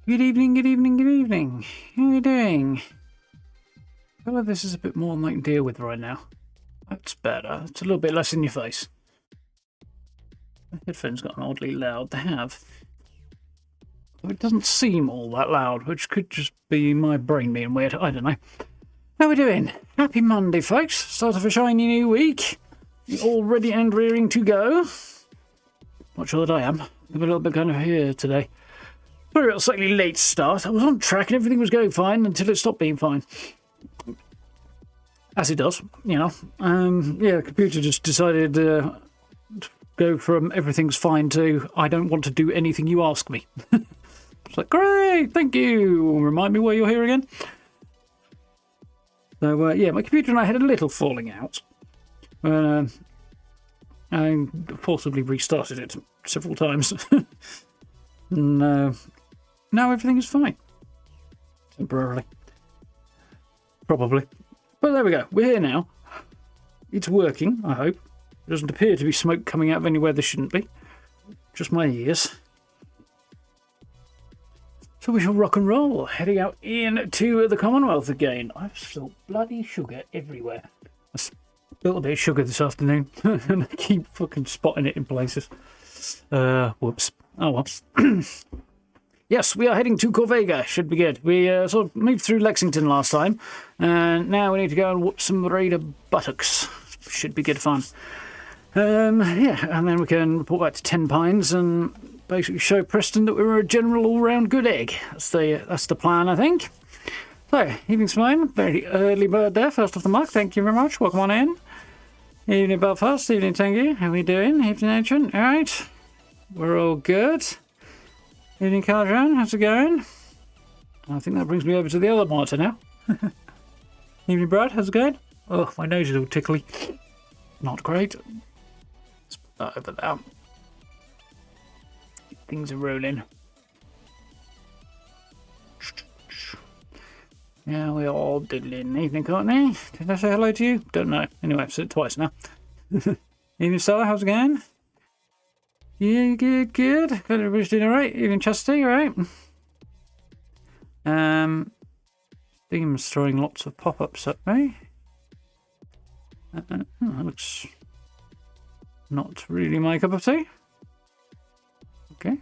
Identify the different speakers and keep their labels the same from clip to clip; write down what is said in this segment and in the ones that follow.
Speaker 1: Good evening, good evening, good evening. How are you doing? I feel like this is a bit more than I can deal with right now. That's better. It's a little bit less in your face. The headphones got oddly loud. They have. It doesn't seem all that loud, which could just be my brain being weird. I don't know. How are we doing? Happy Monday, folks. Start of a shiny new week. All ready and rearing to go. Not sure that I am. I'm a little bit kind of here today. Probably a slightly late start. I was on track and everything was going fine until it stopped being fine. As it does, you know. Yeah, the computer just decided to go from everything's fine to I don't want to do anything you ask me. It's like, great, thank you. Remind me why you're here again. So, yeah, my computer and I had a little falling out. I forcibly restarted it several times. And now everything is fine. Temporarily. Probably. But there we go. We're here now. It's working, I hope. There doesn't appear to be smoke coming out of anywhere there shouldn't be. Just my ears. So we shall rock and roll, heading out into the Commonwealth again. I've spilled bloody sugar everywhere. I spilled a bit of sugar this afternoon, and I keep fucking spotting it in places. Whoops. Oh well. Yes, we are heading to Corvega. Should be good. We sort of moved through Lexington last time, and now we need to go and whoop some raider buttocks. Should be good fun. Yeah, and then we can report back to 10 Pines and basically show Preston that we're a general all-round good egg. That's the plan, I think. So, evening Simone, very early bird there, first off the mark. Thank you very much. Welcome on in. Evening Belfast, evening Tengu. How are we doing? Evening Ancient. All right. We're all good. Evening Carjan, how's it going? I think that brings me over to the other monitor now. Evening Brad, how's it going? Oh, my nose is all tickly. Not great. Let's put that over there. Things are rolling. Yeah, we're all diddling. Evening Courtney. Did I say hello to you? Don't know. Anyway, I've said it twice now. Evening Stella, how's it going? Yeah, good, good. Glad everybody's doing alright. Even Chastity, alright? Steam's throwing lots of pop-ups at me. That looks not really my cup of tea. Okay.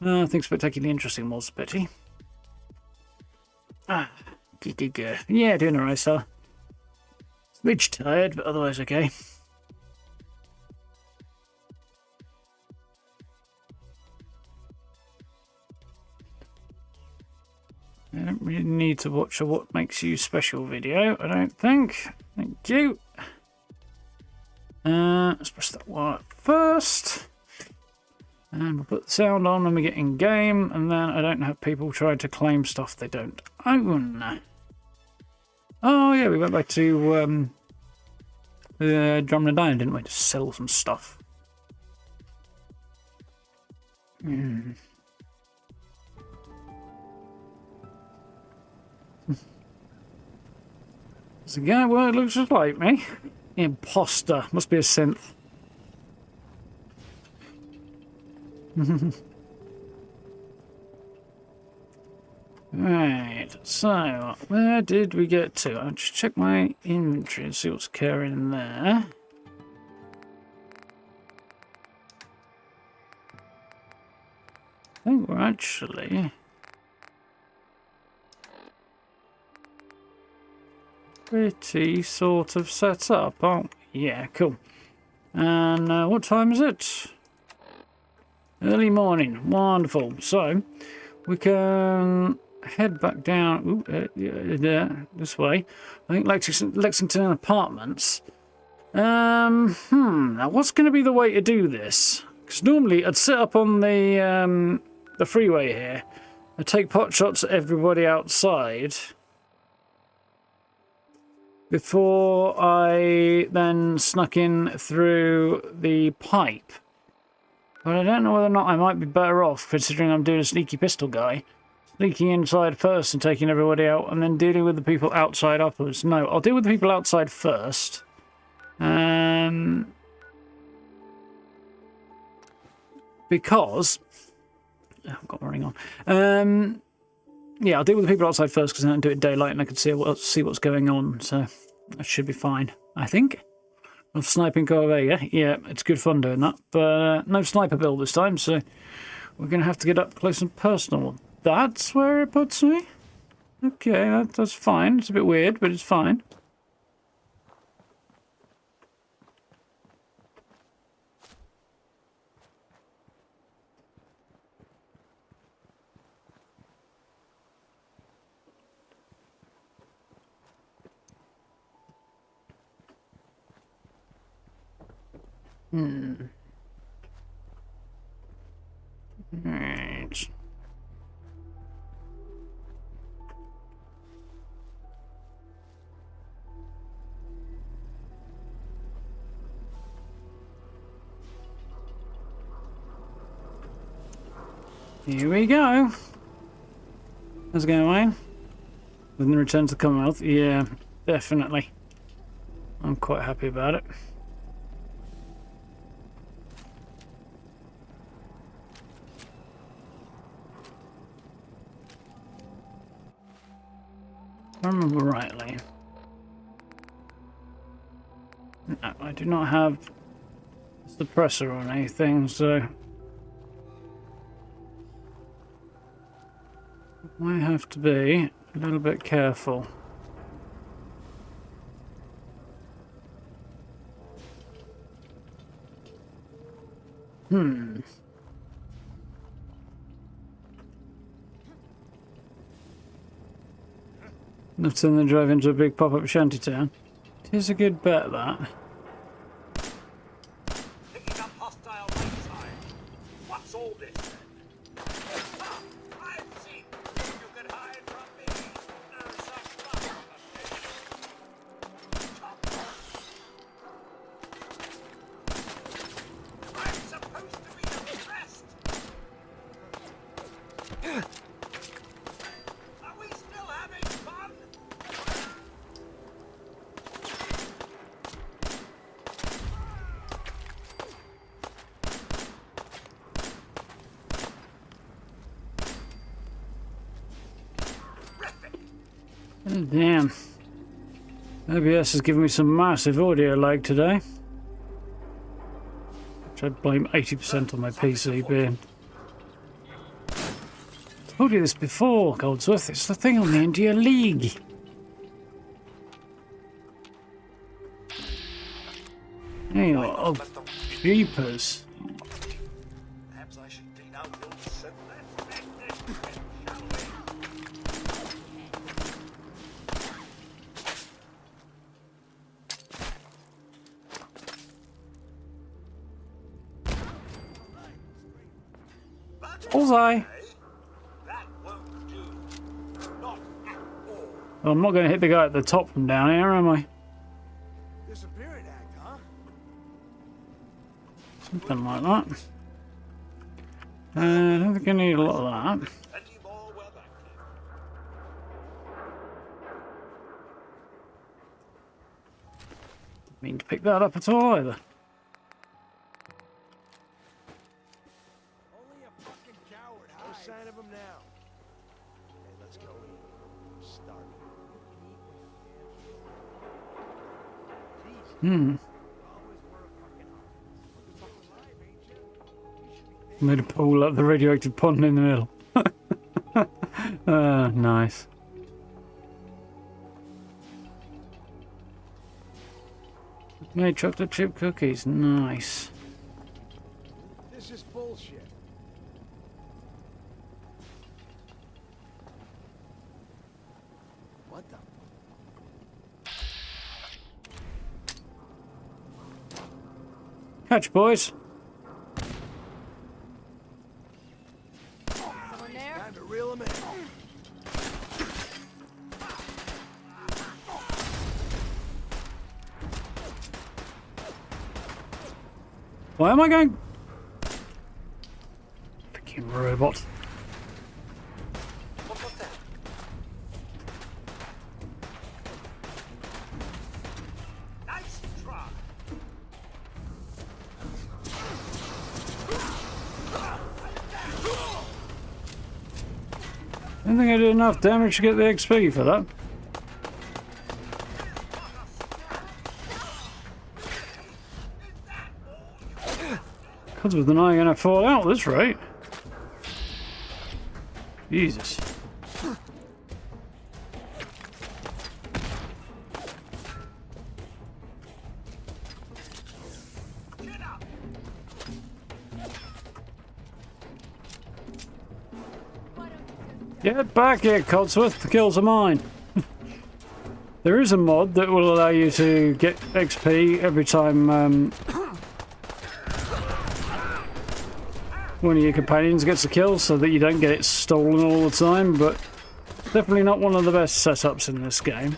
Speaker 1: Nothing spectacularly interesting, more Betty. Good. Yeah, doing alright, sir. A bit tired, but otherwise okay. I don't really need to watch a What Makes You Special video, I don't think. Thank you. Let's press that one first. And we'll put the sound on when we get in game, and then I don't have people trying to claim stuff they don't own. Oh yeah, we went back to the Drum and Dine, didn't we, to sell some stuff. There's a guy, well, it looks just like me. Imposter. Must be a synth. Right, so where did we get to? I'll just check my inventory and see what's occurring in there. I think we're actually pretty sort of set up, aren't we? Yeah, cool. And what time is it? Early morning. Wonderful. So we can head back down this way. I think Lexington Apartments. Now what's going to be the way to do this? Because normally I'd sit up on the freeway here. I'd take pot shots at everybody outside before I then snuck in through the pipe. But I don't know whether or not I might be better off, considering I'm doing a sneaky pistol guy. Sneaking inside first and taking everybody out, and then dealing with the people outside afterwards. No, I'll deal with the people outside first. Because I've got a ring on. Yeah, I'll deal with the people outside first because I don't do it daylight and I can see what's going on. So that should be fine, I think. I'm sniping Corvega. Yeah, it's good fun doing that. But no sniper build this time, so we're going to have to get up close and personal. That's where it puts me? Okay, that's fine. It's a bit weird, but it's fine. Right. Here we go. How's it going, Wayne? With the return to the Commonwealth? Yeah, definitely. I'm quite happy about it. If I remember rightly. No, I do not have a suppressor on anything, so I have to be a little bit careful. Enough to then drive into a big pop-up shantytown. It is a good bet, that.
Speaker 2: Picking up hostile outside. What's all this then? Ah, I've seen you could hide from me. There's such luck. I'm supposed to be impressed. Are we still having fun?
Speaker 1: Oh, damn. OBS has given me some massive audio lag today. Which I'd blame 80% on my PC being. I told you this before, Goldsworth. It's the thing on the India League. Hey, oh, jeepers.
Speaker 2: Perhaps I should clean out your soap.
Speaker 1: Bullseye.
Speaker 2: That won't do. Not at all.
Speaker 1: Well, I'm not going to hit the guy at the top from down here, am I?
Speaker 2: Disappearing act, huh?
Speaker 1: Something like that. I don't think I need a lot of that.
Speaker 2: Plenty more where that came.
Speaker 1: Mean to pick that up at all either.
Speaker 2: Only a fucking coward. No sign of him now. Okay, let's go. I'm starving.
Speaker 1: Made a pool up the radioactive pond in the middle. Nice. Made chocolate chip cookies. Nice.
Speaker 2: This is bullshit. What the?
Speaker 1: Catch, boys.
Speaker 3: Someone there?
Speaker 2: Time to reel him in.
Speaker 1: Why am I going? Freaking robot.
Speaker 2: What was that? Nice try.
Speaker 1: don't think I did enough damage to get the XP for that. Codsworth and I are going to fall out at this rate. Jesus. Get back here, Codsworth. The kills are mine. There is a mod that will allow you to get XP every time one of your companions gets a kill, so that you don't get it stolen all the time, but definitely not one of the best setups in this game.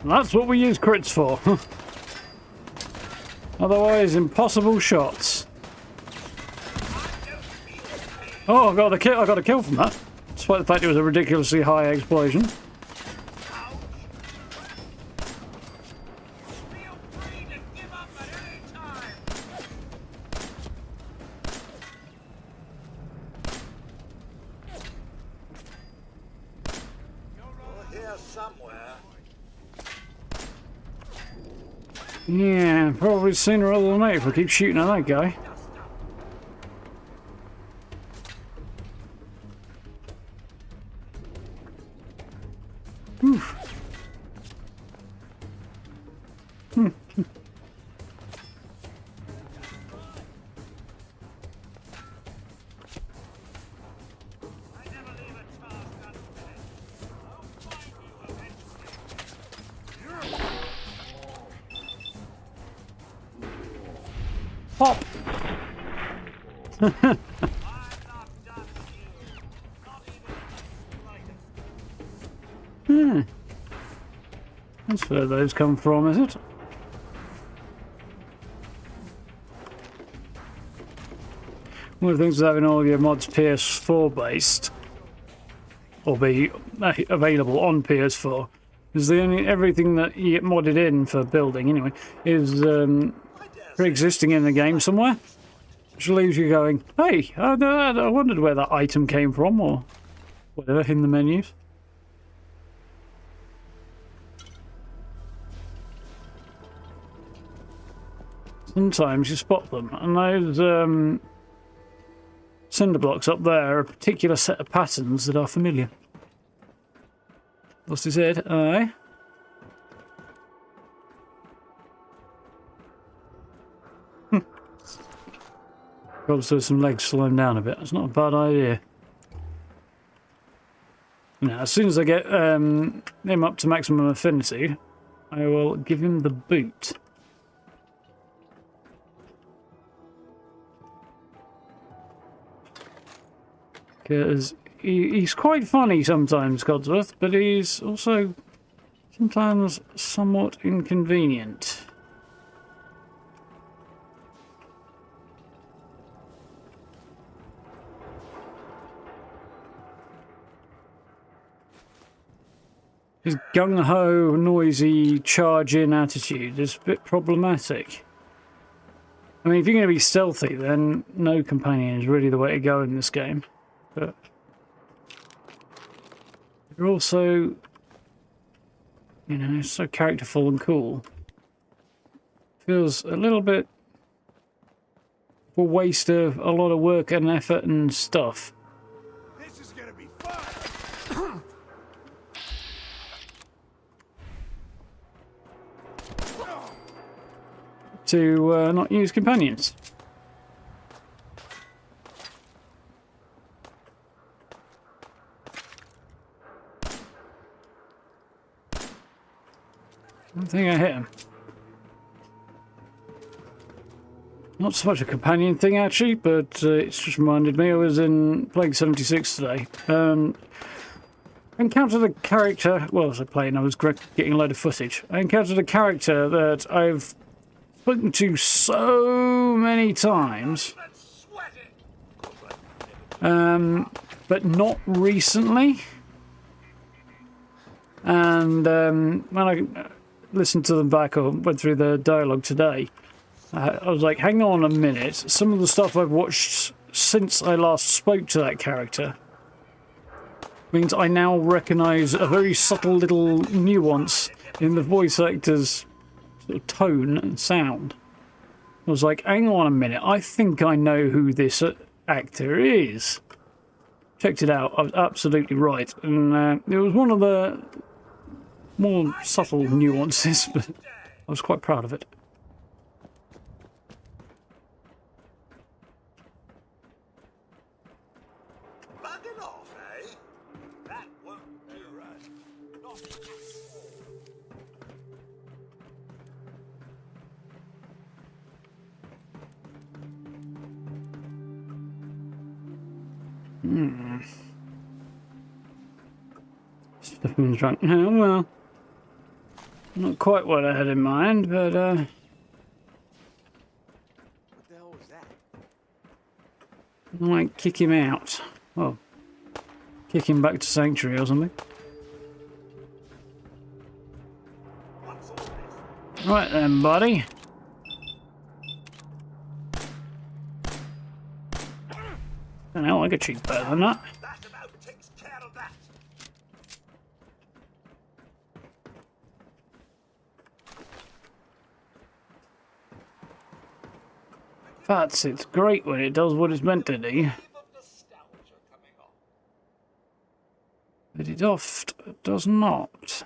Speaker 1: And that's what we use crits for. Otherwise, impossible shots. Oh, I got a kill from that, despite the fact it was a ridiculously high explosion. Yeah, probably sooner rather than later if we keep shooting at that guy. Oof. Pop! That's where those come from, is it? One of the things with having all your mods PS4 based, or be available on PS4, is everything that you get modded in for building anyway is pre-existing in the game somewhere, which leaves you going, hey, I wondered where that item came from, or whatever, in the menus. Sometimes you spot them, and those cinder blocks up there are a particular set of patterns that are familiar. Lost his head, aye. Probably so some legs slow him down a bit. That's not a bad idea. Now, as soon as I get him up to maximum affinity, I will give him the boot. Because he's quite funny sometimes, Codsworth, but he's also sometimes somewhat inconvenient. His gung-ho, noisy, charge-in attitude is a bit problematic. I mean, if you're going to be stealthy, then no companion is really the way to go in this game. But you're also, you know, so characterful and cool. Feels a little bit of a waste of a lot of work and effort and stuff.
Speaker 2: This is gonna be fun.
Speaker 1: To not use companions. I don't think I hit him. Not so much a companion thing actually, but it's just reminded me I was in Plague 76 today. I encountered a character, well, as I was playing, I was getting a load of footage. I encountered a character that I've spoken to so many times,
Speaker 2: Let's sweat it.
Speaker 1: but not recently. And when I listened to them back or went through the dialogue today, I was like, hang on a minute. Some of the stuff I've watched since I last spoke to that character means I now recognise a very subtle little nuance in the voice actor's sort of tone and sound. I was like, hang on a minute, I think I know who this actor is. Checked it out, I was absolutely right. And it was one of the more subtle nuances, but I was quite proud of it.
Speaker 2: Bugging off, eh? That won't be right. Not
Speaker 1: Stephen's drunk. Oh, well. Not quite what I had in mind, but
Speaker 2: What the hell was that?
Speaker 1: I might kick him out. Well, kick him back to Sanctuary or something.
Speaker 2: What's all this?
Speaker 1: Right then, buddy. And hell, I could cheat better than that.
Speaker 2: That about takes care of that.
Speaker 1: That's it's great when it does what it's meant to do,
Speaker 2: Wave of nostalgia coming on.
Speaker 1: but it oft does not.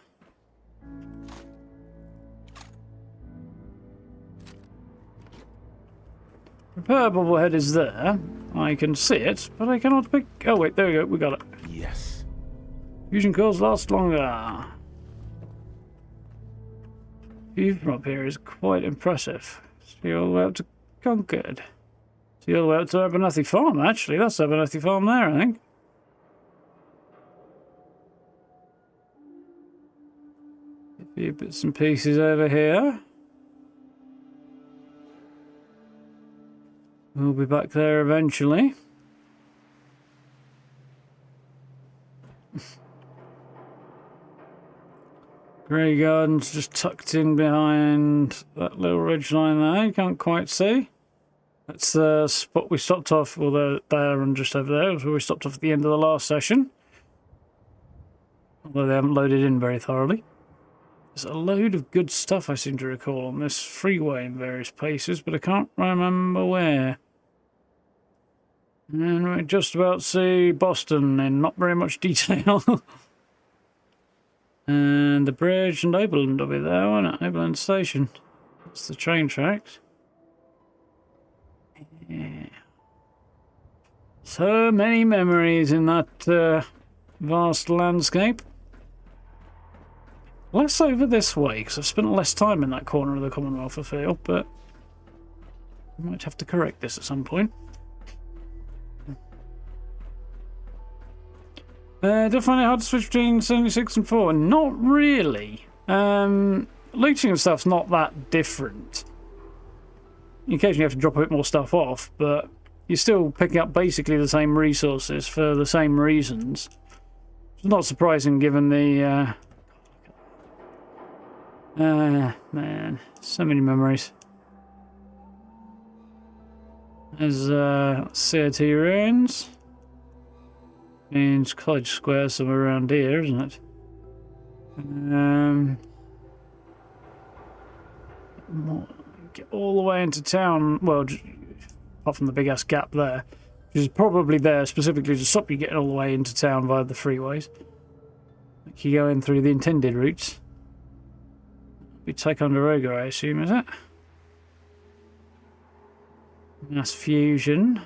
Speaker 1: Repair bobblehead is there. I can see it, but I cannot pick. Oh wait, there we go. We got it.
Speaker 2: Yes.
Speaker 1: Fusion cores last longer. View from up here is quite impressive. See all the way up to Concord. See all the way up to Abernathy Farm, actually. That's Abernathy Farm there, I think. A few bits and pieces over here. We'll be back there eventually. Grey Garden's just tucked in behind that little ridgeline there. You can't quite see. That's the spot we stopped off, well, there and just over there. That's where we stopped off at the end of the last session. Although they haven't loaded in very thoroughly. There's a load of good stuff I seem to recall on this freeway in various places, but I can't remember where. And we just about see Boston in not very much detail. And the bridge and Oberlin will be there, won't it? Oberlin Station. That's the train tracks. Yeah. So many memories in that vast landscape. Less over this way, because I've spent less time in that corner of the Commonwealth, I feel, but I might have to correct this at some point. Do I find it hard to switch between 76 and 4? Not really. Looting and stuff's not that different. You occasionally have to drop a bit more stuff off, but you're still picking up basically the same resources for the same reasons. It's not surprising given the... man, so many memories. There's CRT ruins. Means College Square somewhere around here, isn't it? Get all the way into town. Well, just, apart from the big ass gap there, which is probably there specifically to stop you getting all the way into town via the freeways. Like you go in through the intended routes. We take Roger, I assume, is it? Mass fusion.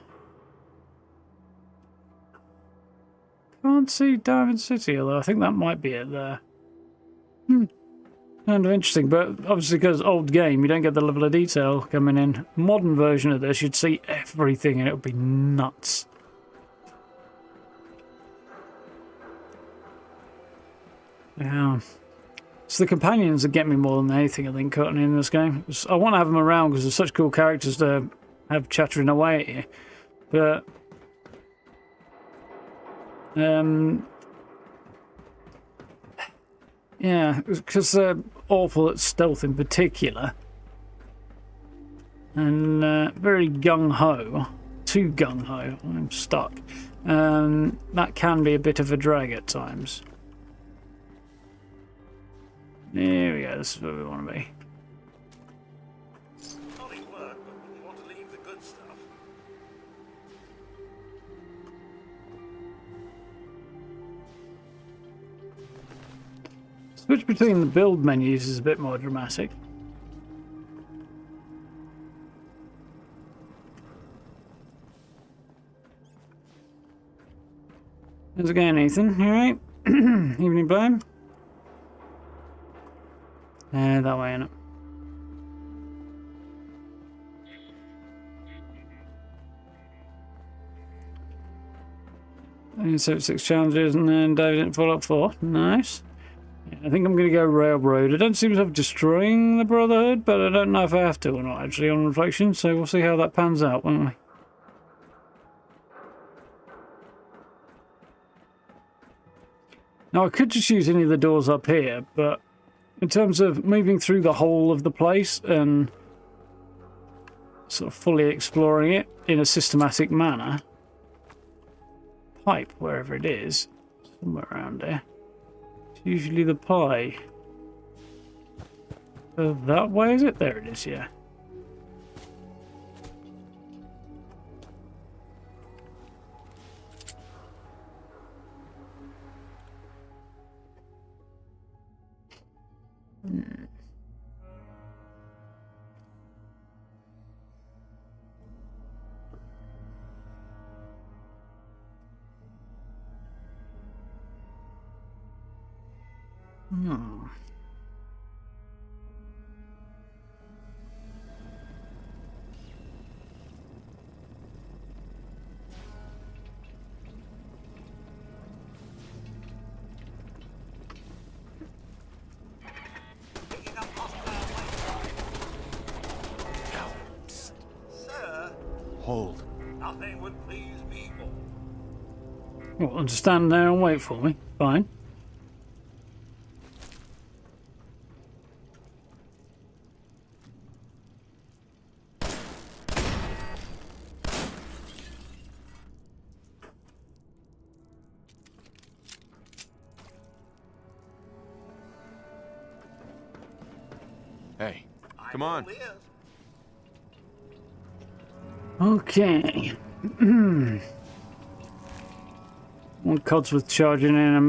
Speaker 1: Can't see Diamond City, although I think that might be it there. Kind of interesting, but obviously because old game, you don't get the level of detail coming in. Modern version of this, you'd see everything and it would be nuts. Yeah. It's the companions that get me more than anything, I think, currently in this game. I want to have them around because they're such cool characters to have chattering away at you. But yeah, because they're awful at stealth in particular. And very gung-ho. Too gung-ho. I'm stuck. That can be a bit of a drag at times. There we go, this is where we want to be.
Speaker 2: Solid work, but you want to leave the good stuff.
Speaker 1: Switch between the build menus is a bit more dramatic. How's it going, Ethan? You alright? Evening, babe? That way, innit? 76 challenges and then David didn't follow up 4. Nice. Yeah, I think I'm going to go Railroad. I don't seem to have destroying the Brotherhood, but I don't know if I have to or not, actually, on reflection, so we'll see how that pans out, won't we? Now, I could just use any of the doors up here, but in terms of moving through the whole of the place and sort of fully exploring it in a systematic manner, pipe, wherever it is, somewhere around there, it's usually the pie. That way, is it? There it is, yeah.
Speaker 2: Picking up hostile light. Sir,
Speaker 3: Hold.
Speaker 2: nothing would please me more.
Speaker 1: Well, I'll just stand there and wait for me. Fine.
Speaker 3: Hey, come on.
Speaker 2: All ears.
Speaker 1: Okay. One Codsworth charging in a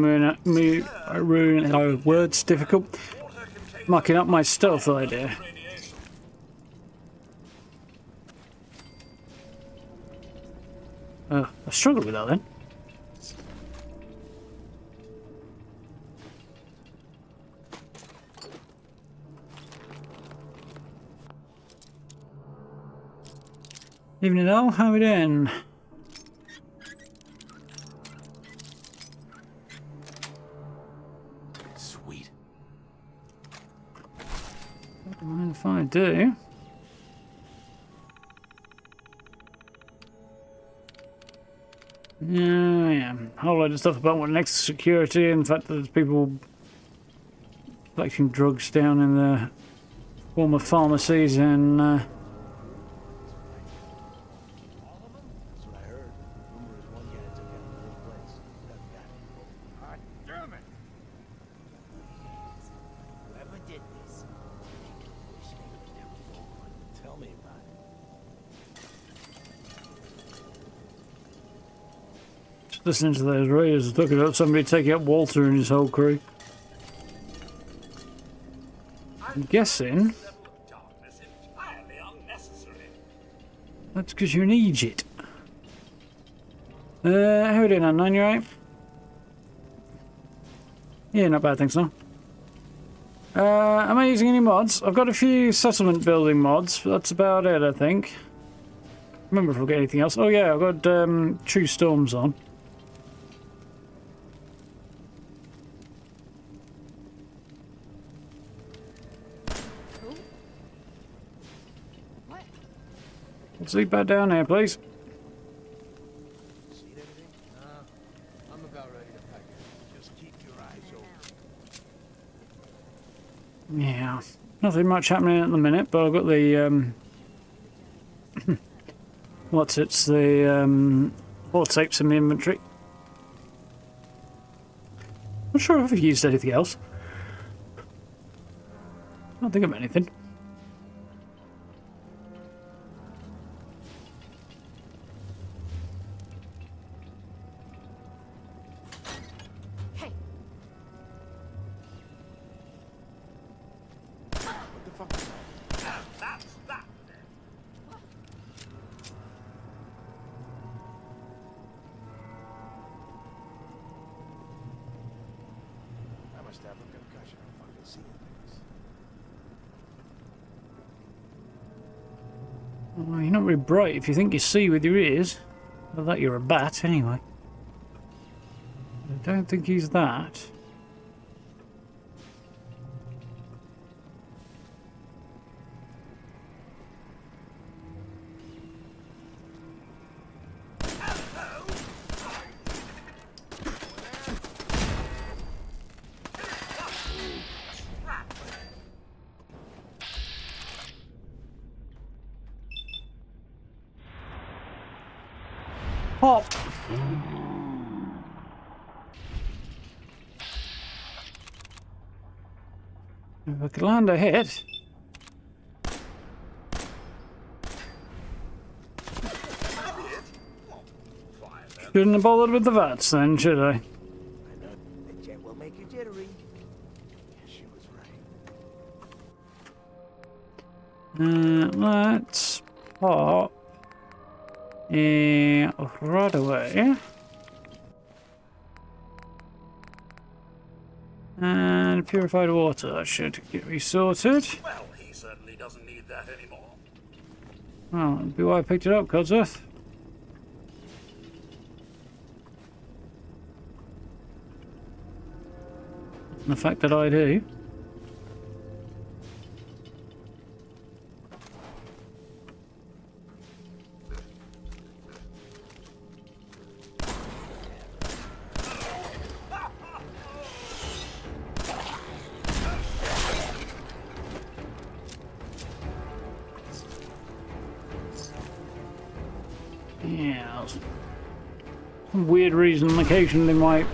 Speaker 1: ruin. Words difficult.
Speaker 2: Water contains
Speaker 1: Mucking up my stealth idea.
Speaker 2: radiation.
Speaker 1: I struggled with that then. Evening all, how we doing?
Speaker 3: Sweet.
Speaker 1: Don't mind if I do. Yeah, a whole load of stuff about what next to security and the fact that there's people collecting drugs down in the former pharmacies and
Speaker 4: That's what I heard. Rumor is one guy took out the whole place. That guy.
Speaker 2: God damn it!
Speaker 4: Whoever did this, wish they were never born. Tell me about it.
Speaker 1: just listening to those radios talking about somebody taking out Walter and his whole crew. I'm guessing
Speaker 2: Level of darkness entirely unnecessary.
Speaker 1: that's because you're in Egypt. How are we doing on 9, you right? Yeah, not bad, thanks, no. Am I using any mods? I've got a few settlement building mods, but that's about it, I think. Remember if I've got anything else. Oh yeah, I've got True Storms on. Sleep back down here, please.
Speaker 4: Seen anything?
Speaker 5: Nah, I'm about ready to pack it.
Speaker 4: Just keep your eyes open.
Speaker 1: Yeah. Nothing much happening at the minute, but I've got the what's it's the board tapes in the inventory. Not sure if I've used anything else. I don't think of anything.
Speaker 6: Hey,
Speaker 3: What the fuck is that?
Speaker 2: That's that.
Speaker 4: I must have a concussion. I'm fucking seeing things.
Speaker 1: Well, you're not very bright if you think you see with your ears. Well, that you're a bat, anyway. I don't think he's that. Pop! If I could land a hit. Shouldn't have bothered with the VATs then, should I?
Speaker 4: I know the jet will make you jittery. Yeah, she was right.
Speaker 1: Let's pop right away. And purified water, that should get me sorted.
Speaker 2: Well, he certainly doesn't need that anymore.
Speaker 1: Well, that'd be why I picked it up, Codsworth. The fact that I do. Yeah. Some weird reason occasionally might.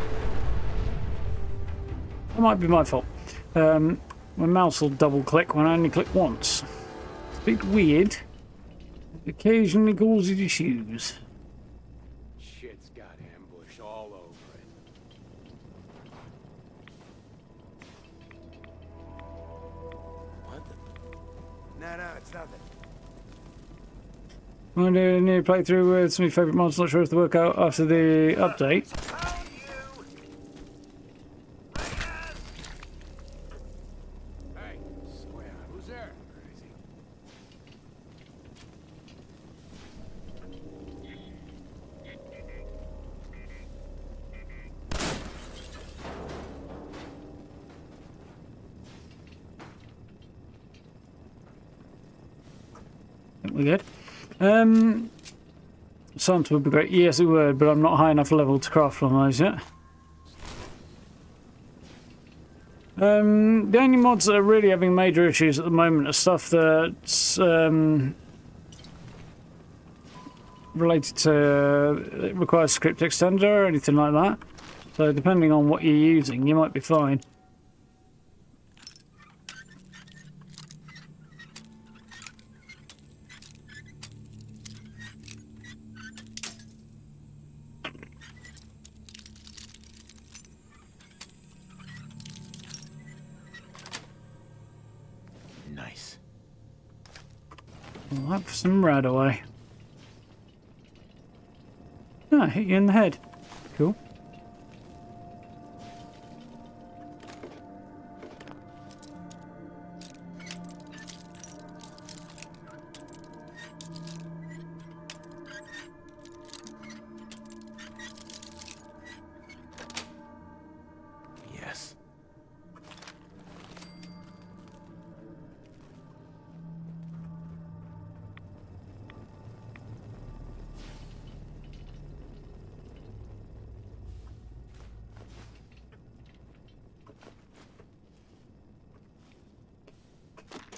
Speaker 1: That might be my fault. My mouse will double click when I only click once. It's a bit weird. It occasionally causes issues.
Speaker 3: Shit's got ambush all over it.
Speaker 4: What the? No, it's nothing.
Speaker 1: I'm doing a new playthrough with some of your favourite mods. Not sure if they work out after the update.
Speaker 2: Found you!
Speaker 3: Hey, swear, who's there? Crazy.
Speaker 1: I think we're good. Santa would be great. Yes, it would, but I'm not high enough level to craft one of those yet. The only mods that are really having major issues at the moment are stuff that's related to it requires script extender or anything like that. So depending on what you're using, you might be fine.
Speaker 3: Nice.
Speaker 1: Well, have some rad away. Ah, hit you in the head. Cool.
Speaker 3: Yes.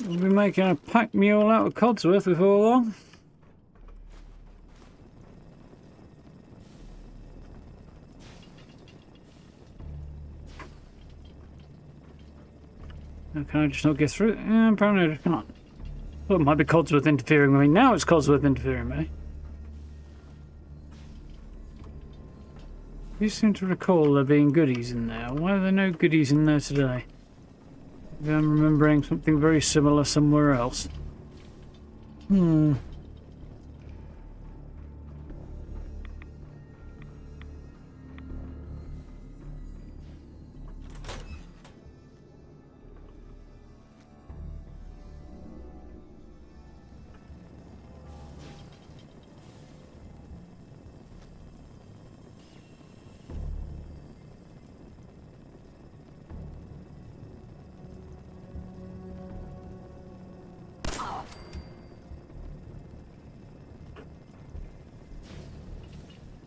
Speaker 1: We'll be making a pack mule out of Codsworth before long. Now, can I just not get through? Yeah, apparently I cannot. Well, it might be Codsworth interfering with me. Now it's Codsworth interfering with me. You seem to recall there being goodies in there. Why are there no goodies in there today? Maybe I'm remembering something very similar somewhere else.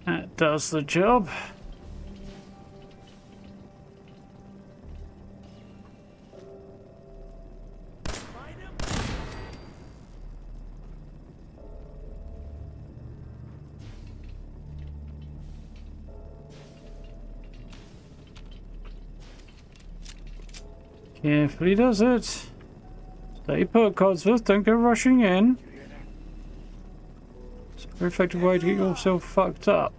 Speaker 1: That does the job. Carefully does it. Stay put, Codsworth. Don't go rushing in. It's a very effective way to get yourself fucked up.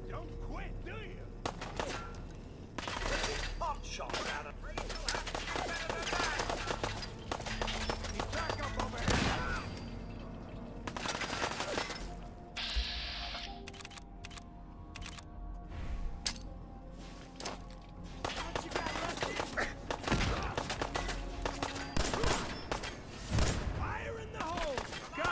Speaker 3: Don't quit, do you?
Speaker 2: Hot shot out of me.
Speaker 3: He's back up over here. What you got left in? Fire in the hole. Go!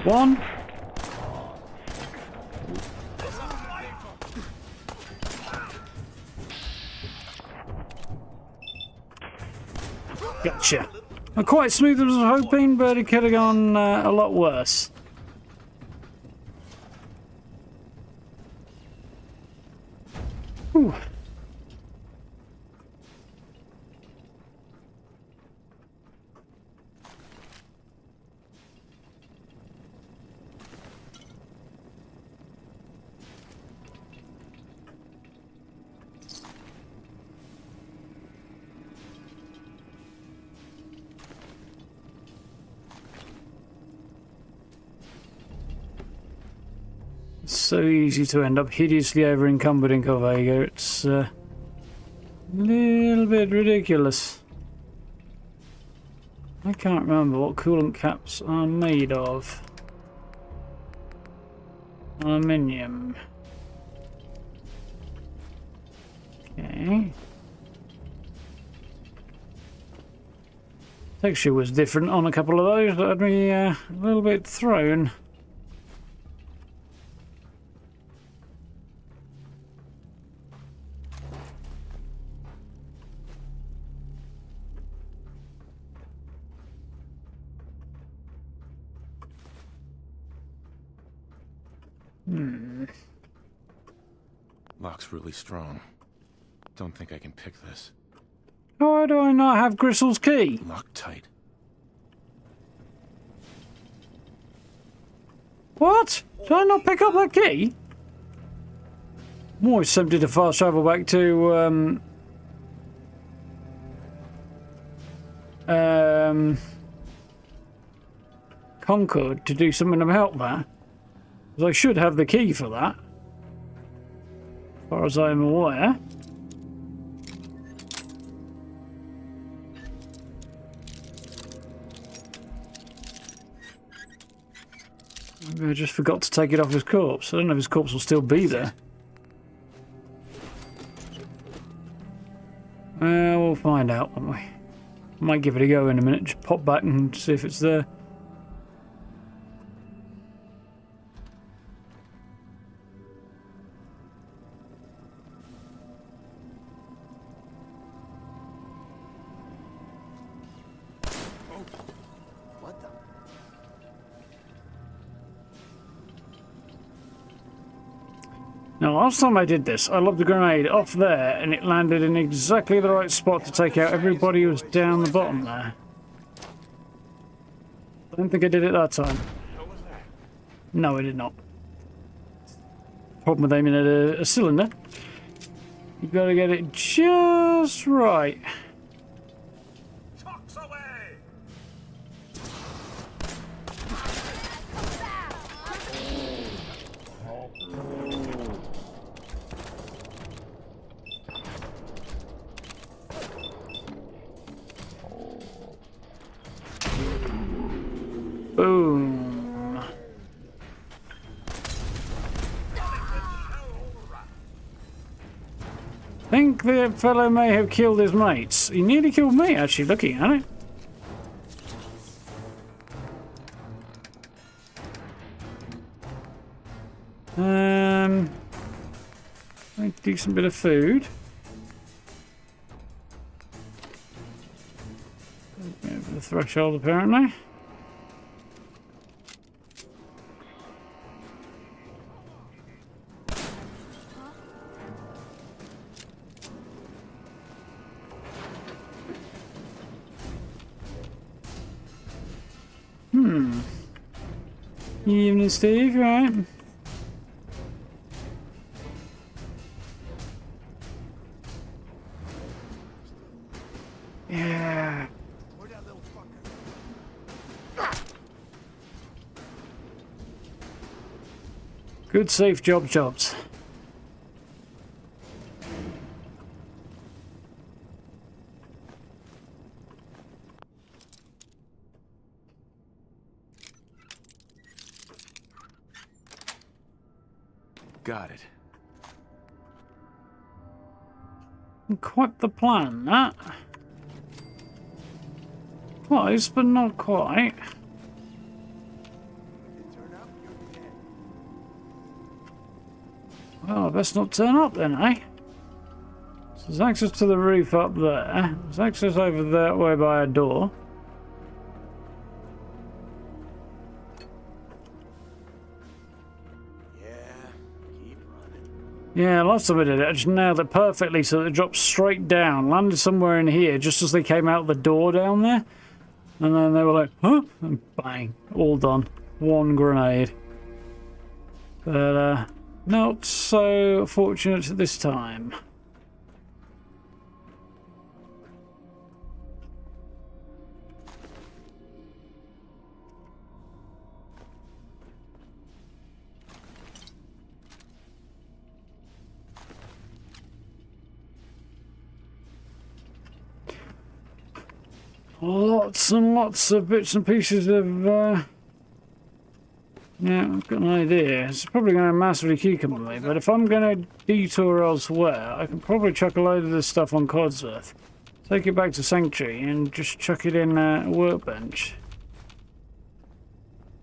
Speaker 1: One. Gotcha. Not quite smooth as I was hoping, but it could have gone a lot worse. Whew. It's so easy to end up hideously over encumbered in Corvega. It's a little bit ridiculous. I can't remember what coolant caps are made of. Aluminium. Okay. Texture was different on a couple of those. That had me a little bit thrown.
Speaker 3: Lock's really strong. Don't think I can pick this.
Speaker 1: Why do I not have Gristle's key?
Speaker 3: Lock tight.
Speaker 1: What? Did I not pick up that key? I'm always tempted to fast travel back to Concord to do something about that. 'Cause I should have the key for that, as far as I am aware. Maybe I just forgot to take it off his corpse. I don't know if his corpse will still be there. We'll find out, won't we? Might give it a go in a minute. Just pop back and see if it's there.
Speaker 4: What the?
Speaker 1: Now, last time I did this, I lobbed a grenade off there, and it landed in exactly the right spot to take out everybody who was down the bottom there. I don't think I did it that time.
Speaker 3: What was that?
Speaker 1: No, I did not. Problem with aiming at a cylinder. You've got to get it just right.
Speaker 2: Tucks away!
Speaker 1: Boom. I think the fellow may have killed his mates. He nearly killed me, actually, looking at it. A decent bit of food. Over the threshold, apparently. Evening, Steve, right? Yeah.
Speaker 4: Where'd that little fucker?
Speaker 1: Good, safe jobs.
Speaker 3: Got it.
Speaker 1: Quite the plan, that. Close, but not quite.
Speaker 4: Turn up, you're dead.
Speaker 1: Well, best not turn up then, eh? So there's access to the roof up there. There's access over that way by a door. Yeah, last time I did it, I just nailed it perfectly so that it dropped straight down, landed somewhere in here just as they came out the door down there. And then they were like, huh? And bang, all done. One grenade. But, not so fortunate this time. Lots and lots of bits and pieces of, yeah, I've got an idea. It's probably going to massively cucumber me, but if I'm going to detour elsewhere, I can probably chuck a load of this stuff on Codsworth. Take it back to Sanctuary and just chuck it in a workbench.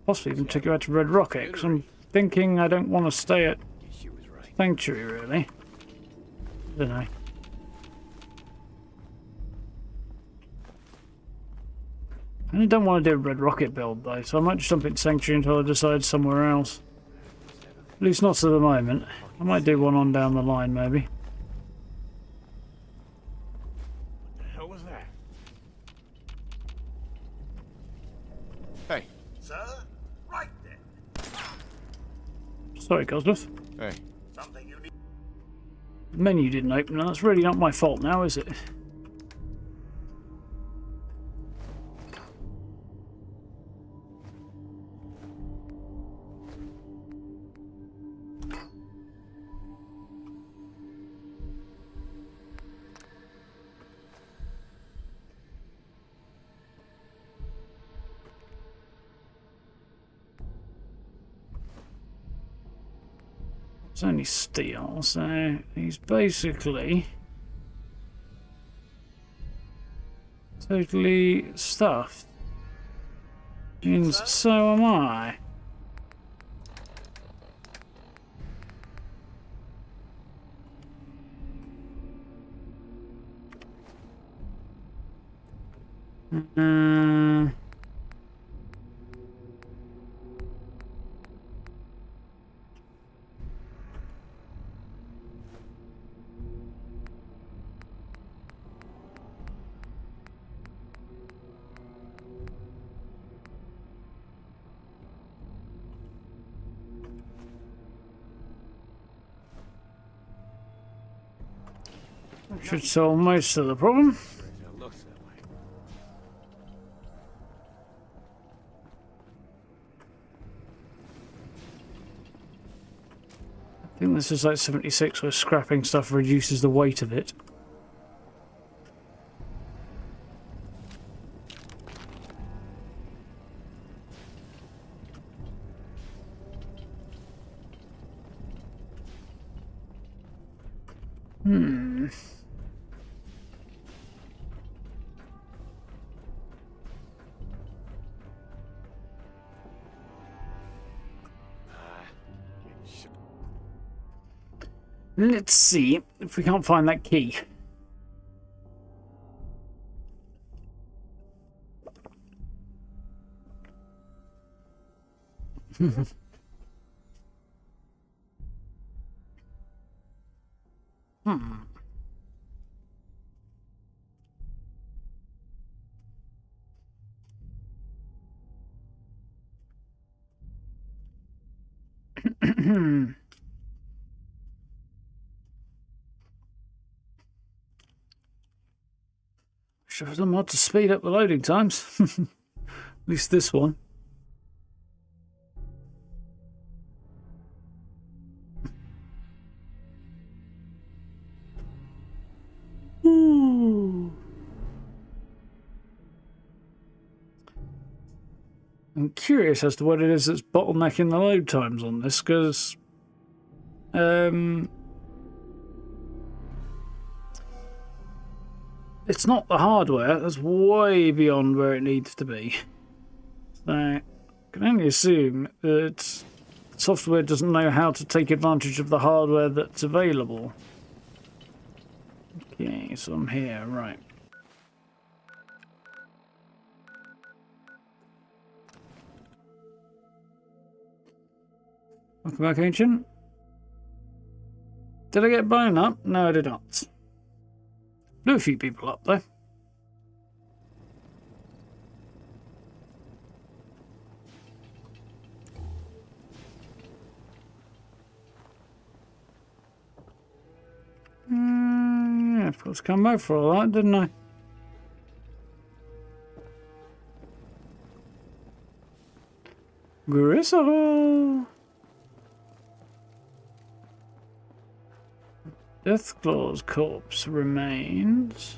Speaker 1: Possibly even take it back to Red Rocket, because I'm thinking I don't want to stay at Sanctuary, really. I don't know. I don't want to do a Red Rocket build though, so I might just dump it in Sanctuary until I decide somewhere else. At least not at the moment. I might do one on down the line, maybe.
Speaker 3: What the hell was that? Hey.
Speaker 2: Sir? Right then.
Speaker 1: Sorry, Cosworth.
Speaker 3: Hey.
Speaker 2: Something you need.
Speaker 1: The menu didn't open, and that's really not my fault now, is it? It's only steel, so he's basically totally stuffed. And so am I. Should solve most of the problem.
Speaker 4: It looks that way.
Speaker 1: I think this is like 76 where scrapping stuff reduces the weight of it. Let's see if we can't find that key. Should have done more to speed up the loading times. At least this one. Ooh. I'm curious as to what it is that's bottlenecking the load times on this, because it's not the hardware. That's way beyond where it needs to be. So I can only assume that software doesn't know how to take advantage of the hardware that's available. Okay, so I'm here, right. Welcome back, Ancient. Did I get blown up? No, I did not. Blew a few people up, though. Yeah, of course, come back for all that, didn't I? Gristle! Deathclaw's corpse remains.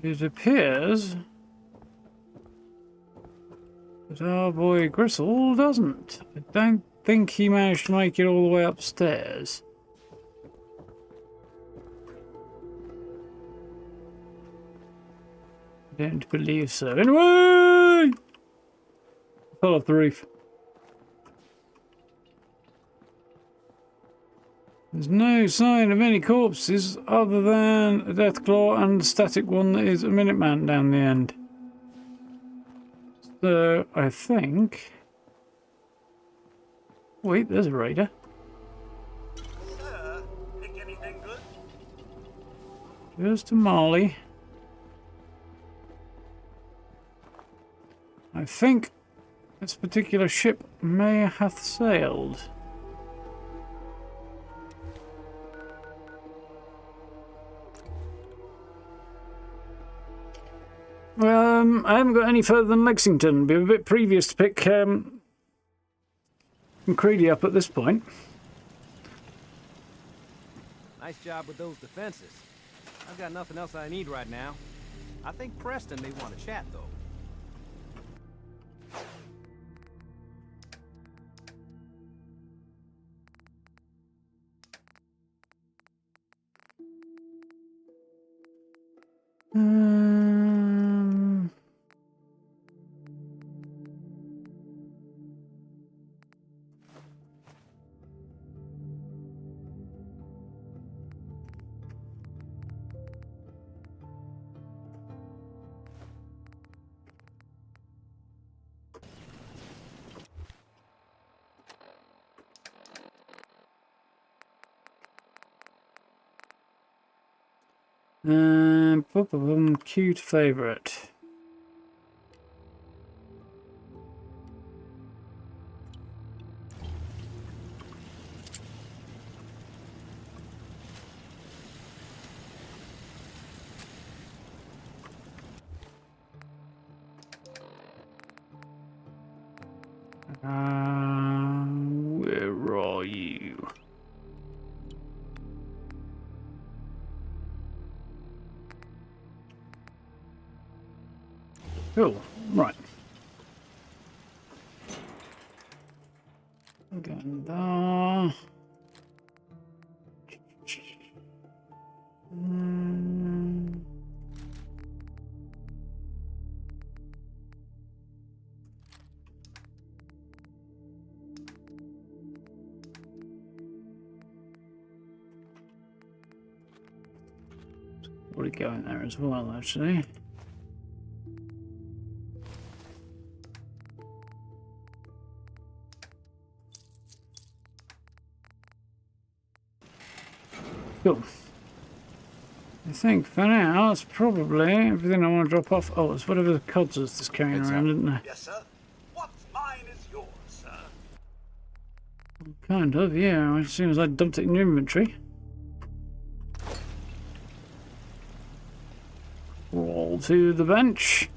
Speaker 1: It appears that our boy Gristle doesn't. I don't think he managed to make it all the way upstairs. I don't believe so. Anyway! Fell off the roof. There's no sign of any corpses other than a Deathclaw and a static one that is a Minuteman down the end. So I think... Wait, there's a raider.
Speaker 2: Pick anything good?
Speaker 1: Just a Molly. I think this particular ship may hath sailed. I haven't got any further than Lexington. Be a bit previous to pick McCready up at this point.
Speaker 6: Nice job with those defenses. I've got nothing else I need right now. I think Preston may want to chat, though.
Speaker 1: Cute favourite. Where are you? Cool. Right. Going there. Probably going there as well, actually. Cool. I think for now that's probably everything I want to drop off. Oh, it's whatever the cods is just carrying around, isn't there?
Speaker 2: Yes, sir. What's mine is yours, sir.
Speaker 1: Kind of, yeah. As soon as I dumped it in your inventory. Roll to the bench.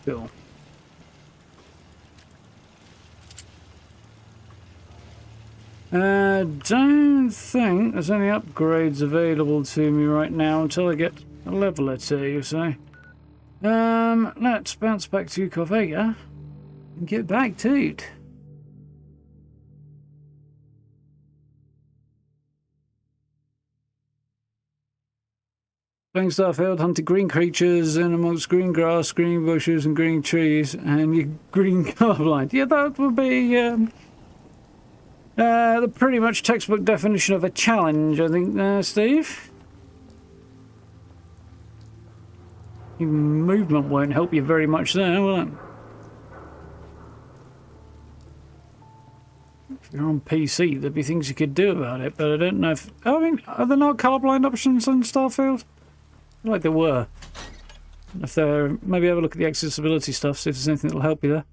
Speaker 1: Cool. Don't think there's any upgrades available to me right now until I get a level or two, so. Let's bounce back to Corvega and get back to it. Playing Starfield, hunted green creatures and amongst green grass, green bushes and green trees, and you're green colorblind. Yeah, that would be the pretty much textbook definition of a challenge, I think, Steve. Your movement won't help you very much there, will it? If you're on PC, there'd be things you could do about it, but I don't know if... I mean, are there not colorblind options in Starfield? I feel like there were. If there, maybe have a look at the accessibility stuff, see if there's anything that'll help you there.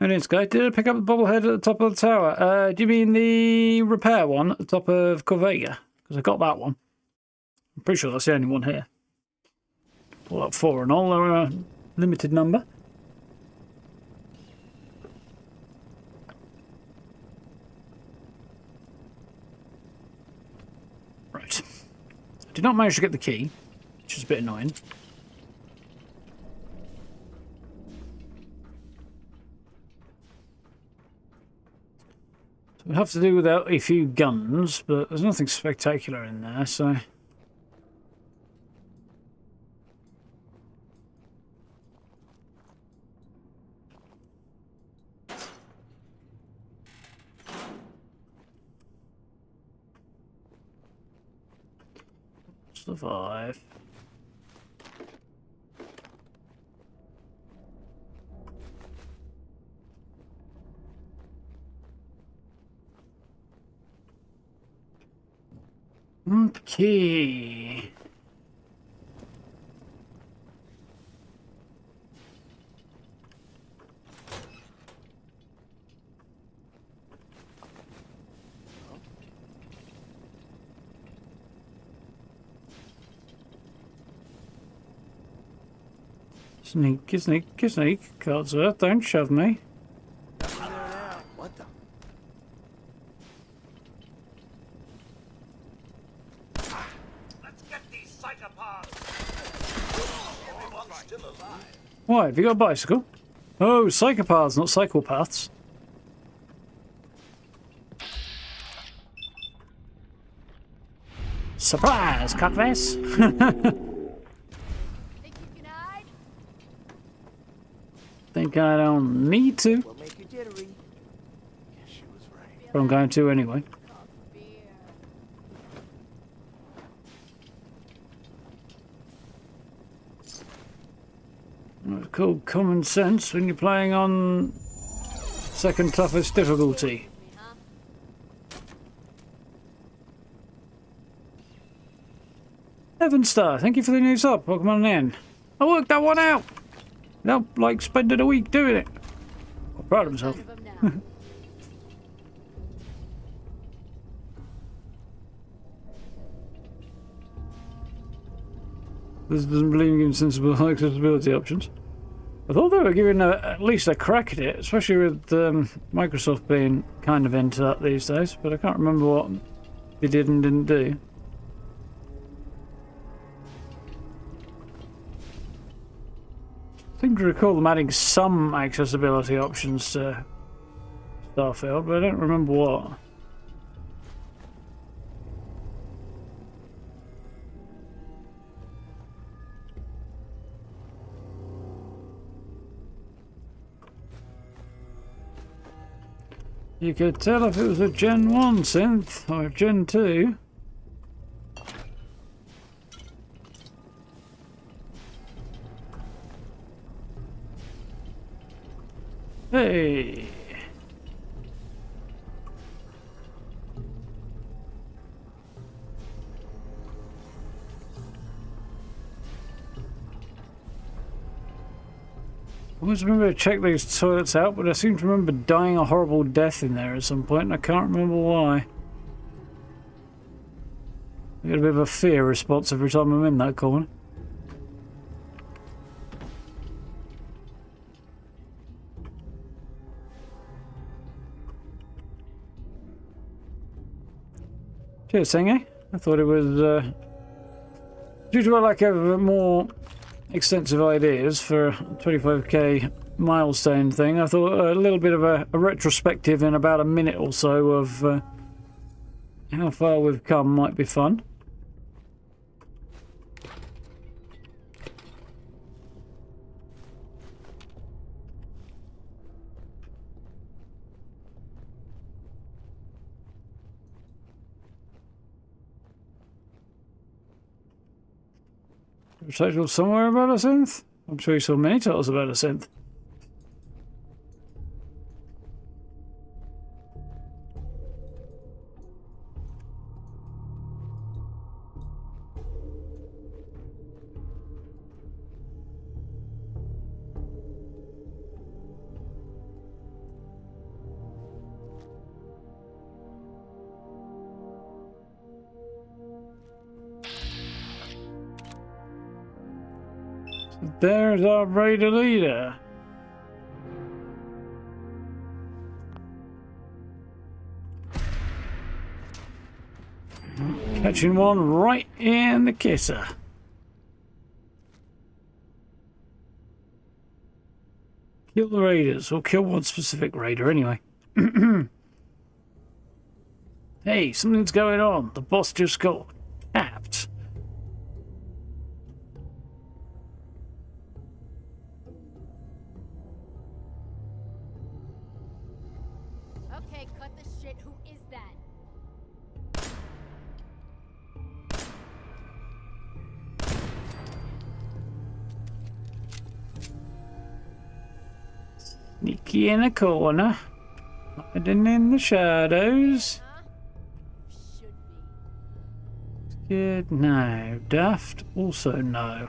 Speaker 1: Anyways, guy, did I pick up the bobblehead at the top of the tower? Do you mean the repair one at the top of Corvega? Because I got that one. I'm pretty sure that's the only one here. Pull up 4 and all, they're a limited number. Right. I did not manage to get the key, which is a bit annoying. So we'll have to do without a few guns, but there's nothing spectacular in there, so... Survive. Okay. Sneak, sneak, sneak. Codsworth, don't shove me.
Speaker 4: What the?
Speaker 2: Let's get these psychopaths. Everyone's still alive.
Speaker 1: Why, have you got a bicycle? Oh, psychopaths, not psychopaths. Surprise, cockface!
Speaker 7: Think you can hide?
Speaker 1: Think I don't need to,
Speaker 4: What make you jittery? Yes, she was right.
Speaker 1: but I'm going to anyway.
Speaker 7: Beer.
Speaker 1: It's called common sense when you're playing on second toughest difficulty.
Speaker 7: Me, huh?
Speaker 1: Heaven Star, thank you for the new sub. Welcome on in. I worked that one out. Now, like, spending a week doing it. I'm proud of myself.
Speaker 7: Out of 'em now.
Speaker 1: This doesn't believe in sensible accessibility options. I thought they were giving at least a crack at it, especially with Microsoft being kind of into that these days, but I can't remember what they did and didn't do. I seem to recall them adding some accessibility options to Starfield, but I don't remember what. You could tell if it was a Gen 1 synth or a Gen 2. Hey! I always remember to check these toilets out, but I seem to remember dying a horrible death in there at some point, and I can't remember why. I get a bit of a fear response every time I'm in that corner. Cheers, Senge. I thought it was due to a lack of more extensive ideas for a 25k milestone thing. I thought a little bit of a retrospective in about a minute or so of how far we've come might be fun. Title somewhere about a synth? I'm sure you saw many titles about a synth. There's our raider leader. Catching one right in the kisser. Kill the raiders, or kill one specific raider anyway. Hey, something's going on. The boss just got tapped.
Speaker 7: Okay, cut the shit. Who is that?
Speaker 1: Sneaky in a corner. Hiding in the shadows.
Speaker 7: Huh? Should be.
Speaker 1: Scared? No. Daft? Also no.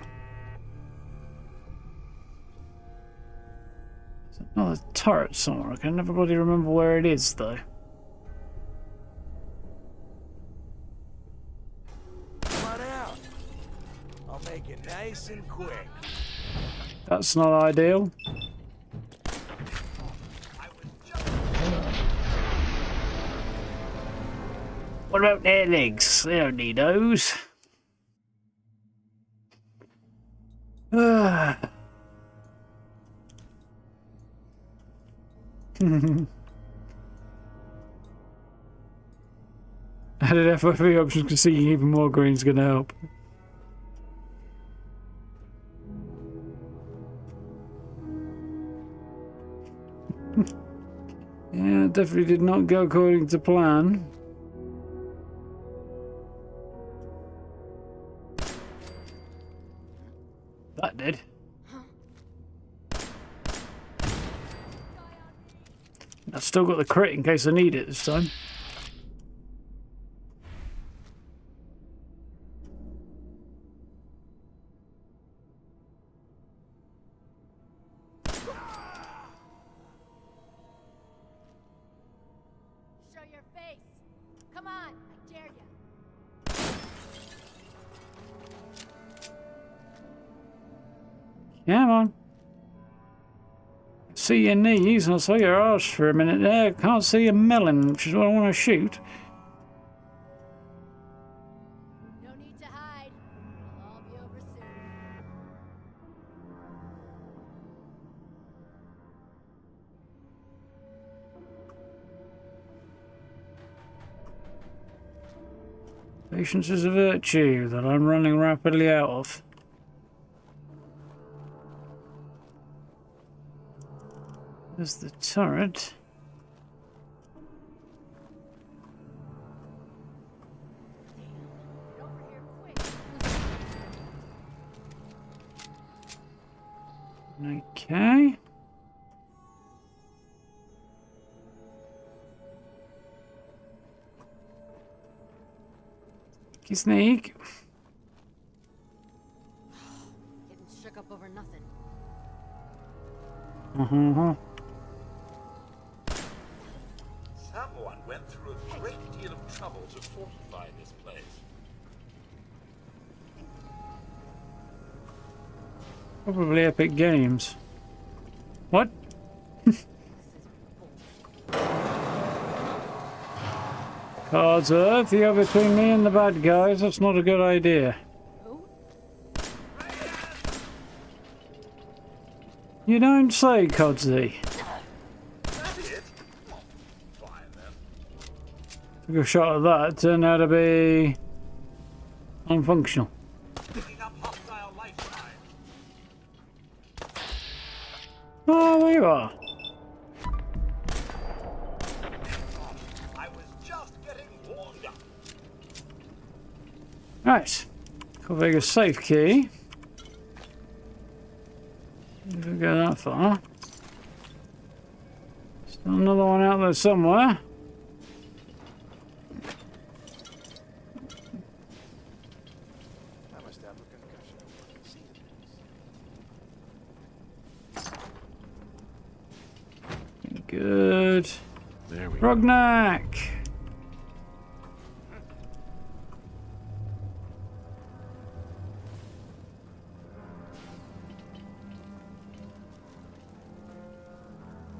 Speaker 1: There's another turret somewhere. I can never bloody remember where it is though.
Speaker 4: Come on out. I'll make it nice and quick.
Speaker 1: That's not ideal. What about their legs? They don't need those. I Added FFV options because seeing even more green's going to help. Yeah, definitely did not go according to plan. That did. I've still got the crit in case I need it this time.
Speaker 7: Show your face. Come on, I dare you.
Speaker 1: Come on. See your knees, I saw your arse for a minute there. Can't see a melon, which is what I want to shoot.
Speaker 7: No need to hide. It'll all be over soon.
Speaker 1: Patience is a virtue that I'm running rapidly out of. There's the turret.
Speaker 7: Get over here quick.
Speaker 1: Okay. Sneak.
Speaker 7: Getting shook up over nothing.
Speaker 2: Someone went through a great deal of trouble to fortify this place.
Speaker 1: Probably Epic Games. What? Cards Earth, you're between me and the bad guys. That's not a good idea.
Speaker 7: Who?
Speaker 1: You don't say, Codsy.
Speaker 2: That it? Fine then.
Speaker 1: Took a shot at that. Turned out to be unfunctional.
Speaker 2: Picking up hostile life signs.
Speaker 1: Oh, there you are.
Speaker 2: I was just getting warmed up.
Speaker 1: Right. Corvega safe key. Didn't go that far. Still another one out there somewhere.
Speaker 4: I must have a concussion of what I see in this.
Speaker 1: Good.
Speaker 3: There we go.
Speaker 1: Rognak.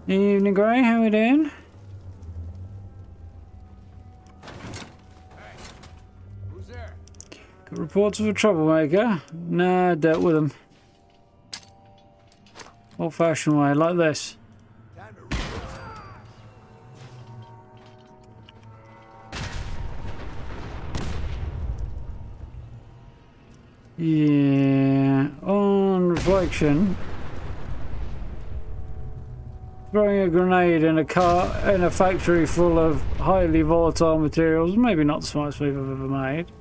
Speaker 1: Evening, Grey. How we doing?
Speaker 6: Who's there?
Speaker 1: Got reports of a troublemaker. Nah, dealt with him. Old-fashioned way, like this.
Speaker 4: Time to reload.
Speaker 1: Yeah. On reflection, throwing a grenade in a car in a factory full of highly volatile materials, maybe not the smartest move I've ever made.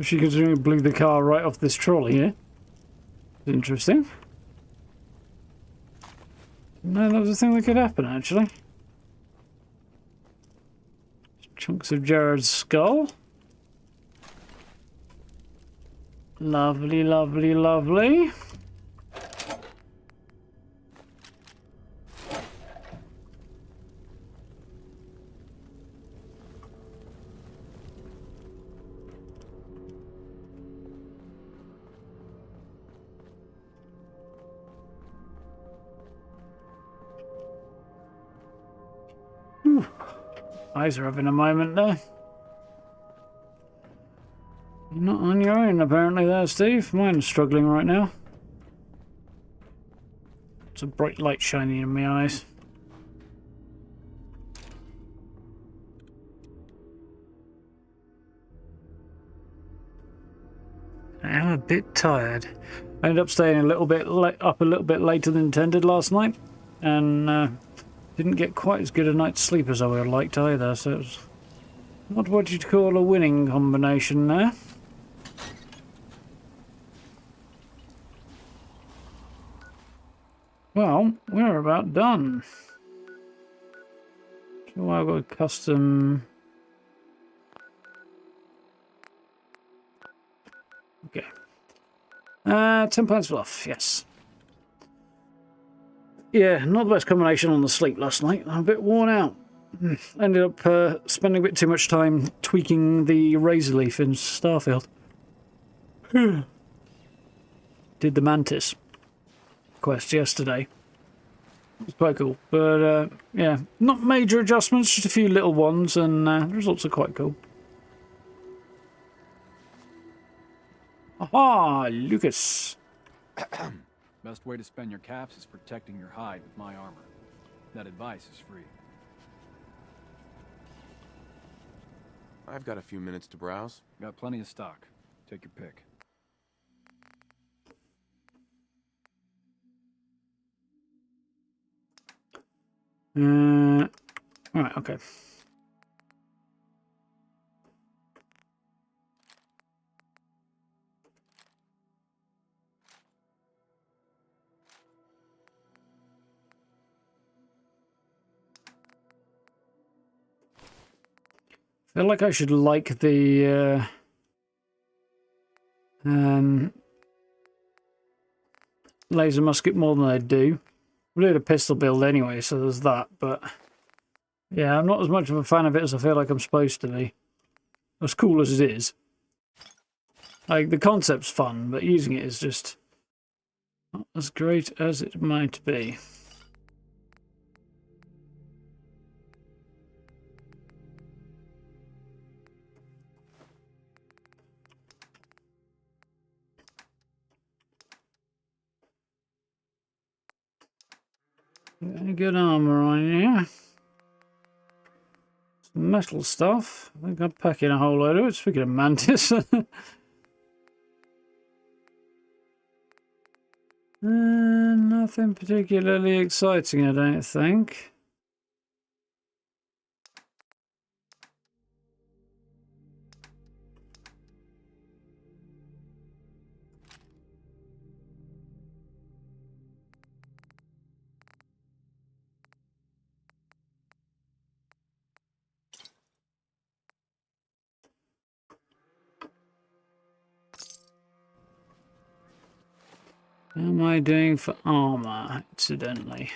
Speaker 1: She considering blew the car right off this trolley here. Interesting. No, that was a thing that could happen actually. Chunks of Jared's skull. Lovely, lovely, lovely. Eyes are having a moment there. You're not on your own apparently there, Steve. Mine's struggling right now. It's a bright light shining in my eyes. I am a bit tired. I ended up staying a little bit up a little bit later than intended last night, and didn't get quite as good a night's sleep as I would have liked either, so it was not what you'd call a winning combination there. Well, we're about done. So I've got a custom... Okay. 10 points off, yes. Yeah, not the best combination on the sleep last night. I'm a bit worn out. Ended up spending a bit too much time tweaking the razor leaf in Starfield. Did the Mantis quest yesterday. It was quite cool. But, yeah, not major adjustments, just a few little ones, and the results are quite cool. Aha, Lucas.
Speaker 8: Best way to spend your caps is protecting your hide with my armor. That advice is free.
Speaker 3: I've got a few minutes to browse.
Speaker 8: Got plenty of stock. Take your pick.
Speaker 1: Alright, okay. I feel like I should like the laser musket more than I do. We did a pistol build anyway, so there's that, but yeah, I'm not as much of a fan of it as I feel like I'm supposed to be. As cool as it is. Like, the concept's fun, but using it is just not as great as it might be. Any good armor on you? Some metal stuff. I think I'm packing a whole load of it. Speaking of Mantis. Nothing particularly exciting, I don't think. How am I doing for armor, incidentally?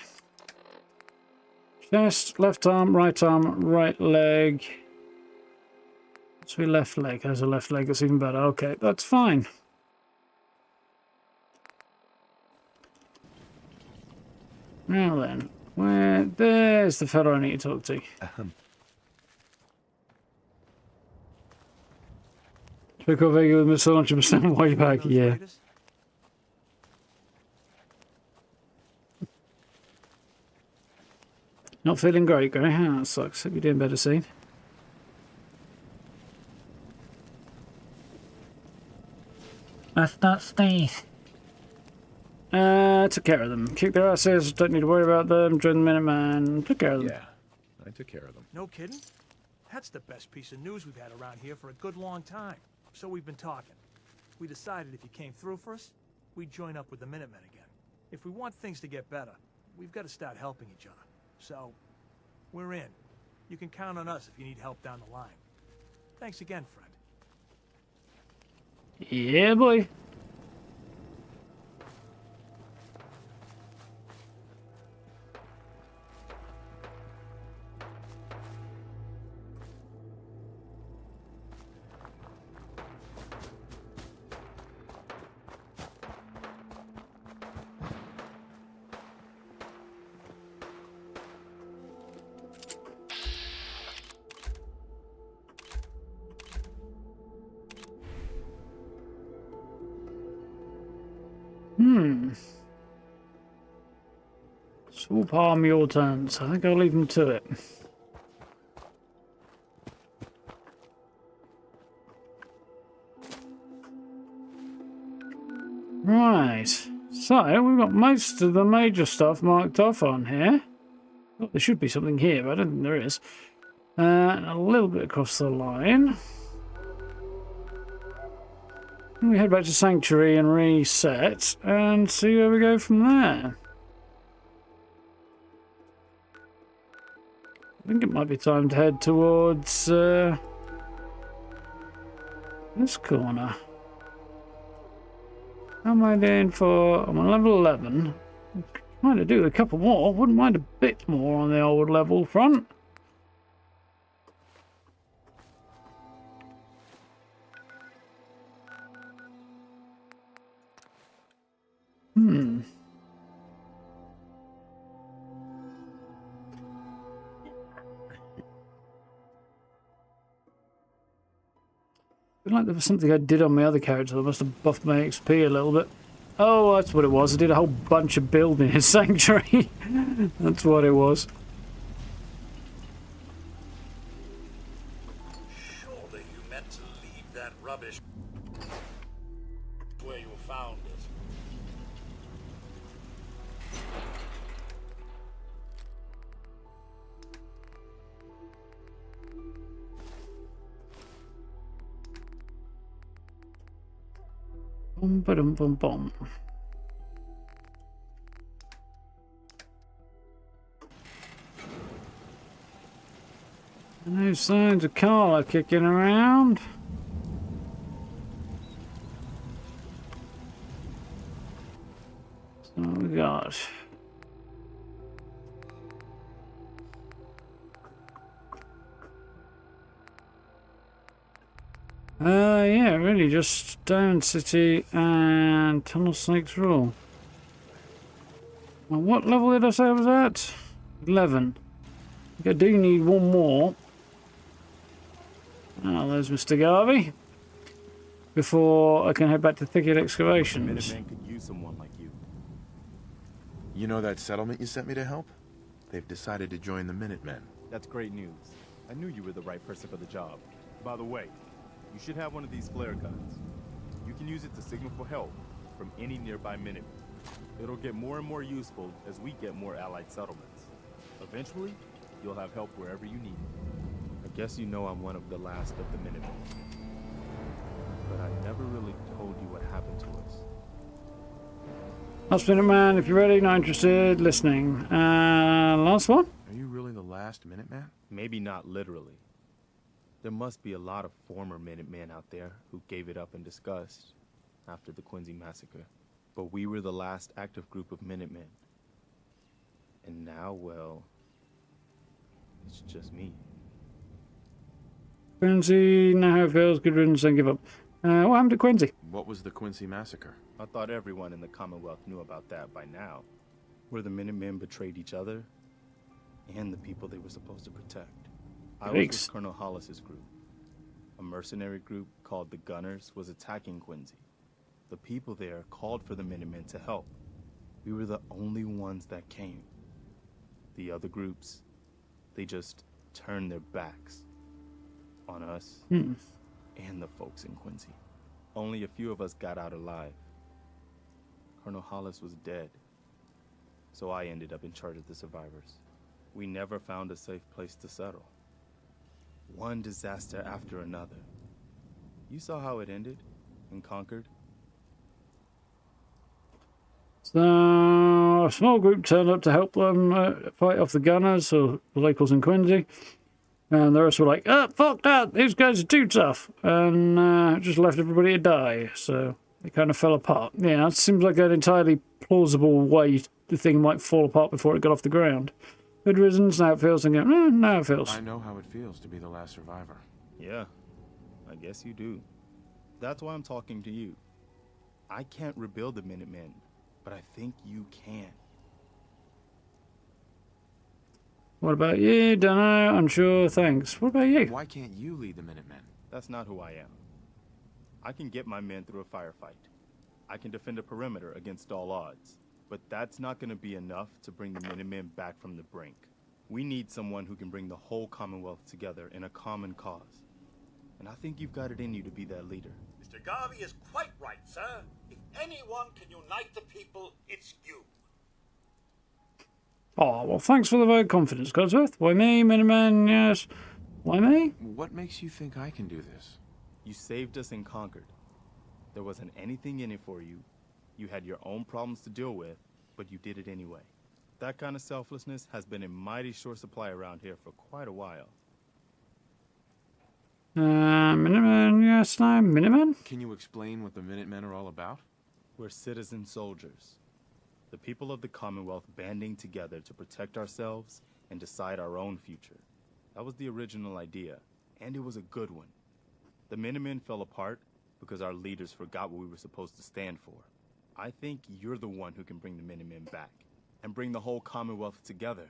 Speaker 1: Chest, left arm, right leg. So left leg has a left leg, that's even better. Okay, that's fine. Now then, there's the fellow I need to talk to. Corvega with missile launcher percent way back, yeah. Not feeling great, Gray. That sucks. Hope you're doing better soon. That's not Steve. Took care of them. Kicked their asses. Don't need to worry about them. Joined the Minuteman. Took care of them.
Speaker 3: Yeah, I took care of them.
Speaker 4: No kidding? That's the best piece of news we've had around here for a good long time. So we've been talking. We decided if you came through for us, we'd join up with the Minutemen again. If we want things to get better, we've got to start helping each other. So, we're in. You can count on us if you need help down the line. Thanks again, friend.
Speaker 1: Yeah, boy. Swoop arm your turns. I think I'll leave them to it. Right. So, we've got most of the major stuff marked off on here. Oh, there should be something here, but I don't think there is. And a little bit across the line. We head back to Sanctuary and reset and see where we go from there. I think it might be time to head towards this corner. How am I doing for... I'm on level 11. Mind to do a couple more. Wouldn't mind a bit more on the old level front. I feel like there was something I did on my other character that must have buffed my XP a little bit. Oh, that's what it was. I did a whole bunch of building in Sanctuary. That's what it was.
Speaker 2: Surely you meant to leave that rubbish where you found it.
Speaker 1: Boom, ba-dum, boom, boom. No signs of Carla kicking around. So what we got? Yeah, really just Stone City and Tunnel Snakes Rule. Now, what level did I say I was at? 11. I do need one more. Oh, there's Mr. Garvey. Before I can head back to Thicket Excavations.
Speaker 9: Minutemen could use someone like you.
Speaker 3: You know that settlement you sent me to help? They've decided to join the Minutemen.
Speaker 9: That's great news. I knew you were the right person for the job. By the way, you should have one of these flare guns. You can use it to signal for help from any nearby Minutemen. It'll get more and more useful as we get more allied settlements. Eventually, you'll have help wherever you need it. I guess you know I'm one of the last of the Minutemen. But I never really told you what happened to us.
Speaker 1: Last minute man, if you're ready, not interested, listening. Last one?
Speaker 3: Are you really the last Minuteman?
Speaker 9: Maybe not literally. There must be a lot of former Minutemen out there who gave it up in disgust after the Quincy massacre. But we were the last active group of Minutemen. And now, well, it's just me.
Speaker 1: Quincy, know how it feels, good riddance, don't give up. What happened to Quincy?
Speaker 3: What was the Quincy massacre?
Speaker 9: I thought everyone in the Commonwealth knew about that by now. Where the Minutemen betrayed each other and the people they were supposed to protect. I was with Colonel Hollis's group. A mercenary group called the Gunners was attacking Quincy. The people there called for the Minutemen to help. We were the only ones that came. The other groups, they just turned their backs on us and the folks in Quincy. Only a few of us got out alive. Colonel Hollis was dead, so I ended up in charge of the survivors. We never found a safe place to settle. One disaster after another. You saw how it ended in Concord?
Speaker 1: So, a small group turned up to help them fight off the Gunners, or the locals in Quincy. And the rest were like, oh, fuck that, these guys are too tough. And just left everybody to die. So, it kind of fell apart. Yeah, it seems like an entirely plausible way the thing might fall apart before it got off the ground. Good reasons, now it feels, and go, now it feels.
Speaker 3: I know how it feels to be the last survivor.
Speaker 9: Yeah, I guess you do. That's why I'm talking to you. I can't rebuild the Minutemen, but I think you can.
Speaker 1: What about you? Dunno, unsure, thanks. What about you?
Speaker 3: Why can't you lead the Minutemen?
Speaker 9: That's not who I am. I can get my men through a firefight. I can defend a perimeter against all odds. But that's not going to be enough to bring the Minutemen back from the brink. We need someone who can bring the whole Commonwealth together in a common cause. And I think you've got it in you to be that leader.
Speaker 2: Mr. Garvey is quite right, sir. If anyone can unite the people, it's you.
Speaker 1: Oh, well, thanks for the vote of confidence, Codsworth. Why me, Miniman? Yes. Why me?
Speaker 3: What makes you think I can do this?
Speaker 9: You saved us in Concord. There wasn't anything in it for you. You had your own problems to deal with, but you did it anyway. That kind of selflessness has been in mighty short supply around here for quite a while.
Speaker 1: Miniman, yes, I'm Miniman?
Speaker 3: Can you explain what the Minutemen are all about?
Speaker 9: We're citizen soldiers. The people of the Commonwealth banding together to protect ourselves and decide our own future. That was the original idea, and it was a good one. The Minutemen fell apart because our leaders forgot what we were supposed to stand for. I think you're the one who can bring the Minutemen back, and bring the whole Commonwealth together.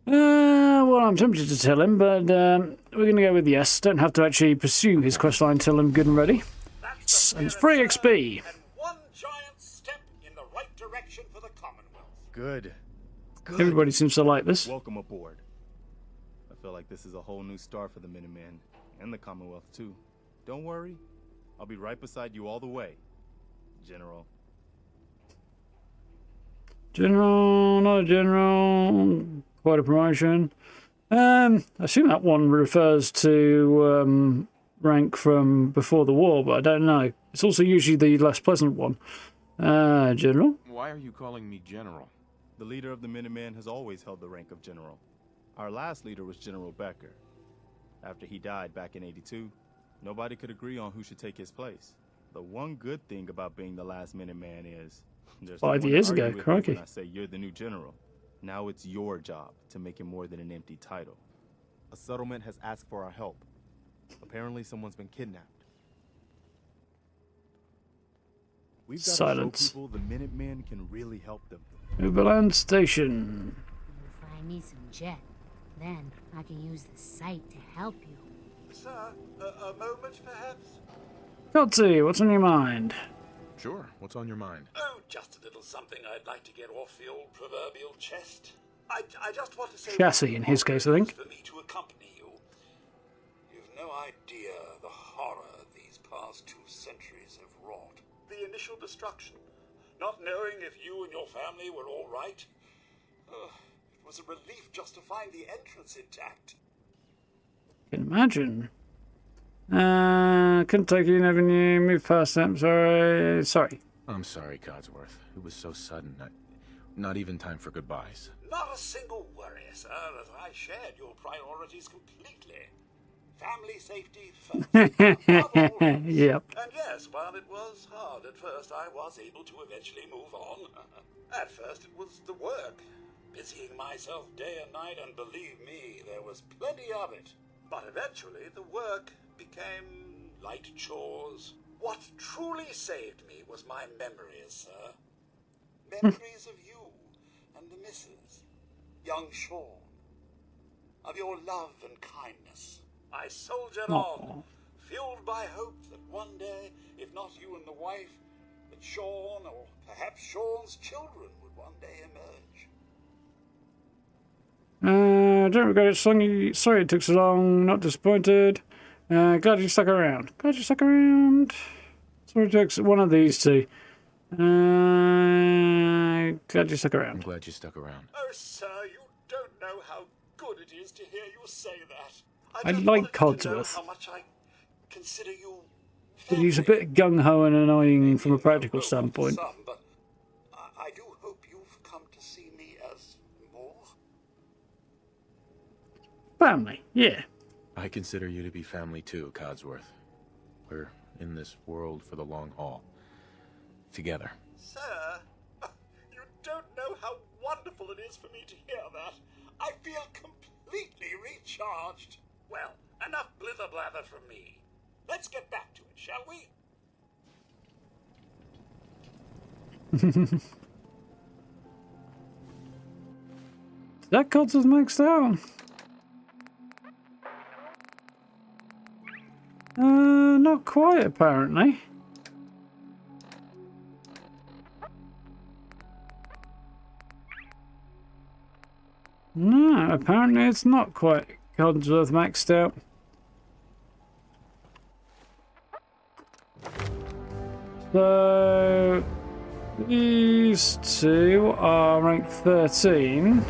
Speaker 1: Well, I'm tempted to tell him, but we're going to go with yes. Don't have to actually pursue his questline until I'm good and ready. And it's free XP.
Speaker 2: And one giant step in the right direction for the Commonwealth.
Speaker 9: Good.
Speaker 1: Everybody seems to like this.
Speaker 9: Welcome aboard. I feel like this is a whole new start for the Minutemen, and the Commonwealth too. Don't worry, I'll be right beside you all the way, General.
Speaker 1: General, not a general. Quite a promotion. I assume that one refers to rank from before the war, but I don't know. It's also usually the less pleasant one. General?
Speaker 3: Why are you calling me General?
Speaker 9: The leader of the Minutemen has always held the rank of General. Our last leader was General Becker. After he died back in '82, nobody could agree on who should take his place. The one good thing about being the last Minuteman is there's
Speaker 1: 5
Speaker 9: no one
Speaker 1: years
Speaker 9: to
Speaker 1: ago,
Speaker 9: argue with
Speaker 1: crikey.
Speaker 9: when I say you're the new general. Now it's your job to make it more than an empty title. A settlement has asked for our help. Apparently someone's been kidnapped. We've got to show
Speaker 1: Silence.
Speaker 9: people the Minutemen can really help them.
Speaker 1: Overland Station.
Speaker 7: Find me some jet. Then I can use the site to help you.
Speaker 2: Sir, a moment perhaps?
Speaker 1: Kotzi, what's on your mind?
Speaker 3: Sure, what's on your mind?
Speaker 2: Oh, just a little something I'd like to get off the old proverbial chest. I just want to say...
Speaker 1: Chassis, in his case, I think.
Speaker 2: ...for me to accompany you. You've no idea the horror these past 2 centuries have wrought. The initial destruction, not knowing if you and your family were all right. It was a relief just to find the entrance intact.
Speaker 1: Can imagine. Kentucky Avenue, move past them, sorry.
Speaker 3: I'm sorry, Codsworth. It was so sudden. Not even time for goodbyes.
Speaker 2: Not a single worry, sir, as I shared your priorities completely. Family safety first. Above all else.
Speaker 1: Yep.
Speaker 2: And yes, while it was hard at first, I was able to eventually move on. At first it was the work, busying myself day and night, and believe me, there was plenty of it. But eventually the work became light chores. What truly saved me was my memories, sir. Memories of you and the missus, young Xion, of your love and kindness. I soldiered on, fueled by hope that one day, if not you and the wife, that Xion, or perhaps Sion's children, would one day emerge.
Speaker 1: Don't regret it, Songy. Sorry it took so long. Not disappointed. Glad you stuck around. Sorry it took one of these two. Glad you stuck
Speaker 3: I'm
Speaker 1: around.
Speaker 3: glad you stuck around.
Speaker 2: Oh, sir, you don't know how good it is to hear you say that.
Speaker 1: I
Speaker 2: just
Speaker 1: like
Speaker 2: wanted you to know
Speaker 1: Codsworth.
Speaker 2: how much I consider you
Speaker 1: But he's a
Speaker 2: family.
Speaker 1: bit gung-ho and annoying from a
Speaker 2: Maybe
Speaker 1: practical
Speaker 2: overwhelmed for
Speaker 1: standpoint.
Speaker 2: some, but I do hope you've come to see me as more.
Speaker 1: Family, yeah.
Speaker 3: I consider you to be family too, Codsworth. We're in this world for the long haul. Together.
Speaker 2: Sir, you don't know how wonderful it is for me to hear that. I feel completely recharged. Well, enough blither-blather from me. Let's get back to it, shall we?
Speaker 1: That Codsworth maxed out. Not quite, apparently. No, apparently it's not quite Codsworth maxed out. So these two are rank 13.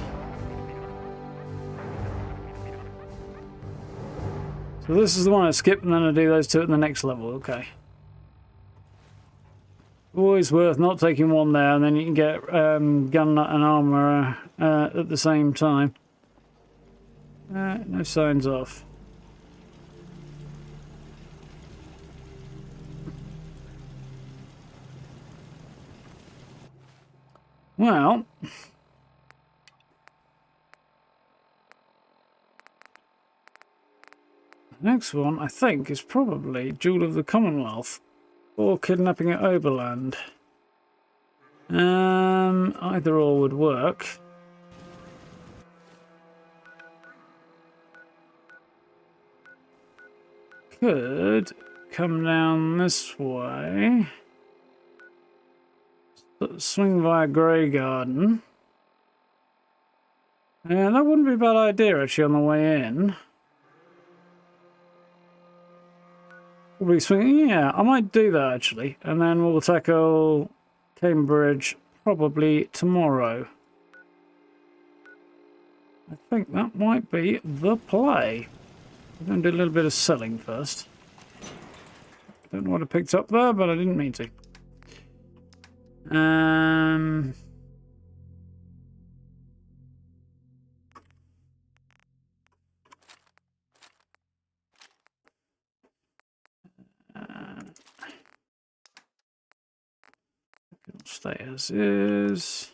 Speaker 1: So this is the one I skip, and then I do those two at the next level. Okay. Always worth not taking one there, and then you can get gun nut and armor at the same time. No signs off. Well, the next one, I think, is probably Jewel of the Commonwealth or Kidnapping at Oberland. Either or would work. Could come down this way. Swing via Grey Garden. Yeah, that wouldn't be a bad idea actually on the way in. Probably swing. Yeah, I might do that actually, and then we'll tackle Cambridge probably tomorrow. I think that might be the play. I'm going to do a little bit of selling first. Don't know what I picked up there, but I didn't mean to. Stay as is.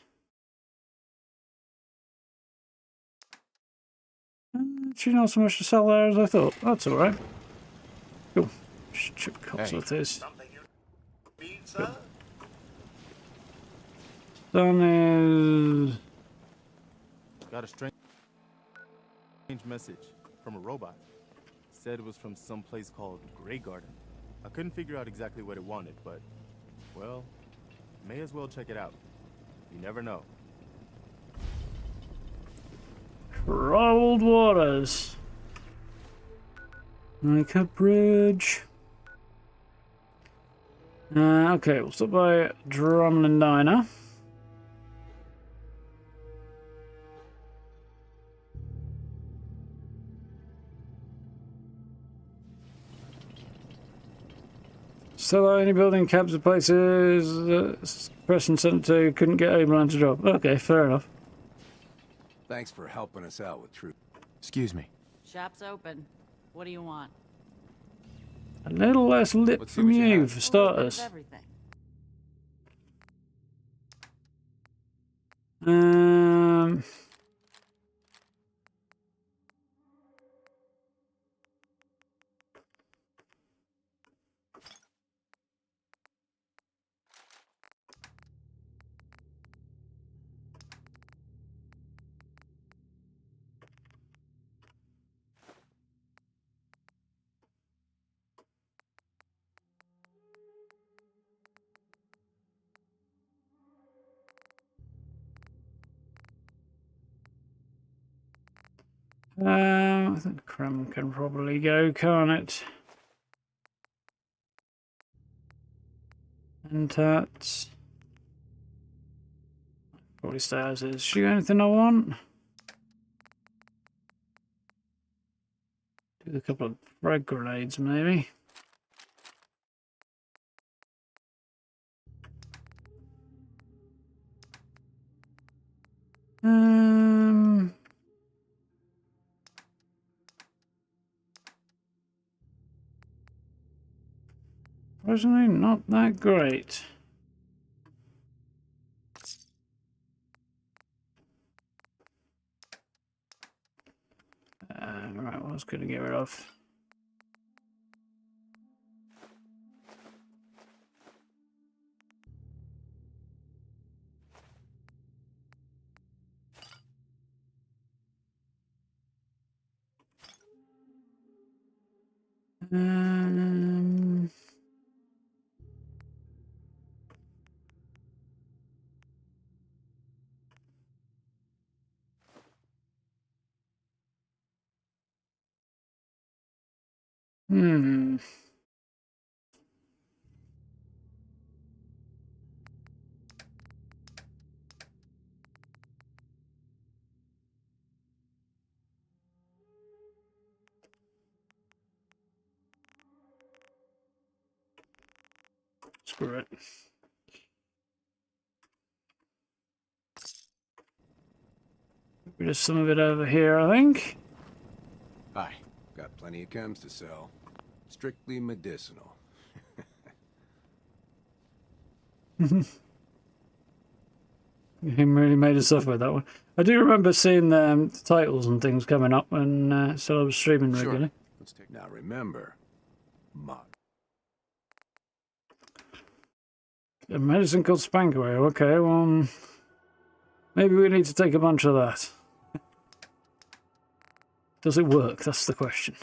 Speaker 1: Actually, not so much to sell there as I thought. That's all right. Cool. Just chip cups with this.
Speaker 2: Something you need, sir?
Speaker 1: Done is.
Speaker 9: Got a strange message from a robot. Said it was from some place called Grey Garden. I couldn't figure out exactly what it wanted, but, well, may as well check it out. You never know.
Speaker 1: Troubled waters. Like a bridge. Okay, we'll stop by Drumlin Diner. Still only building cabs of places. Preston sent to couldn't get Oberland to drop. Okay, fair enough.
Speaker 5: Thanks for helping us out with truth.
Speaker 3: Excuse me.
Speaker 10: Shop's open. What do you want?
Speaker 1: A little less lip
Speaker 5: Let's see
Speaker 1: from
Speaker 5: what you
Speaker 1: you,
Speaker 5: have.
Speaker 1: for
Speaker 10: A
Speaker 1: starters.
Speaker 10: little bit of everything.
Speaker 1: Um, I think Crumb can probably go, can't it? And that's probably stay as is. Shoot anything I want? Do a couple of frag grenades, maybe. Personally, not that great. Right, what else could I get rid of? Hmm. Screw it. Get rid of some of it over here, I think.
Speaker 5: Hi. Got plenty of chems to sell. Strictly medicinal.
Speaker 1: He really made us suffer with that one. I do remember seeing the titles and things coming up when so I was streaming regularly.
Speaker 5: Let's take. Now remember, mod.
Speaker 1: A medicine called Spankaway. Okay, well, maybe we need to take a bunch of that. Does it work? That's the question.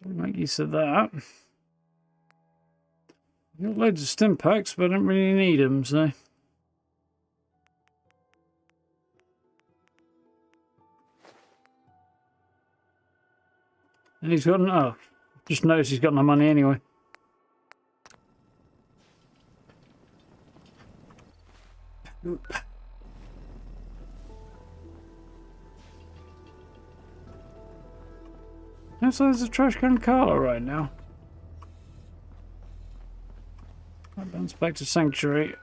Speaker 1: Make use of that. I've got loads of stim packs, but I don't really need them, so. And he's got no. Just noticed he's got no money anyway. Oop. So there's a trash can Carla right now. I'll bounce back to Sanctuary.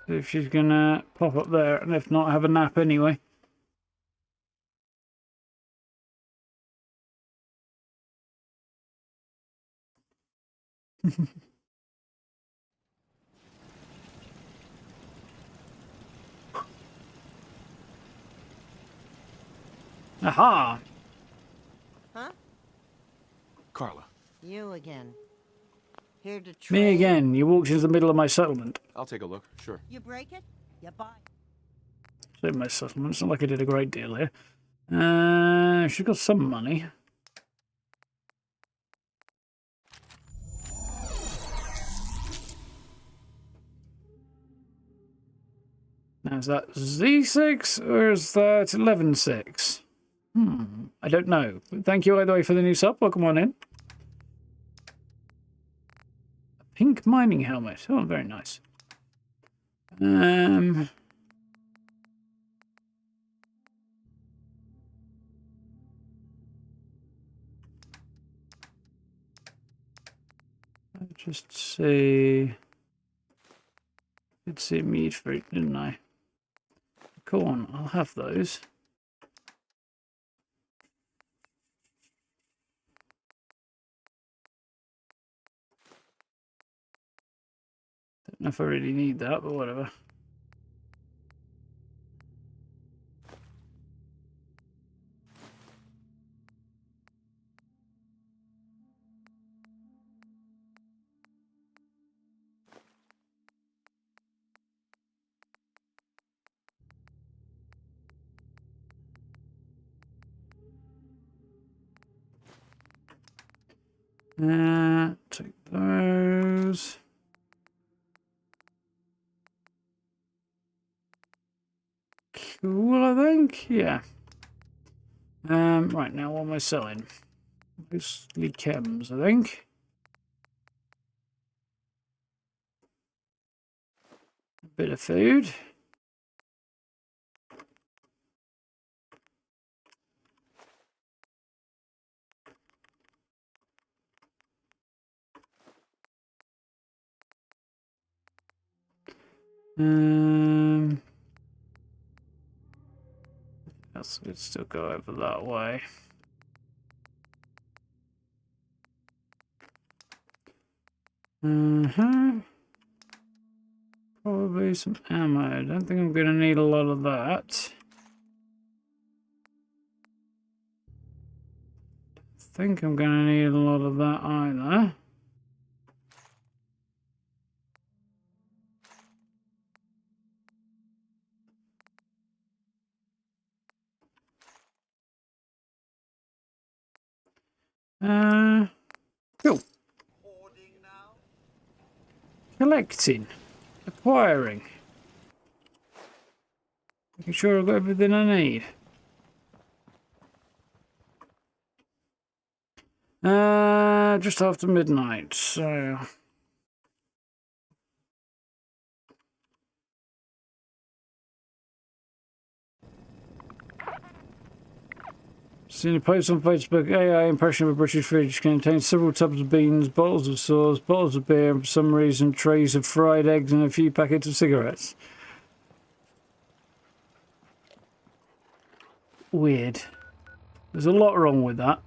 Speaker 1: See if she's gonna pop up there, and if not, have a nap anyway. Aha!
Speaker 11: Huh?
Speaker 3: Carla.
Speaker 11: You again. Here to trade.
Speaker 1: Me again. You walked into the middle of my settlement.
Speaker 3: I'll take a look, sure.
Speaker 11: You break it, you buy.
Speaker 1: Save my settlement. It's not like I did a great deal here. She's got some money. Now, is that Z6 or is that 11.6? I don't know. But thank you, by the way, for the new sub. Welcome on in. A pink mining helmet. Oh, very nice. Let's just see. Did see meat fruit, didn't I? Corn. I'll have those. Don't know if I really need that, but whatever. Take those. Cool, I think. Yeah. Right now, what am I selling? Mostly chems, I think. A bit of food. Let's still go over that way. Probably some ammo. I don't think I'm going to need a lot of that. Think I'm going to need a lot of that either. Cool. Collecting. Acquiring. Making sure I've got everything I need. Just after midnight, so... Seen a post on Facebook, AI impression of a British fridge contains several tubs of beans, bottles of sauce, bottles of beer, and for some reason trays of fried eggs and a few packets of cigarettes. Weird. There's a lot wrong with that.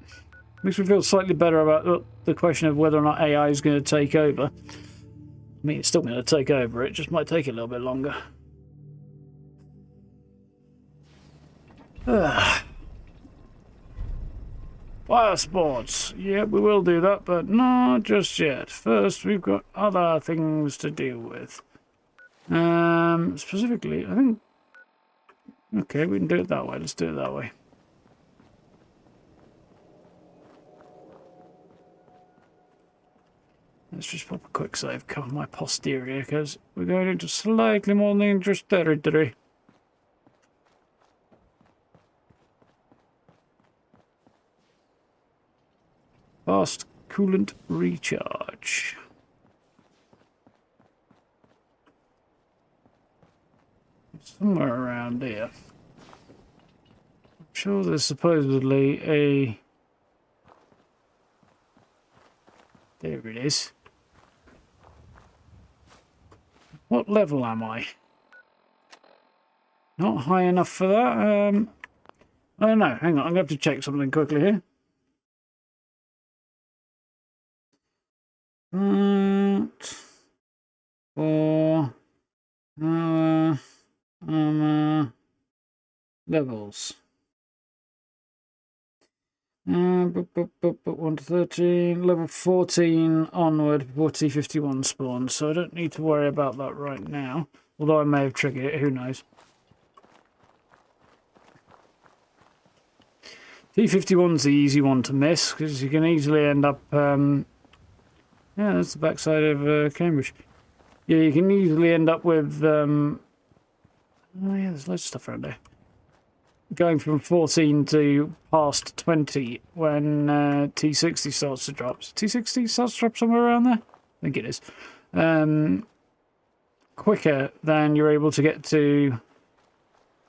Speaker 1: Makes me feel slightly better about the question of whether or not AI is going to take over. I mean, it's still going to take over. It just might take a little bit longer. Fire sports. Yeah, we will do that, but not just yet. First, we've got other things to deal with. Specifically, I think... Okay, we can do it that way. Let's do it that way. Let's just pop a quick save, cover my posterior, because we're going into slightly more dangerous territory. Fast coolant recharge. Somewhere around here. I'm sure there's supposedly a... There it is. What level am I? Not high enough for that. I don't know. Hang on, I'm going to have to check something quickly here. For levels. 1 to 13, level 14 onward before T51 spawns, so I don't need to worry about that right now. Although I may have triggered it, who knows. T51's the easy one to miss, because you can easily end up... yeah, that's the backside of Cambridge. Yeah, you can easily end up with... oh yeah, there's loads of stuff around there. Going from 14 to past 20 when T60 starts to drop. So T60 starts to drop somewhere around there? I think it is. Quicker than you're able to get to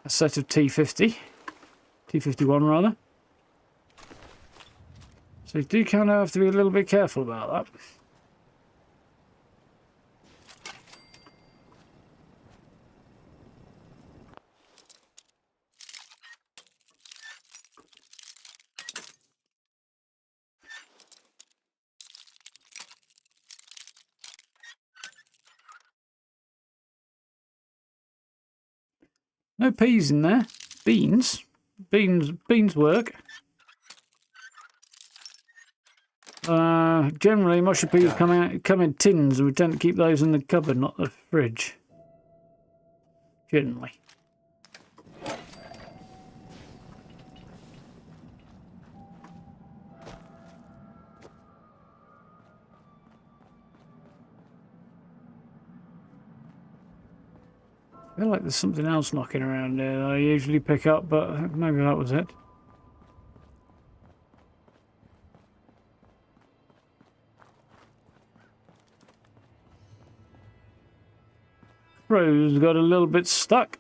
Speaker 1: a set of T50. T51 rather. So you do kind of have to be a little bit careful about that. No peas in there. Beans. Beans work. Generally, mushy peas come in tins, and we tend to keep those in the cupboard, not the fridge. Generally. I feel like there's something else knocking around there that I usually pick up, but maybe that was it. Rose got a little bit stuck.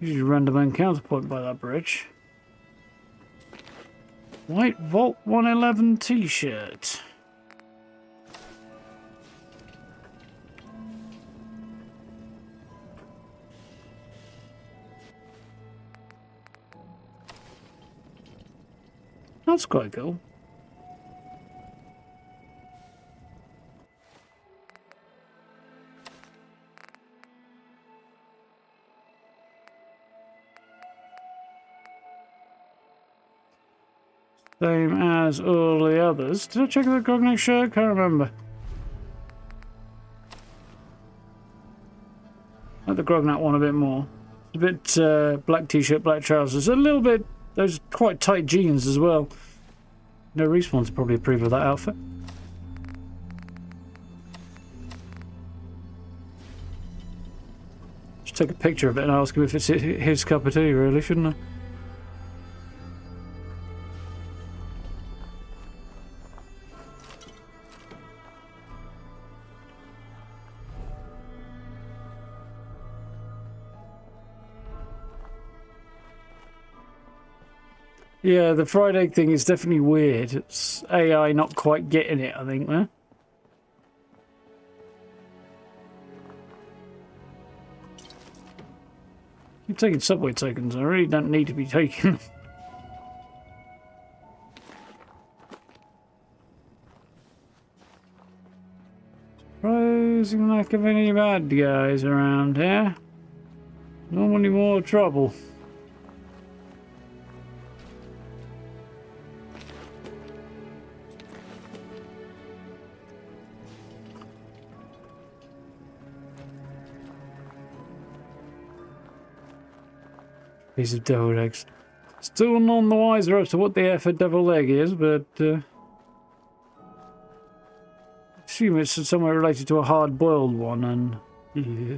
Speaker 1: Usually random encounter point by that bridge. White Vault 111 t-shirt. That's quite cool. Same as all the others. Did I check the Grognak shirt? Can't remember. I like the Grognak one a bit more. A bit black t-shirt, black trousers. A little bit, those quite tight jeans as well. No Respawn's probably approve of that outfit. Just take a picture of it and ask him if it's his cup of tea, really, shouldn't I? Yeah, the fried egg thing is definitely weird. It's AI not quite getting it, I think, there. Keep taking subway tokens. I really don't need to be taking. Surprising lack of any bad guys around here. Normally more trouble. Piece of deviled eggs. Still none the wiser as to what the F a deviled egg is, but I assume it's somewhere related to a hard-boiled one, and yeah.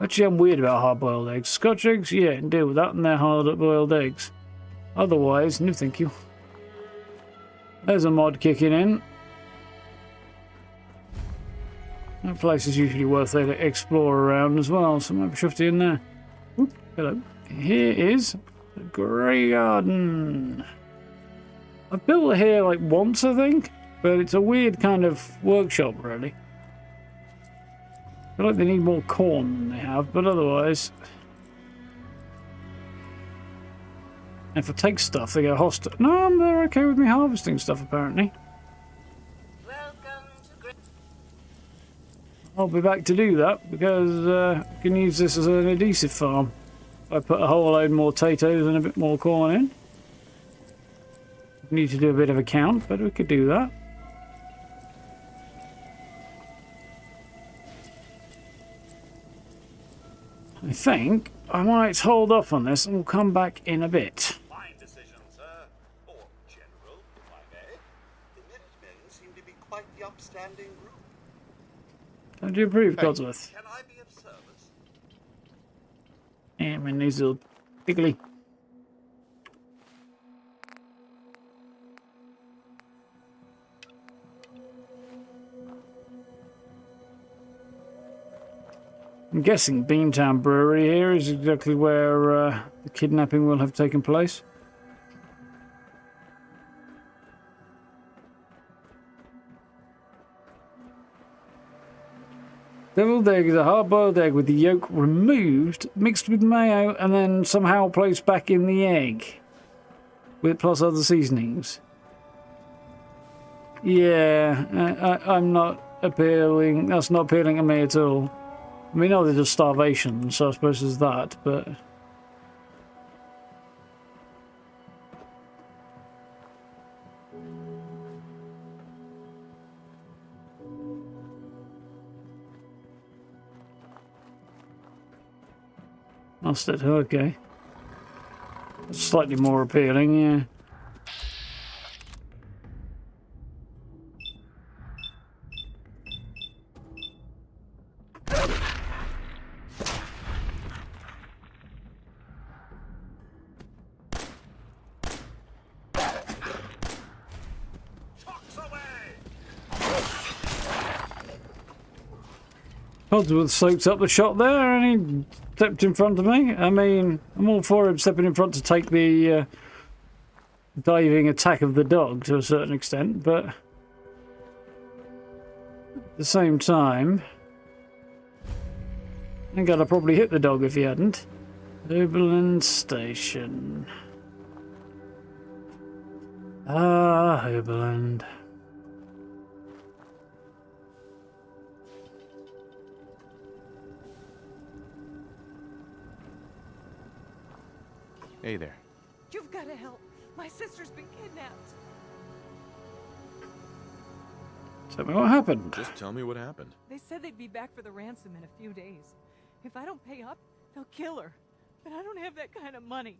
Speaker 1: Actually, I'm weird about hard-boiled eggs. Scotch eggs, yeah, I can deal with that, and they're hard-boiled eggs. Otherwise, no thank you. There's a mod kicking in. That place is usually worth to explore around as well, so I might be shoved in there. Oop, hello. Here is the Grey Garden. I've built it here like once, I think, but it's a weird kind of workshop, really. I feel like they need more corn than they have, but otherwise... If I take stuff, they go hostile. No, they're okay with me harvesting stuff, apparently. I'll be back to do that, because I can use this as an adhesive farm. I put a whole load more potatoes and a bit more corn in. Need to do a bit of a count, but we could do that. I think I might hold off on this and we'll come back in a bit.
Speaker 2: Fine decision, sir. Or General, if I may. The Minutemen seem to be quite the upstanding group.
Speaker 1: How do you approve, Codsworth?
Speaker 2: Can I be of service?
Speaker 1: Yeah, I mean, these little piggly. I'm guessing Beantown Brewery here is exactly where the kidnapping will have taken place. Deviled egg is a hard-boiled egg with the yolk removed, mixed with mayo, and then somehow placed back in the egg, with plus other seasonings. Yeah, I'm not appealing. That's not appealing to me at all. I mean, no, there's starvation, so I suppose there's that, but... Mustard, okay. That's slightly more appealing, yeah. Codsworth soaked up the shot there and he stepped in front of me. I mean, I'm all for him stepping in front to take the diving attack of the dog to a certain extent, but at the same time, I think I'd have probably hit the dog if he hadn't. Oberlin Station. Ah, Oberlin.
Speaker 3: Hey there.
Speaker 12: You've got to help. My sister's been kidnapped.
Speaker 1: Tell me what happened.
Speaker 3: Just tell me what happened.
Speaker 12: They said they'd be back for the ransom in a few days. If I don't pay up, they'll kill her. But I don't have that kind of money.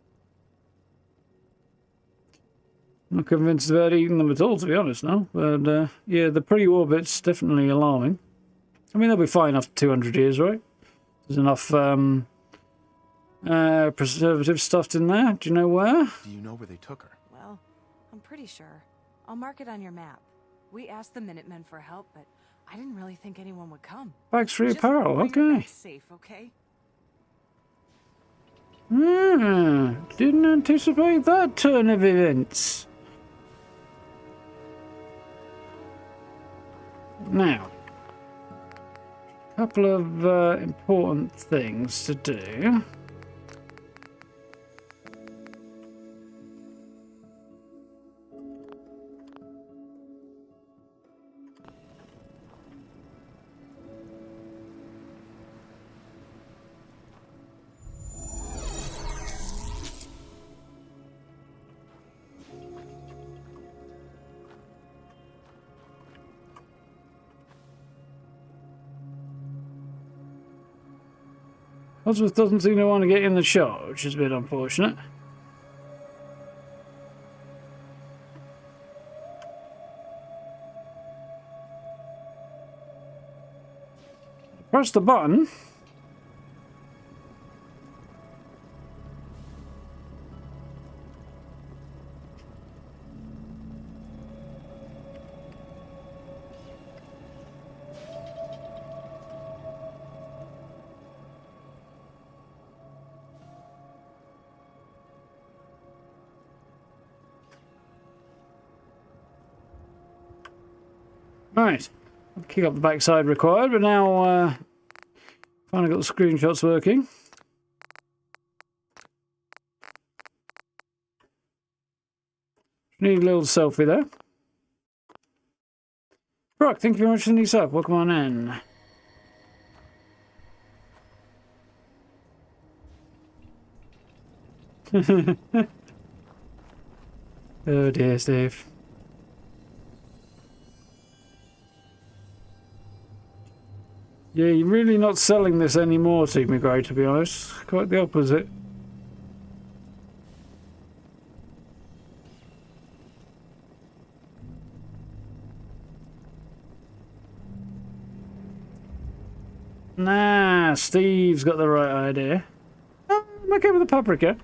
Speaker 1: I'm not convinced about eating them at all, to be honest, now. But, yeah, the pre-war bit's definitely alarming. I mean, they'll be fine after 200 years, right? There's enough, preservative stuffed in there. Do you know where?
Speaker 3: Do you know where they took her?
Speaker 12: Well, I'm pretty sure. I'll mark it on your map. We asked the Minutemen for help, but I didn't really think anyone would come.
Speaker 1: Bags free
Speaker 12: Just
Speaker 1: apparel,
Speaker 12: bring your
Speaker 1: okay.
Speaker 12: bags safe, okay?
Speaker 1: Didn't anticipate that turn of events. Now, a couple of important things to do. Codsworth doesn't seem to want to get in the shot, which is a bit unfortunate. Press the button. Right, kick up the backside required, but now finally got the screenshots working. Need a little selfie there. Brock, thank you very much for the new sub. Welcome on in. Oh dear, Steve. Yeah, you're really not selling this anymore, Team Grey, to be honest. Quite the opposite. Nah, Steve's got the right idea. I'm okay with the paprika.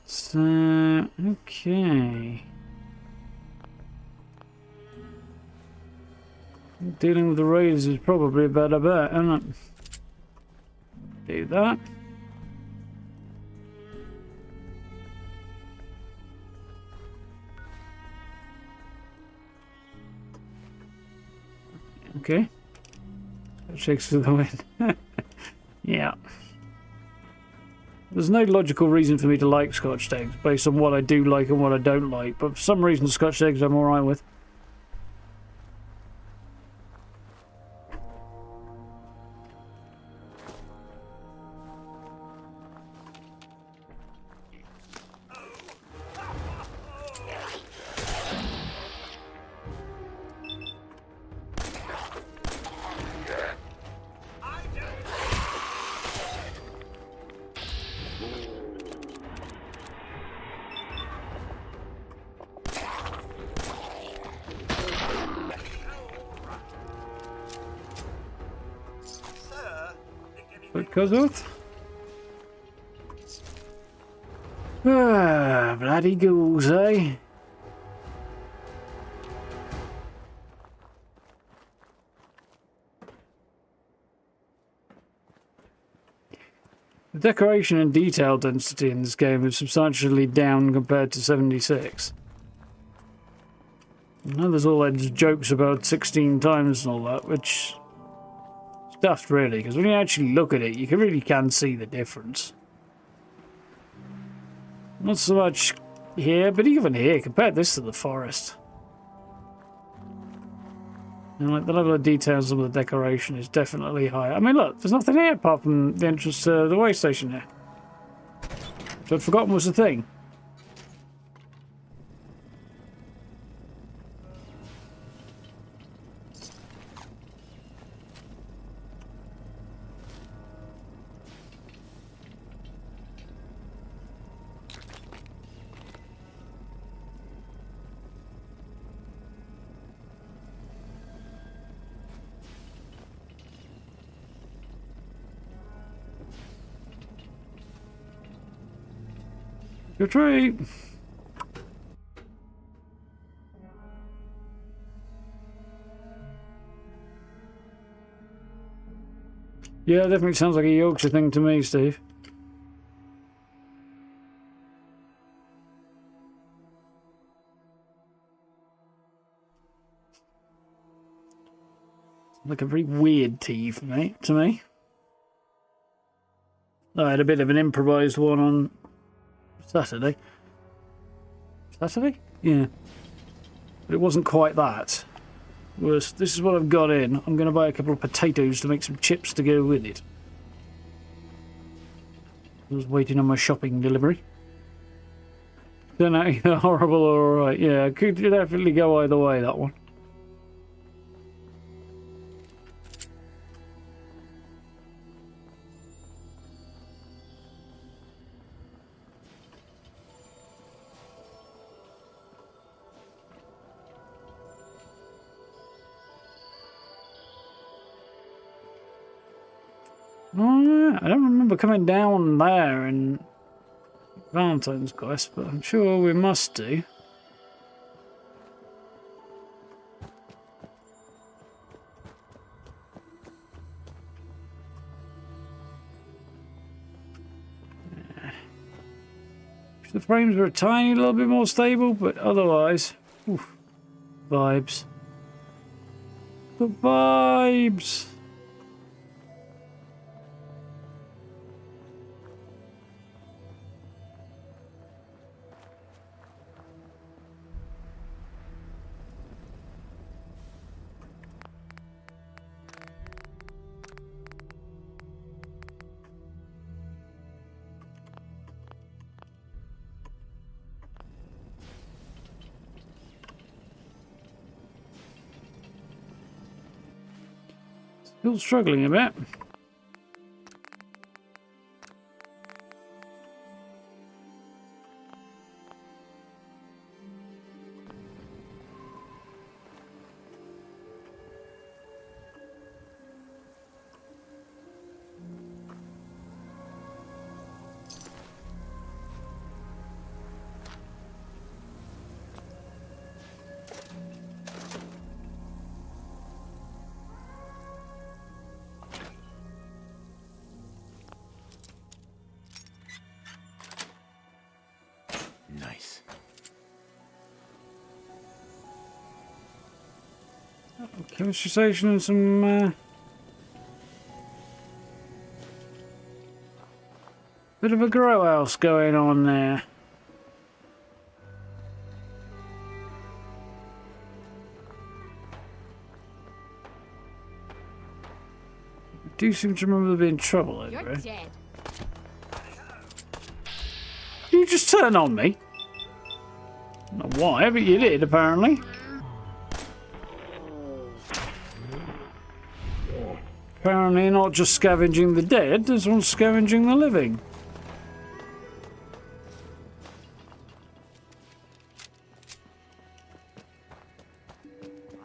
Speaker 1: So, okay. Dealing with the raiders is probably a better bet, isn't it? Do that. Okay. That shakes for the win. Yeah. There's no logical reason for me to like Scotch eggs based on what I do like and what I don't like, but for some reason Scotch eggs I'm alright with. Codsworth? Ah, bloody ghouls, eh? The decoration and detail density in this game is substantially down compared to 76. I know there's all those jokes about 16 times and all that, which stuffed really, because when you actually look at it, you really can see the difference. Not so much here, but even here, compare this to the forest. And like the level of details of the decoration is definitely higher. I mean, look, there's nothing here apart from the entrance to the way station here, which I'd forgotten was a thing. Good treat. Yeah, definitely sounds like a Yorkshire thing to me, Steve. Like a very weird tea for me, to me. I had a bit of an improvised one on Saturday. Saturday? Yeah. But it wasn't quite that. This is what I've got in. I'm going to buy a couple of potatoes to make some chips to go with it. I was waiting on my shopping delivery. Don't know, either horrible or alright. Yeah, could definitely go either way, that one. Oh, I don't remember coming down there in Valentine's Quest, but I'm sure we must do. If the frames were a tiny little bit more stable, but otherwise, oof, vibes. The vibes! Still struggling a bit.
Speaker 3: Nice.
Speaker 1: Chemistry station and some bit of a grow house going on there. I do seem to remember there being trouble over
Speaker 7: You're
Speaker 1: here.
Speaker 7: dead.
Speaker 1: You just turn on me. I don't know why, but you did apparently. Apparently not just scavenging the dead, this one's scavenging the living.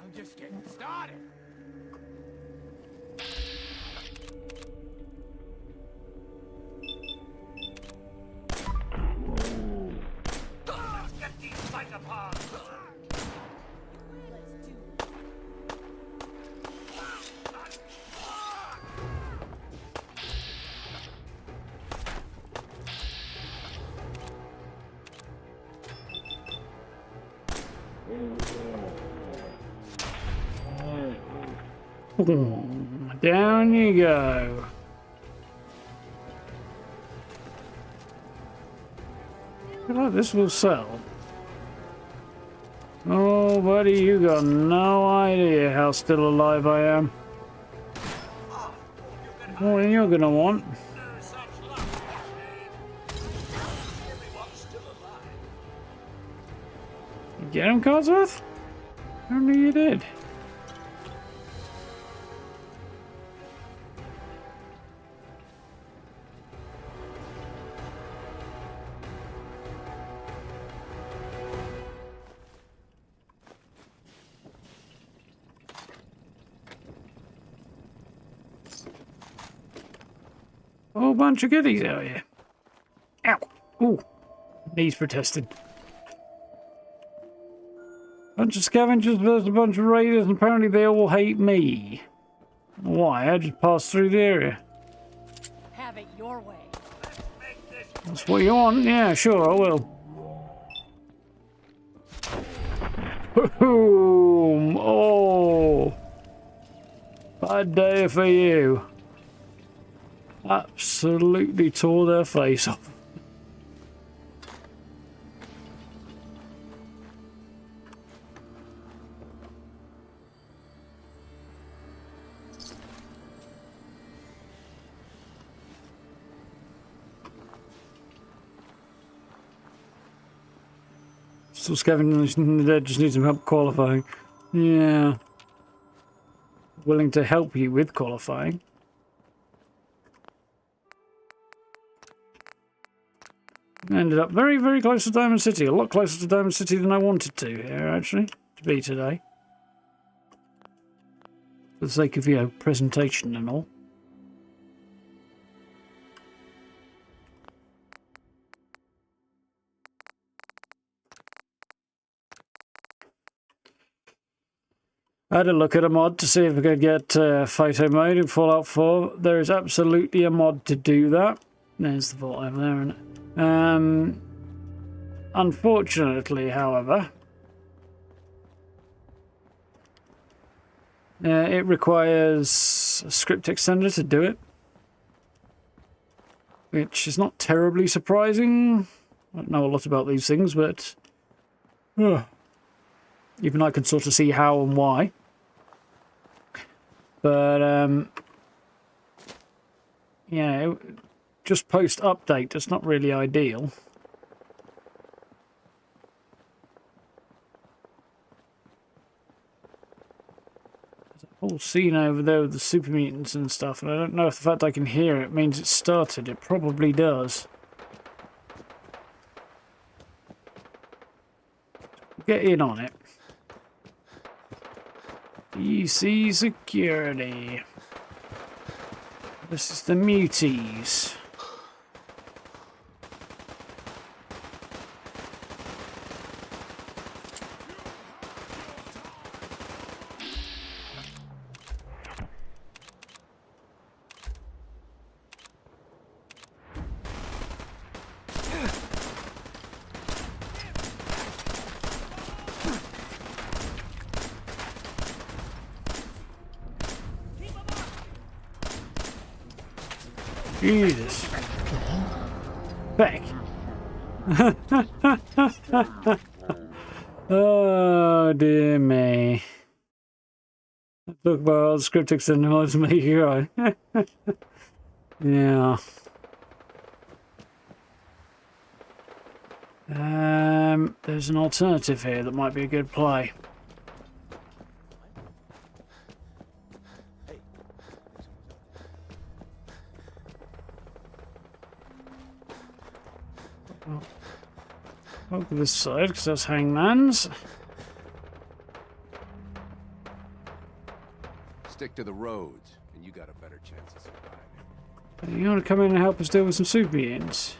Speaker 6: I'm just getting started.
Speaker 2: Get these psychopaths!
Speaker 1: Down you go. I feel like this will sell. Oh, buddy, you got no idea how still alive I am. More than you're gonna want. You get him, Codsworth? Only you did. A whole bunch of goodies out here. Ow! Ooh! Knees protested. Bunch of scavengers versus a bunch of raiders, and apparently they all hate me. Why? I just passed through the area.
Speaker 10: your way.
Speaker 1: That's what you want? Yeah, sure, I will. Boom! Oh! Bad day for you. Absolutely tore their face off. Still scavenging the dead, just need some help qualifying. Yeah. Willing to help you with qualifying. Ended up very, very close to Diamond City. A lot closer to Diamond City than I wanted to here, actually, to be today. For the sake of, you know, presentation and all. I had a look at a mod to see if I could get photo mode in Fallout 4. There is absolutely a mod to do that. There's the vault over there, isn't it? Unfortunately, however, it requires a script extender to do it, which is not terribly surprising. I don't know a lot about these things, but even I can sort of see how and why. But yeah, just post update, that's not really ideal. There's a whole scene over there with the super mutants and stuff, and I don't know if the fact I can hear it means it started. It probably does. Get in on it. EC security. This is the muties. Jesus. Back. Oh dear me. Talk about all the script extenders to make you right. Yeah. There's an alternative here that might be a good play. I'll go this side because that's hangman's.
Speaker 5: Stick to the roads, and you got a better chance of surviving.
Speaker 1: You want to come in and help us deal with some super mutants?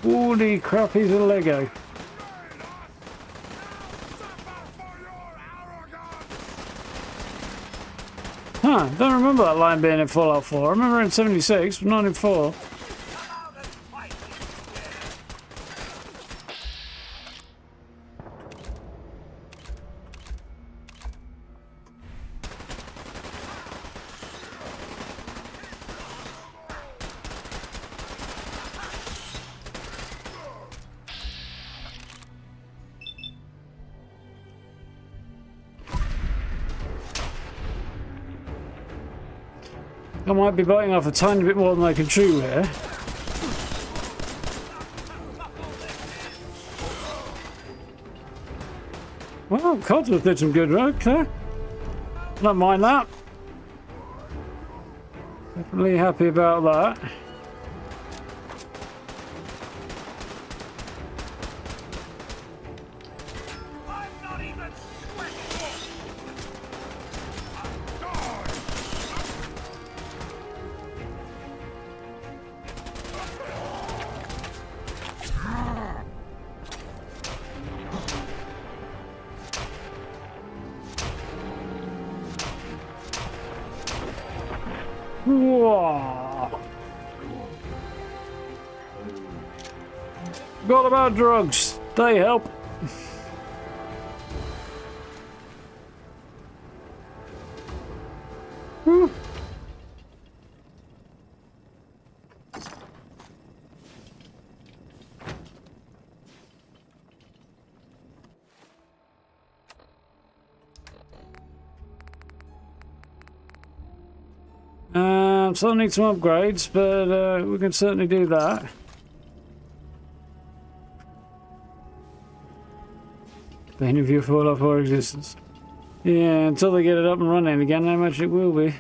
Speaker 1: Holy crap, he's a Lego. Huh, don't remember that line being in Fallout 4. I remember in 76, but not in 4. I might be biting off a tiny bit more than I can chew here. Well, Codsworth did some good work there. Don't mind that. Definitely happy about that. Whoa. Forgot about drugs. They help. Whew. Still need some upgrades, but we can certainly do that. The interview for all of our existence. Yeah, until they get it up and running again, how much it will be.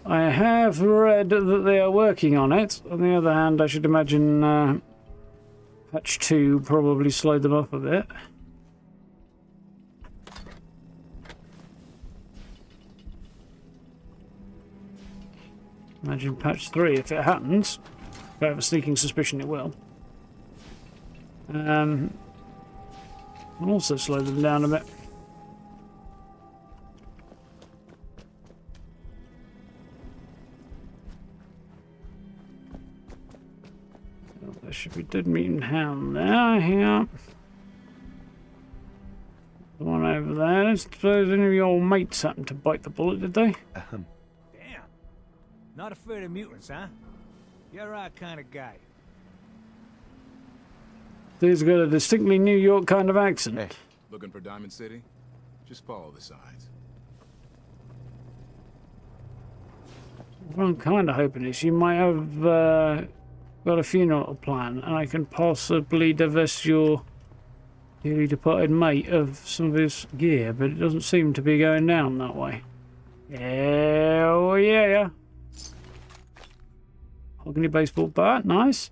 Speaker 1: I have read that they are working on it. On the other hand, I should imagine patch 2 probably slowed them up a bit. Imagine patch 3, if it happens. I have a sneaking suspicion it will. I'll also slow them down a bit. Oh, there should be dead meat and ham there, here. The one over there. I don't suppose any of your old mates happened to bite the bullet, did they?
Speaker 6: Damn. Not afraid of mutants, huh? You're our kind of guy.
Speaker 1: He's got a distinctly New York kind of accent.
Speaker 3: Hey.
Speaker 13: Looking for Diamond City? Just follow the signs.
Speaker 1: What I'm kind of hoping is you might have got a funeral plan, and I can possibly divest your dearly departed mate of some of his gear, but it doesn't seem to be going down that way. Hell yeah. Mahogany baseball bat, nice.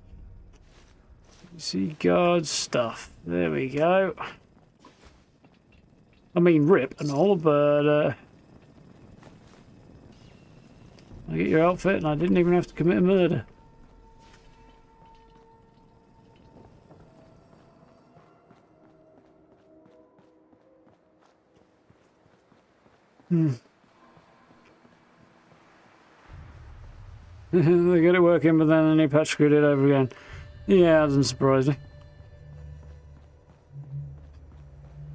Speaker 1: See guard stuff. There we go. I mean, rip and all, but I get your outfit, and I didn't even have to commit a murder. They get it working, but then they patch screwed it over again. Yeah, that doesn't surprise me.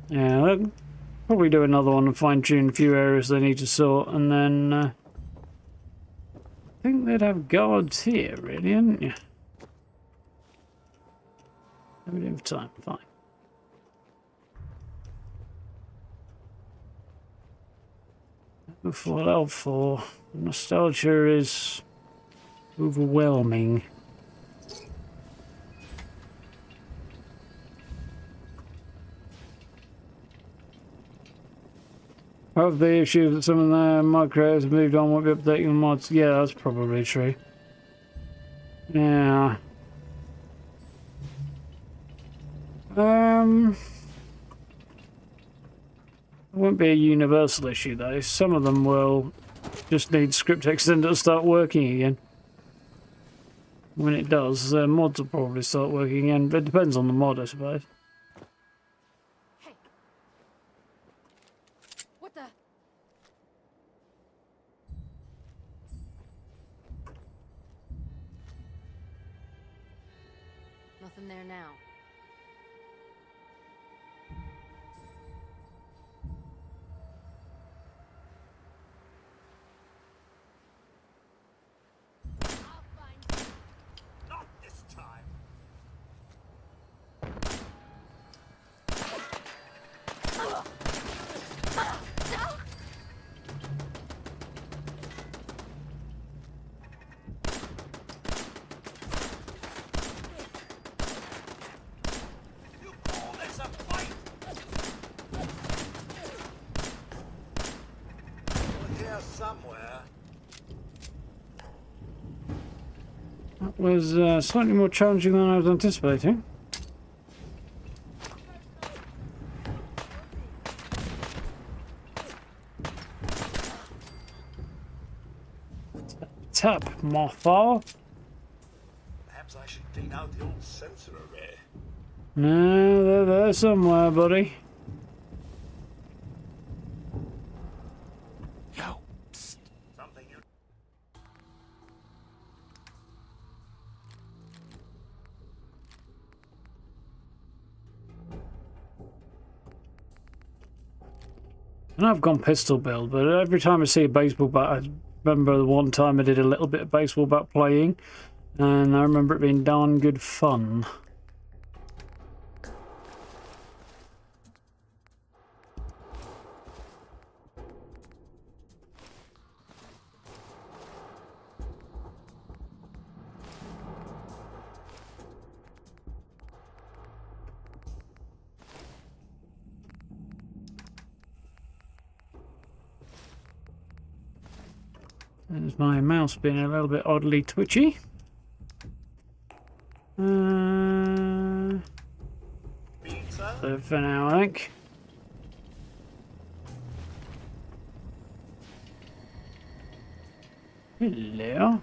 Speaker 1: Yeah, they'll probably do another one and fine-tune a few areas they need to sort, and then I think they'd have guards here, really, hadn't you? We don't have time, fine. Fallout 4. Nostalgia is overwhelming. Of the issues that some of the mod creators have moved on, won't be updating the mods. Yeah, that's probably true. Yeah. It won't be a universal issue though. Some of them will just need script extender to start working again. When it does, mods will probably start working again, but it depends on the mod, I suppose.
Speaker 12: Hey. What the? Nothing there now.
Speaker 1: That was slightly more challenging than I was anticipating. Tap, Mothball.
Speaker 2: Perhaps I should clean out the old sensor array.
Speaker 1: No, they're there somewhere, buddy. And I've gone pistol build, but every time I see a baseball bat, I remember the one time I did a little bit of baseball bat playing, and I remember it being darn good fun. There's my mouse being a little bit oddly twitchy. So for now, I think. Hello.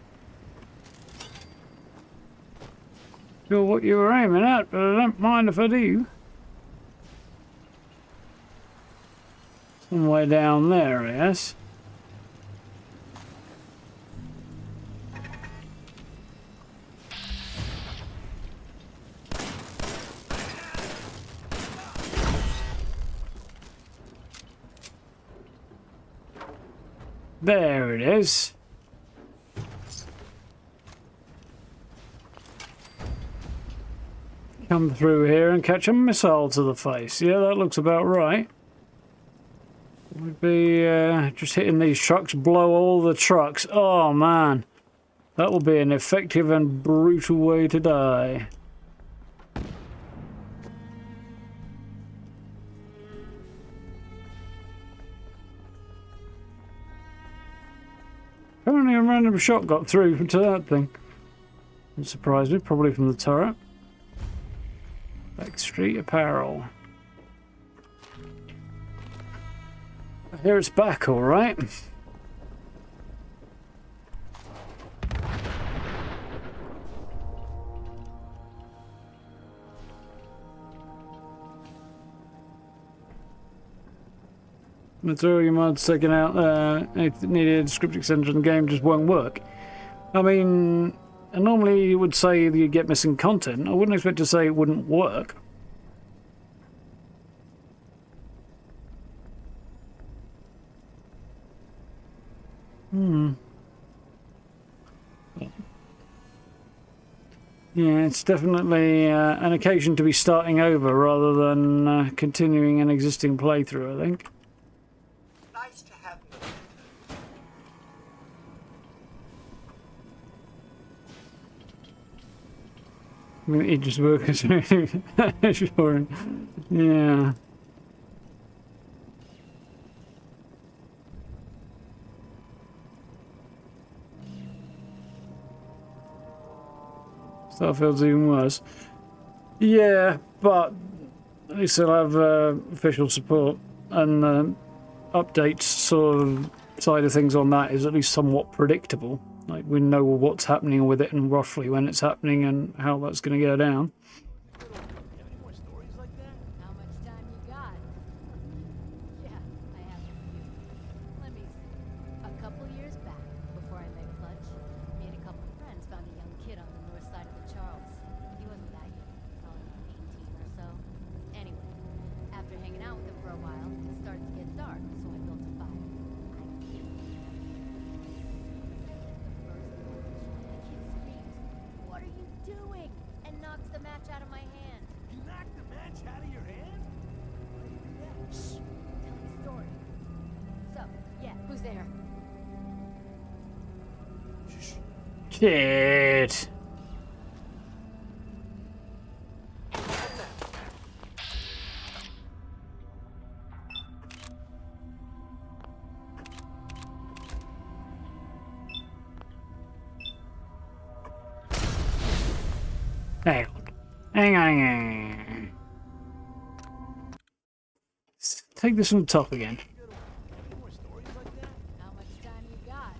Speaker 1: Sure what you were aiming at, but I don't mind if I do. Somewhere down there, yes. There it is. Come through here and catch a missile to the face. Yeah, that looks about right. Would be just hitting these trucks, blow all the trucks. Oh man, that will be an effective and brutal way to die. Apparently a random shot got through to that thing. It surprised me, probably from the turret. Backstreet Apparel. Here it's back, alright. That's all your mods taken out needed a script extension, the game just won't work. I mean, normally you would say you get missing content. I wouldn't expect to say it wouldn't work. Yeah, it's definitely an occasion to be starting over rather than continuing an existing playthrough, I think.
Speaker 2: Nice to have
Speaker 1: I mean, it just works. Sure. Yeah. Starfield's even worse. Yeah, but at least they'll have official support, and updates sort of side of things on that is at least somewhat predictable. Like, we know what's happening with it and roughly when it's happening and how that's going to go down.
Speaker 7: How much time you got? Yeah, I have a few. Let me see. A couple years back, before I met Clutch, me and a couple friends found a young kid on the north side of the Charles. He wasn't that young, probably about 18 or so. Anyway, after hanging out with him for a while, it started to get dark, so I built a fire. I kid you not. The kid screams, "What are you doing?" and knocks the match out of my hand.
Speaker 4: You knocked the match out of your hand?
Speaker 7: Shh! Tell me a story. So, yeah, who's there?
Speaker 1: Shit. Hang on. Hang on. Take this from the top again.
Speaker 7: How much time you got?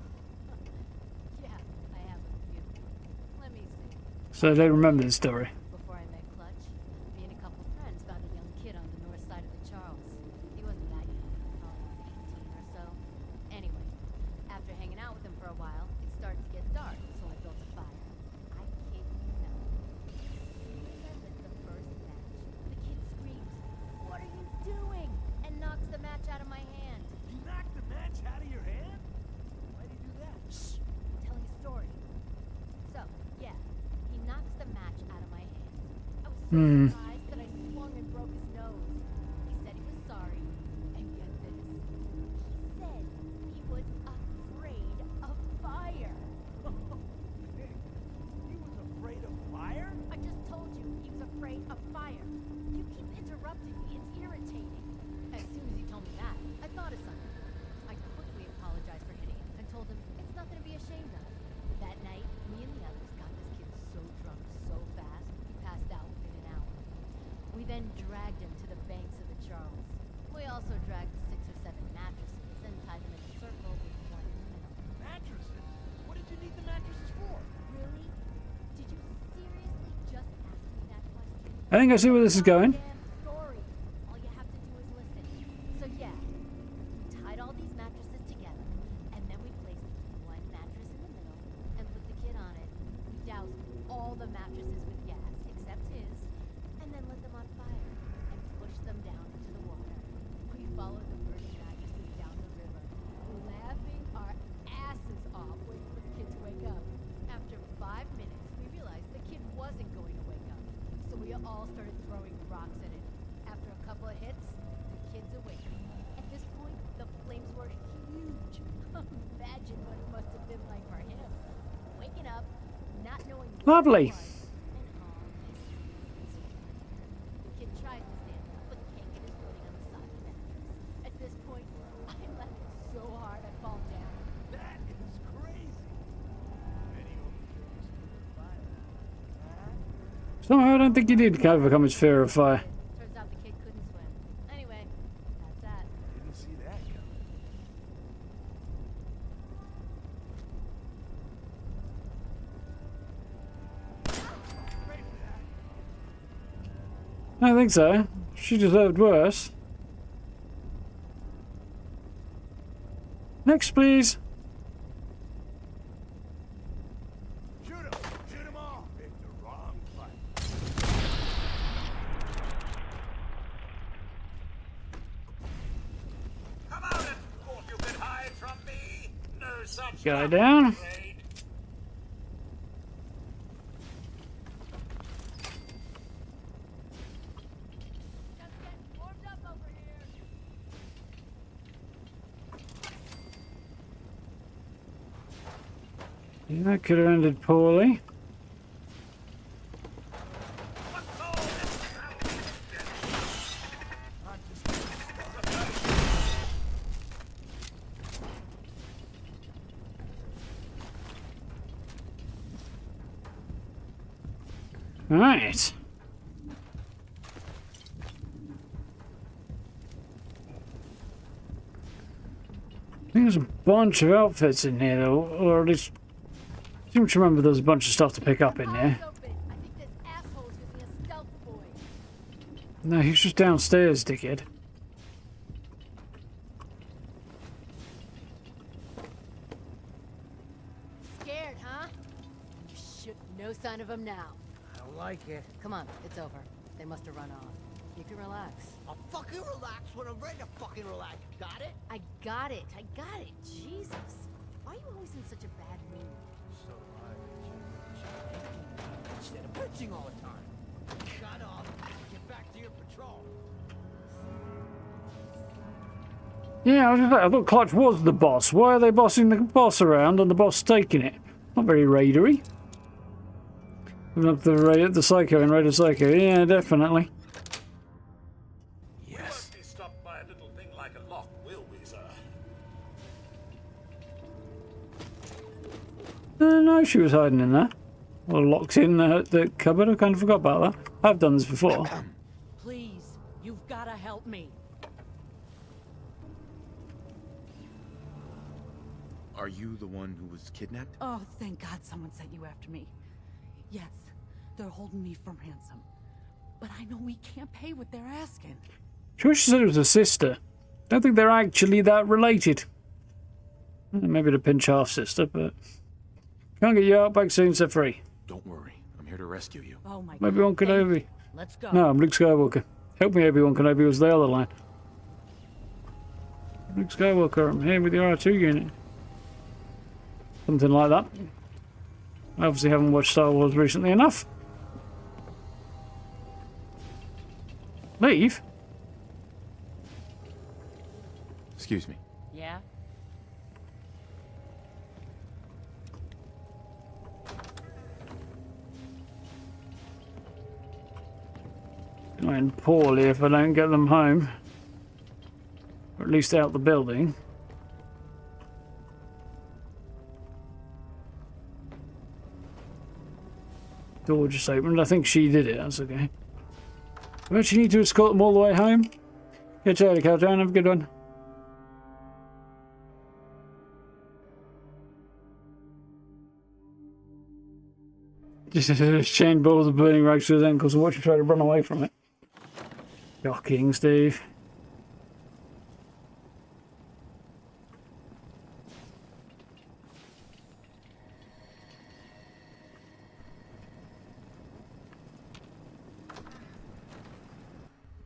Speaker 7: Yeah, I have a few. Let me see.
Speaker 1: So I don't remember the story.
Speaker 7: Before I met Clutch, me and a couple friends found a young kid on the north side of the Charles. He wasn't that young, probably about 18 or so. Anyway, after hanging out with him for a while, it started to get dark, so I built a fire. I kid you not. As soon as I lit the first match, the kid screams, "What are you doing?" and knocks the match out of my hand. surprised that I swung and broke his nose. He said he was sorry, and get this. He said he was afraid of fire.
Speaker 4: He was afraid of fire?
Speaker 7: I just told you he was afraid of fire. You keep interrupting me. It's irritating. As soon as he told me that, I thought of something. I quickly apologized for hitting him and told him it's nothing to be ashamed of. That night, me and the others got this kid so drunk so fast, he passed out within an hour. We then dragged him to the banks of the Charles. We also dragged 6 or 7 mattresses and tied them in a circle with one in the middle.
Speaker 4: Mattresses? What did you need the mattresses for?
Speaker 7: Really? Did you seriously just ask me that question?
Speaker 1: I think I see where this is going.
Speaker 7: Story. All you have to do is listen. So yeah, we tied all these mattresses together, and then we placed one mattress in the middle and put the kid on it. We doused all the mattresses with gas, except his, and then lit them on fire and pushed them down into the water. We followed the burning mattresses down the river, laughing our asses off, waiting for the kid to wake up. After 5 minutes, we realized the kid wasn't going to wake up, so we all started throwing rocks at it. After a couple of hits, the kid's awake. At this point, the flames were huge. Imagine what it must have been like for him. Waking up, not knowing what
Speaker 1: Lovely.
Speaker 7: it was, and all this is The kid tries to stand up, but can't get his footing on the side of the mattress. At this point, I laughed so hard I fall down.
Speaker 4: That is crazy. Many overcame his fear of fire.
Speaker 1: Somehow I don't think he did overcome his fear of fire.
Speaker 7: Turns out the kid couldn't swim. Anyway, that's that.
Speaker 4: Didn't see that coming. Pray for that.
Speaker 1: I don't think so. She deserved worse. Next, please.
Speaker 4: Shoot him! Shoot them all! Picked the wrong fight.
Speaker 2: Come out and thought you could hide from me? No such
Speaker 1: Guy
Speaker 2: luck,
Speaker 1: down.
Speaker 2: I'm afraid.
Speaker 7: Just getting warmed up over here.
Speaker 1: Yeah, that could have ended poorly. Right. I think there's a bunch of outfits in here, though, or at least I seem to remember there's a bunch of stuff to pick up in here.
Speaker 7: Eyes open. I think this asshole's using a stealth boy.
Speaker 1: No, he's just downstairs, dickhead.
Speaker 7: Scared, huh? Shit, no sign of him now.
Speaker 11: I don't like it.
Speaker 7: Come on, it's over. They must have run off. You can relax.
Speaker 11: I'll fucking relax when I'm ready to fucking relax. Got it?
Speaker 7: I got it. I got it. Jesus. Why are you always in such a bad mood?
Speaker 11: So instead of bitching all the time. Shut up. Get back to your patrol.
Speaker 1: Yeah, I thought Clutch was the boss. Why are they bossing the boss around and the boss taking it? Not very raidery. Moving up the Psycho and Raider Psycho. Yeah, definitely.
Speaker 2: We won't be stopped by a little thing like a lock, will we, sir?
Speaker 1: No, she was hiding in there. Or locked in the cupboard. I kind of forgot about that. I've done this before.
Speaker 10: Please, you've got to help me.
Speaker 3: Are you the one who was kidnapped?
Speaker 10: Oh, thank God someone sent you after me. Yes, they're holding me for ransom. But I know we can't pay what they're asking.
Speaker 1: Sure, she said it was a sister. Don't think they're actually that related. Maybe the pinch half sister, but can't get you out back soon, set free.
Speaker 3: Don't worry, I'm here to rescue you.
Speaker 10: Oh my
Speaker 1: Maybe
Speaker 10: God.
Speaker 1: Obi-Wan Kenobi.
Speaker 10: Let's go.
Speaker 1: No, I'm Luke Skywalker. Help me, Obi-Wan Kenobi was the other line. Luke Skywalker, I'm here with your R2 unit. Something like that. I obviously haven't watched Star Wars recently enough. Leave?
Speaker 3: Excuse me.
Speaker 10: Yeah?
Speaker 1: Going poorly if I don't get them home. Or at least out the building. Door just opened. I think she did it. That's okay. We actually need to escort them all the way home. Get you out of Caldown. Have a good one. Just chain balls of burning rags to his ankles and watch him try to run away from it. Shocking, Steve.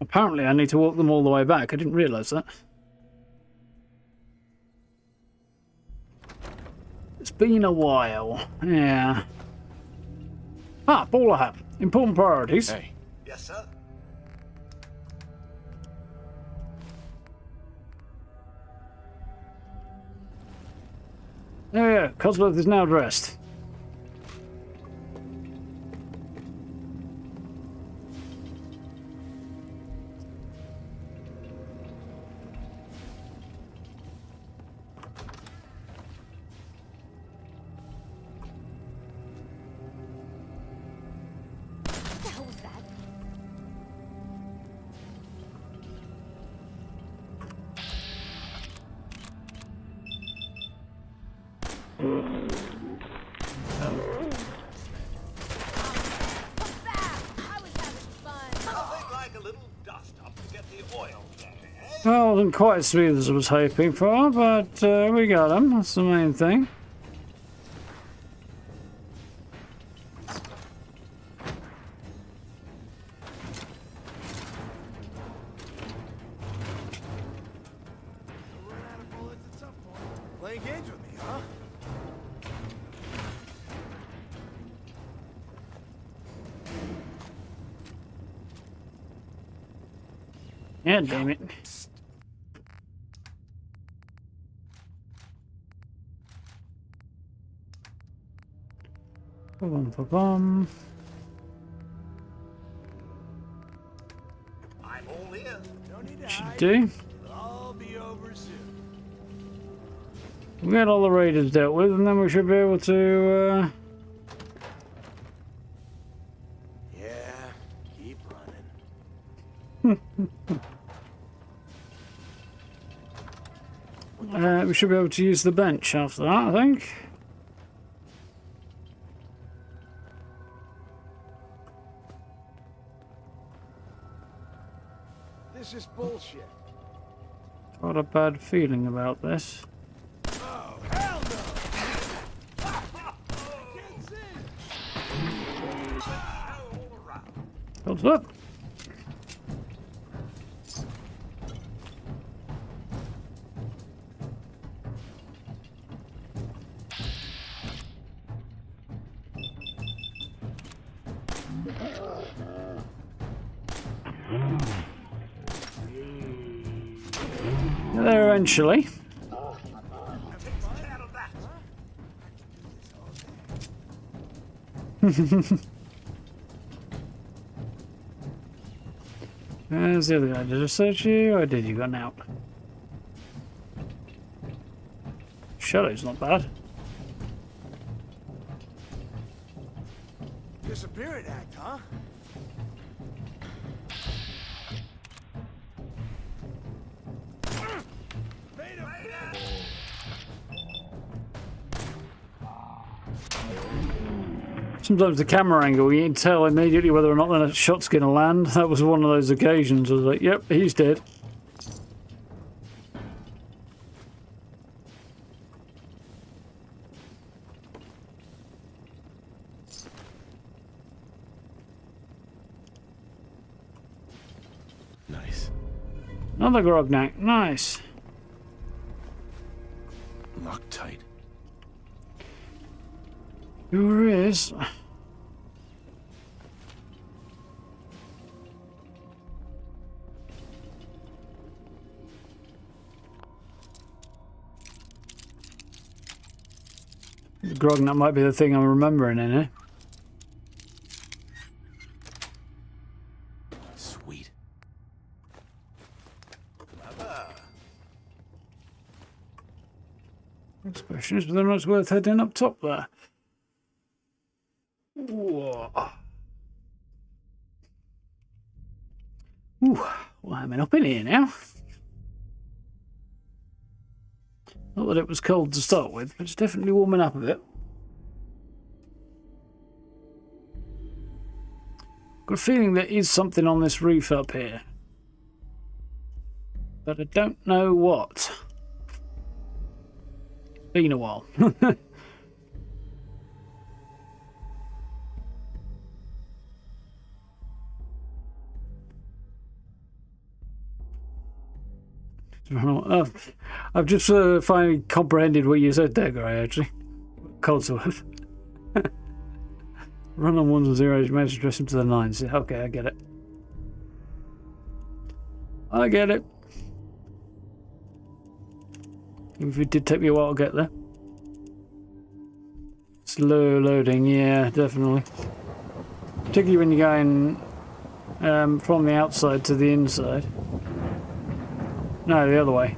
Speaker 1: Apparently I need to walk them all the way back. I didn't realise that. It's been a while. Yeah. Ah, bowler hat. Important priorities.
Speaker 3: Hey.
Speaker 2: Yes, sir.
Speaker 1: Oh yeah, Cosworth is now dressed.
Speaker 7: What the hell was that?
Speaker 1: Well, wasn't quite as smooth as I was hoping for, but we got them. That's the main thing.
Speaker 11: Playing games with me, huh?
Speaker 1: Yeah, damn it. Ba-bum.
Speaker 2: I'm all ears.
Speaker 11: Don't need to
Speaker 1: Should
Speaker 11: hide.
Speaker 1: do.
Speaker 11: I'll be over soon.
Speaker 1: We get all the raiders dealt with, and then we should be able to.
Speaker 11: Yeah, keep running.
Speaker 1: We should be able to use the bench after that, I think.
Speaker 11: This is bullshit.
Speaker 1: Got a bad feeling about this.
Speaker 11: Oh, hell no! Kids in!
Speaker 1: What's up? There eventually. There's the other guy. Did I search you or did you go out? Shadow's not bad.
Speaker 11: Disappearing act, huh?
Speaker 1: Sometimes the camera angle, you can tell immediately whether or not the shot's going to land. That was one of those occasions. I was like, yep, he's dead.
Speaker 3: Nice.
Speaker 1: Another grognak. Nice.
Speaker 3: Loctite.
Speaker 1: Sure is. Grog, that might be the thing I'm remembering in here.
Speaker 3: Sweet.
Speaker 1: Next question is whether or not it's worth heading up top there. Whoa. Ooh, warming up in here now. Not that it was cold to start with, but it's definitely warming up a bit. Got a feeling there is something on this roof up here, but I don't know what. It's been a while. Oh, I've just finally comprehended what you said there, Gray, actually. Codsworth. Run on ones and zeros, you manage to dress him to the nines. Okay, I get it. I get it. Even if it did take me a while to get there. Slow loading, yeah, definitely. Particularly when you're going from the outside to the inside. No, the other way.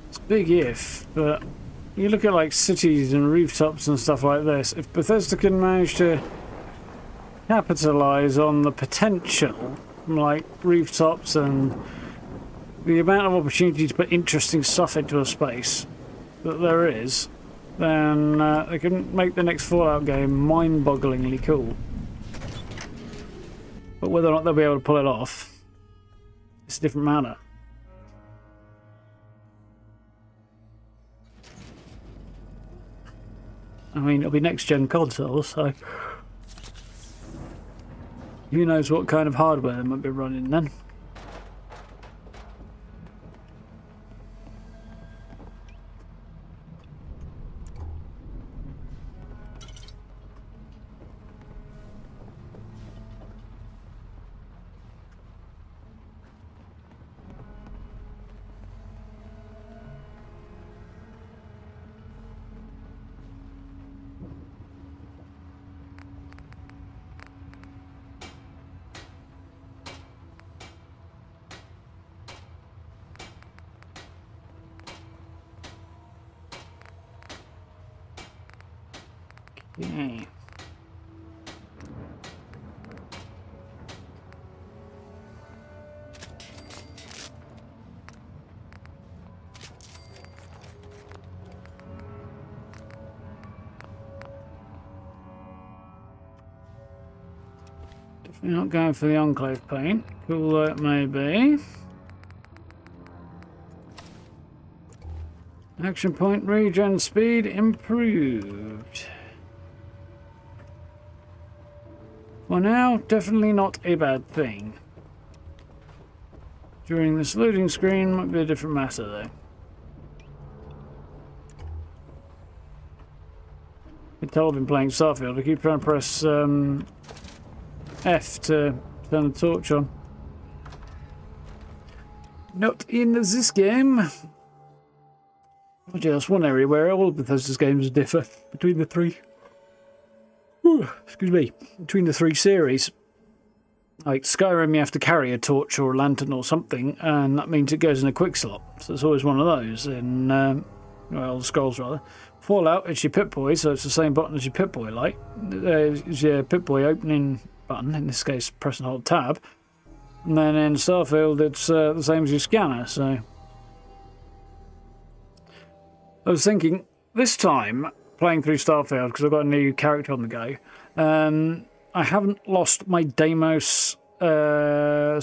Speaker 1: It's a big if, but you look at like cities and rooftops and stuff like this, if Bethesda can manage to capitalize on the potential from like rooftops and the amount of opportunity to put interesting stuff into a space that there is, then they can make the next Fallout game mind-bogglingly cool. But whether or not they'll be able to pull it off, it's a different matter. I mean, it'll be next-gen consoles, so who knows what kind of hardware they might be running then. Okay. Definitely not going for the Enclave paint, cool though it may be. Action point regen speed improved. For now, definitely not a bad thing. During this loading screen might be a different matter though. I can tell I've been playing Starfield. I keep trying to press F to turn the torch on. Not in this game. Oh, that's one area where all of Bethesda's games differ between the three. Excuse me, between the three series. Like Skyrim, you have to carry a torch or a lantern or something, and that means it goes in a quick slot. So it's always one of those in well, Scrolls rather. Fallout, it's your Pip-Boy, so it's the same button as your Pip-Boy light. It's your Pip-Boy opening button, in this case press and hold tab. And then in Starfield, it's the same as your scanner, so... I was thinking, this time, playing through Starfield, because I've got a new character on the go, I haven't lost my Deimos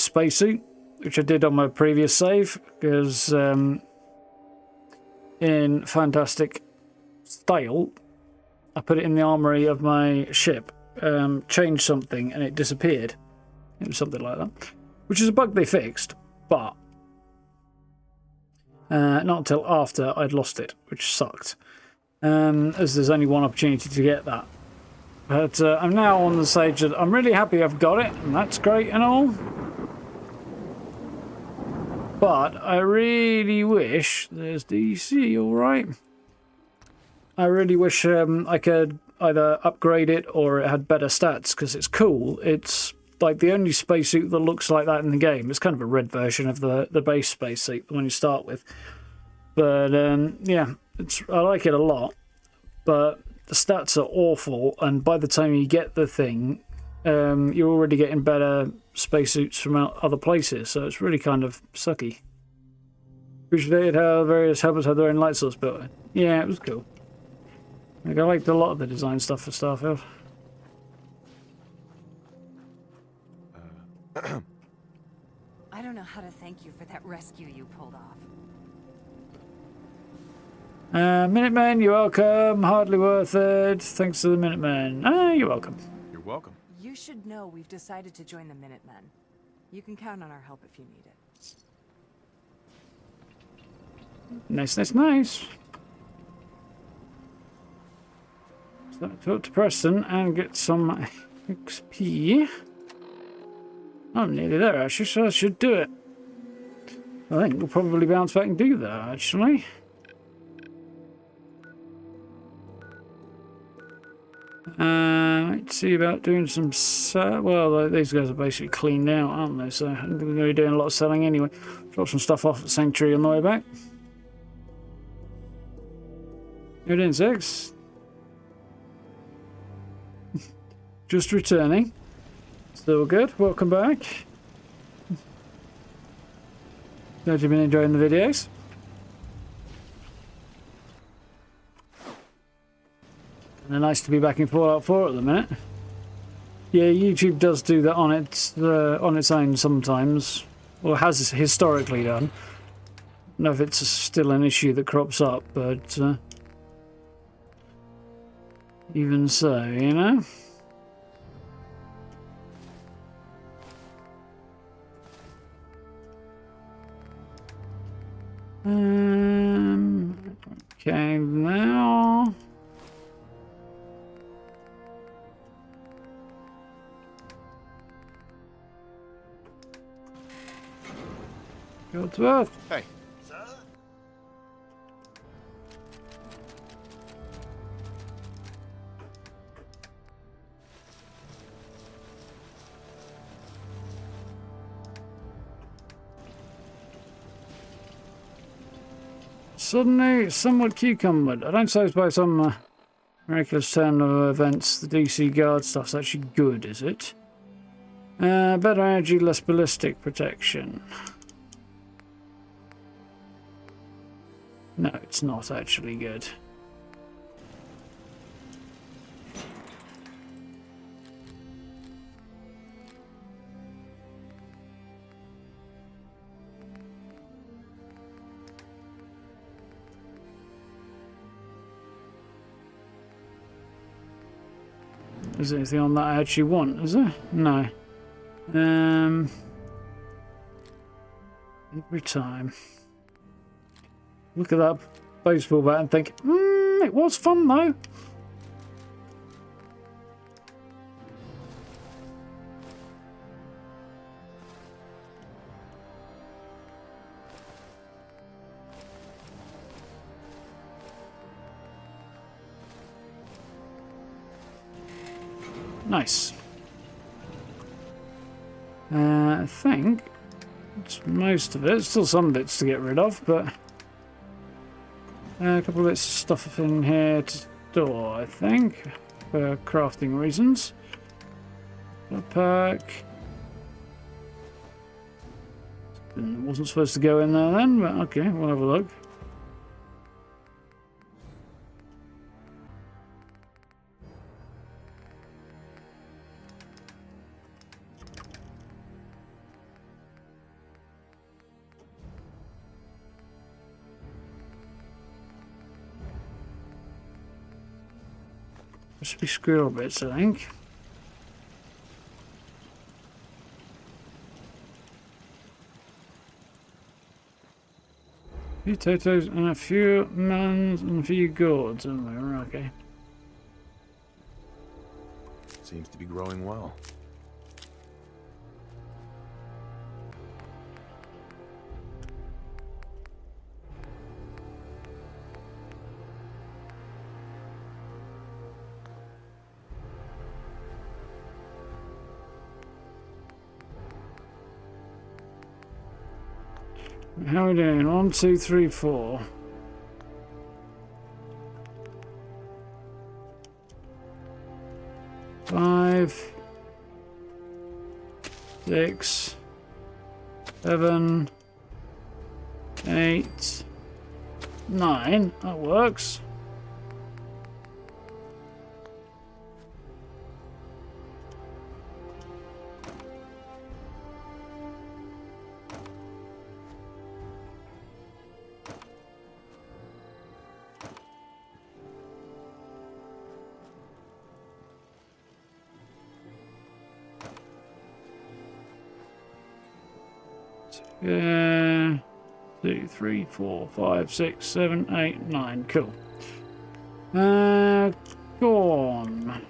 Speaker 1: spacesuit, which I did on my previous save, because in fantastic style, I put it in the armory of my ship, changed something, and it disappeared. It was something like that. which is a bug they fixed, but not until after I'd lost it, which sucked, as there's only one opportunity to get that. But I'm now on the stage that I'm really happy I've got it, and that's great and all. But I really wish... There's DC, alright. I really wish I could either upgrade it or it had better stats, because it's cool. It's like the only spacesuit that looks like that in the game. It's kind of a red version of the base spacesuit, the one you start with. But yeah, I like it a lot. But the stats are awful, and by the time you get the thing, you're already getting better spacesuits from other places, so it's really kind of sucky. Appreciated how various helpers had their own light source built in. Yeah, it was cool. Like, I liked a lot of the design stuff for Starfield.
Speaker 12: I don't know how to thank you for that rescue you pulled off.
Speaker 1: Minutemen, you're welcome. Hardly worth it. Thanks to the Minutemen. You're welcome.
Speaker 3: You're welcome.
Speaker 12: You should know we've decided to join the Minutemen. You can count on our help if you need it.
Speaker 1: Nice, nice, nice. So talk to Preston and get some XP. I'm nearly there, actually, so I should do it. I think we'll probably bounce back and do that, actually. Let's see about doing some... well, these guys are basically cleaned out, aren't they? So I think we're going to be doing a lot of selling anyway. Drop some stuff off at Sanctuary on the way back. You're doing 6. Just returning. Still good. Welcome back. Glad you've been enjoying the videos. And they're nice to be back in Fallout 4 at the minute. Yeah, YouTube does do that on its own sometimes, or has historically done. I don't know if it's still an issue that crops up, but even so, you know. Okay, now. Go to Earth.
Speaker 3: Hey.
Speaker 2: Sir?
Speaker 1: Suddenly, somewhat cucumbered. I don't suppose by some miraculous turn of events the DC guard stuff's actually good, is it? Better energy, less ballistic protection. No, it's not actually good. Is there anything on that I actually want, is there? No. Every time. Look at that baseball bat and think, it was fun though. Nice. I think it's most of it. Still some bits to get rid of, but a couple of bits of stuff in here to store, I think, for crafting reasons. A perk. Wasn't supposed to go in there then, but okay, we'll have a look. Must be squirrel bits, I think. Potatoes and a few melons and a few gourds. Oh, okay.
Speaker 3: Seems to be growing well.
Speaker 1: How are we doing? 1, 2, 3, 4. Five, 6, 7, 8, 9. That works. Yeah. 2, 3, 4, 5, 6, 7, 8, 9. Cool. Go on.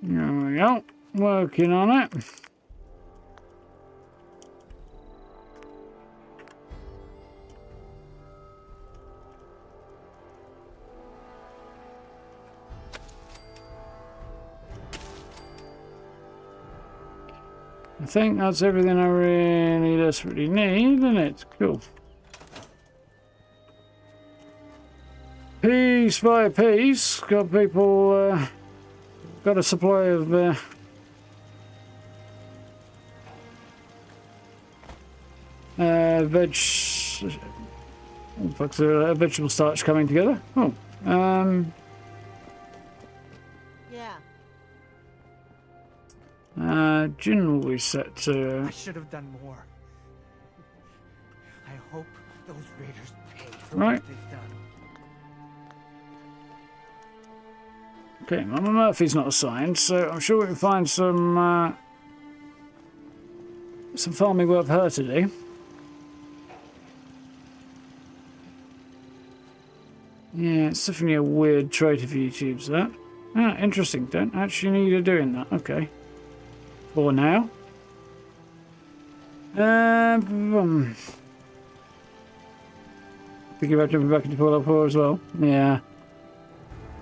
Speaker 1: There we go. Working on it. I think that's everything I really desperately need, isn't it? Cool. Piece by piece, got people, got a supply of vegetable starch coming together. Oh, gin will be set to.
Speaker 11: I should have done more. I hope those raiders pay for
Speaker 1: Right.
Speaker 11: what they've done.
Speaker 1: Okay, Mama Murphy's not assigned, so I'm sure we can find some farming work for her to do. Yeah, it's definitely a weird trait of YouTube's, that. Ah, interesting. Don't actually need her doing that. Okay. For now. Think about jumping back into Fallout 4 as well. Yeah.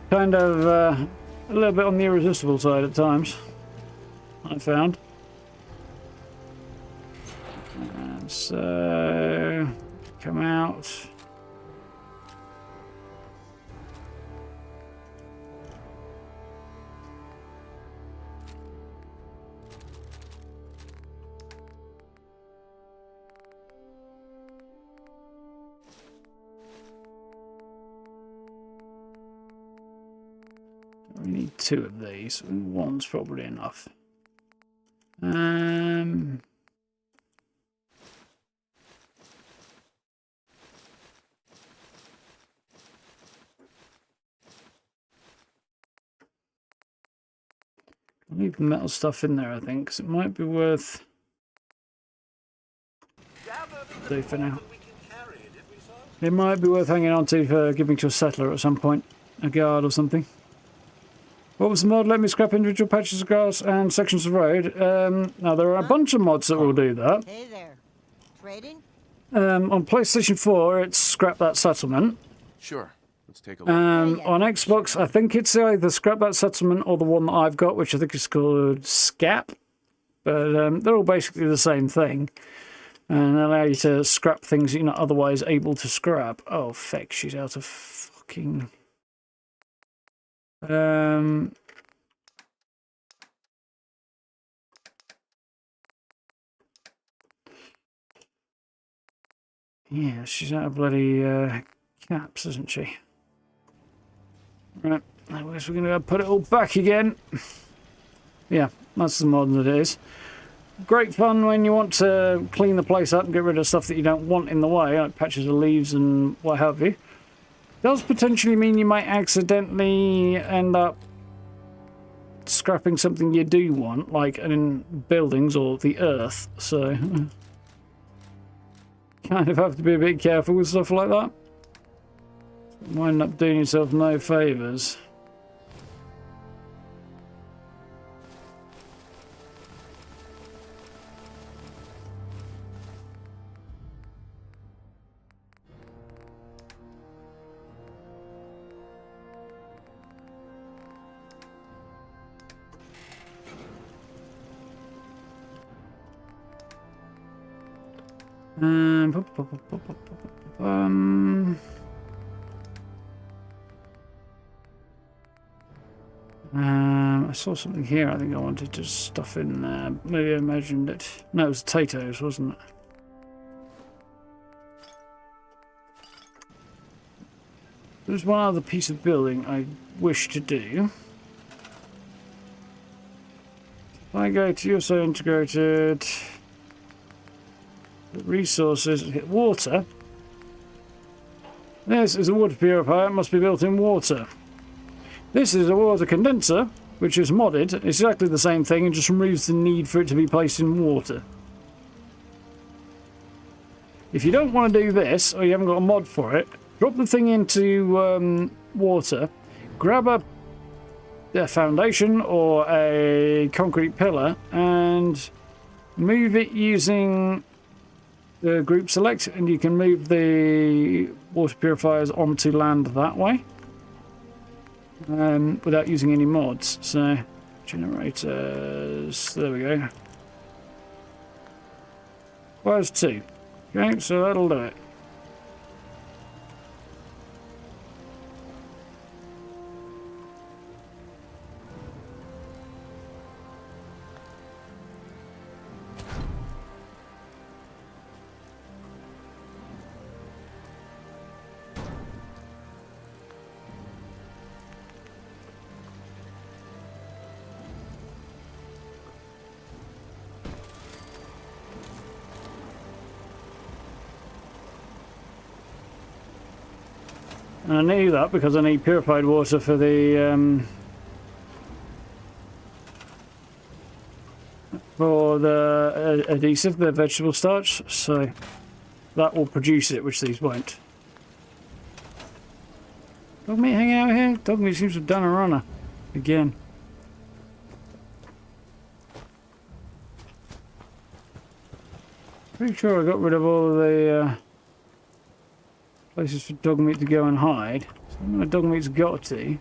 Speaker 1: Kind of a little bit on the irresistible side at times, I found. And so, come out. We need 2 of these. 1's probably enough. I'll leave the metal stuff in there, I think, because it might be worth. Do for now. It might be worth hanging on to for giving to a settler at some point, a guard or something. What was the mod? Let me scrap individual patches of grass and sections of road. Now, there are a bunch of mods that will do that.
Speaker 14: Hey there. Trading?
Speaker 1: On PlayStation 4, it's Scrap That Settlement.
Speaker 3: Sure. Let's take a look.
Speaker 1: On Xbox, I think it's either Scrap That Settlement or the one that I've got, which I think is called SCAP. But they're all basically the same thing. And allow you to scrap things you're not otherwise able to scrap. Oh, feck, she's out of fucking... Yeah, she's out of bloody caps, isn't she? Right, I guess we're going to put it all back again. Yeah, that's the mod that it is. Great fun when you want to clean the place up and get rid of stuff that you don't want in the way, like patches of leaves and what have you. Does potentially mean you might accidentally end up scrapping something you do want, like in buildings or the earth, so kind of have to be a bit careful with stuff like that. Wind up doing yourself no favours. I saw something here. I think I wanted to stuff in there. Maybe I imagined it. No, it was potatoes, wasn't it? There's one other piece of building I wish to do. If I go to also integrated resources and hit water. This is a water purifier. It must be built in water. This is a water condenser, which is modded. It's exactly the same thing and just removes the need for it to be placed in water. If you don't want to do this, or you haven't got a mod for it, drop the thing into water, grab a foundation or a concrete pillar, and move it using the group select, and you can move the water purifiers onto land that way. Without using any mods. So, generators, there we go. Requires 2. Okay, so that'll do it. And I need that because I need purified water for the adhesive, the vegetable starch, so that will produce it, which these won't. Dog meat hanging out here? Dog meat seems to have done a runner again. Pretty sure I got rid of all of the places for dog meat to go and hide. So my dog meat's got to.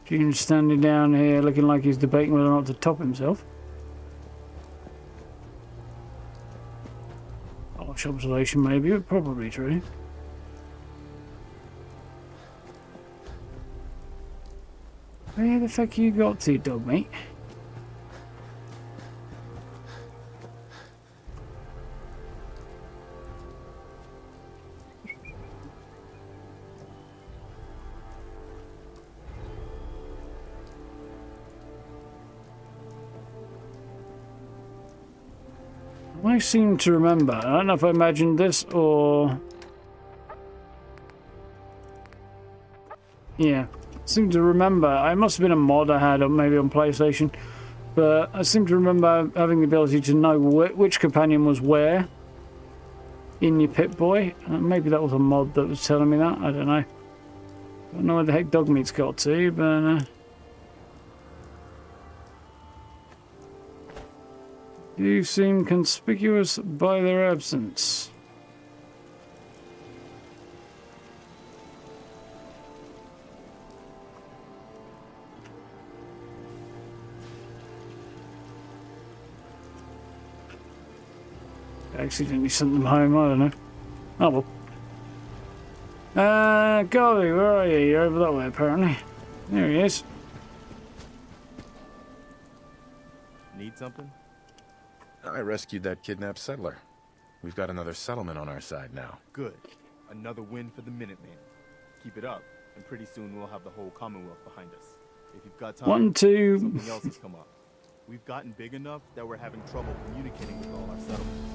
Speaker 1: June's standing down here looking like he's debating whether or not to top himself. Harsh observation maybe, but probably true. Where the fuck you got to, dog meat? I seem to remember, I don't know if I imagined this or... Yeah, I seem to remember, it must have been a mod I had, or maybe on PlayStation, but I seem to remember having the ability to know which companion was where in your Pip-Boy. Maybe that was a mod that was telling me that, I don't know. I don't know where the heck dog meat's got to, but... You seem conspicuous by their absence. I accidentally sent them home, I don't know. Oh well. Garvey, where are you? You're over that way apparently. There he is.
Speaker 9: Need something?
Speaker 3: I rescued that kidnapped settler. We've got another settlement on our side now.
Speaker 9: Good. Another win for the Minutemen. Keep it up, and pretty soon we'll have the whole Commonwealth behind us. If you've got time,
Speaker 1: 1, 2.
Speaker 9: something else has come up. We've gotten big enough that we're having trouble communicating with all our settlements.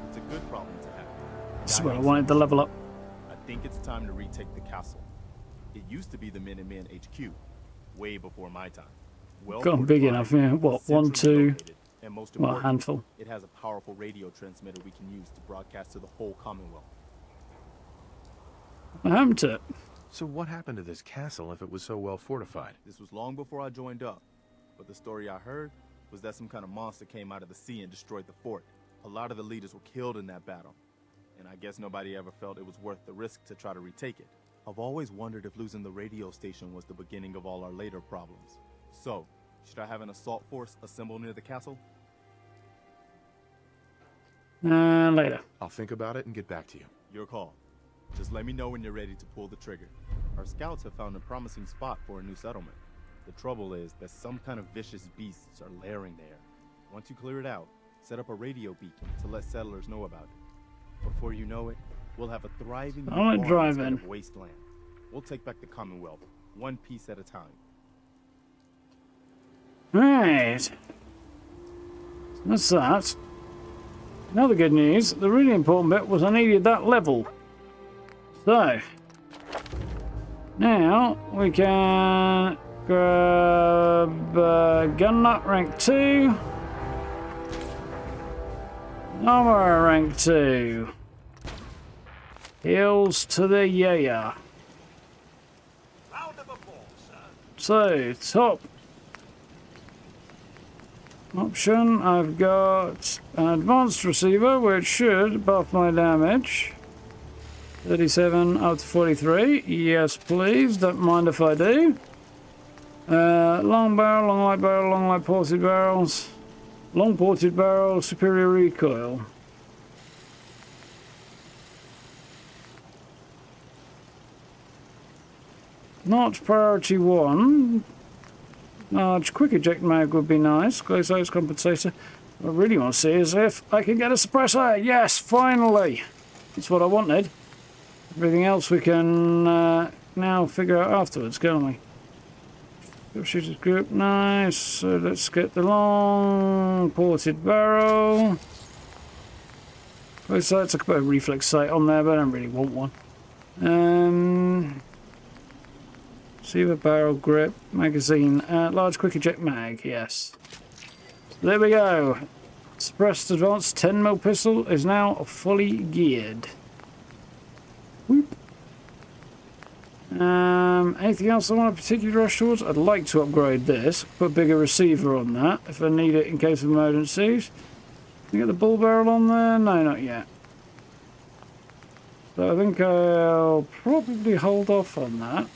Speaker 9: It's a good problem to have.
Speaker 1: This is where I wanted to level up.
Speaker 9: I think it's time to retake the castle. It used to be the Minutemen HQ, way before my time. Well,
Speaker 1: Got big enough, yeah. What, 1, 2,
Speaker 9: and most
Speaker 1: well, a handful.
Speaker 9: It has a powerful radio transmitter we can use to broadcast to the whole Commonwealth.
Speaker 1: What happened to it?
Speaker 3: So what happened to this castle if it was so well fortified?
Speaker 9: This was long before I joined up, but the story I heard was that some kind of monster came out of the sea and destroyed the fort. A lot of the leaders were killed in that battle, and I guess nobody ever felt it was worth the risk to try to retake it. I've always wondered if losing the radio station was the beginning of all our later problems. So, should I have an assault force assemble near the castle?
Speaker 1: Later.
Speaker 3: I'll think about it and get back to you.
Speaker 9: Your call. Just let me know when you're ready to pull the trigger. Our scouts have found a promising spot for a new settlement. The trouble is that some kind of vicious beasts are lairing there. Once you clear it out, set up a radio beacon to let settlers know about it. Before you know it, we'll have a thriving wasteland. We'll take back the Commonwealth, one piece at a time.
Speaker 1: Right. That's that. Another good news, the really important bit was I needed that level. So, now we can grab gun nut rank 2, armor rank 2, heals to the yeah. So, top option, I've got an advanced receiver which should buff my damage. 37 up to 43. Yes, please. Don't mind if I do. Long barrel, long light barrel, long light ported barrels. Long ported barrel, superior recoil. Not priority 1. Large quick eject mag would be nice. Close eyes compensator. What I really want to see is if I can get a suppressor. Yes, finally. That's what I wanted. Everything else we can now figure out afterwards, can't we? Shooters group, nice. So let's get the long ported barrel. Close sights, I could put a reflex sight on there, but I don't really want one. Receiver barrel grip, magazine, large quick eject mag, yes. There we go. Suppressed advanced 10mm pistol is now fully geared. Whoop. Anything else I want to particularly rush towards? I'd like to upgrade this. Put a bigger receiver on that if I need it in case of emergencies. Can you get the bull barrel on there? No, not yet. So I think I'll probably hold off on that.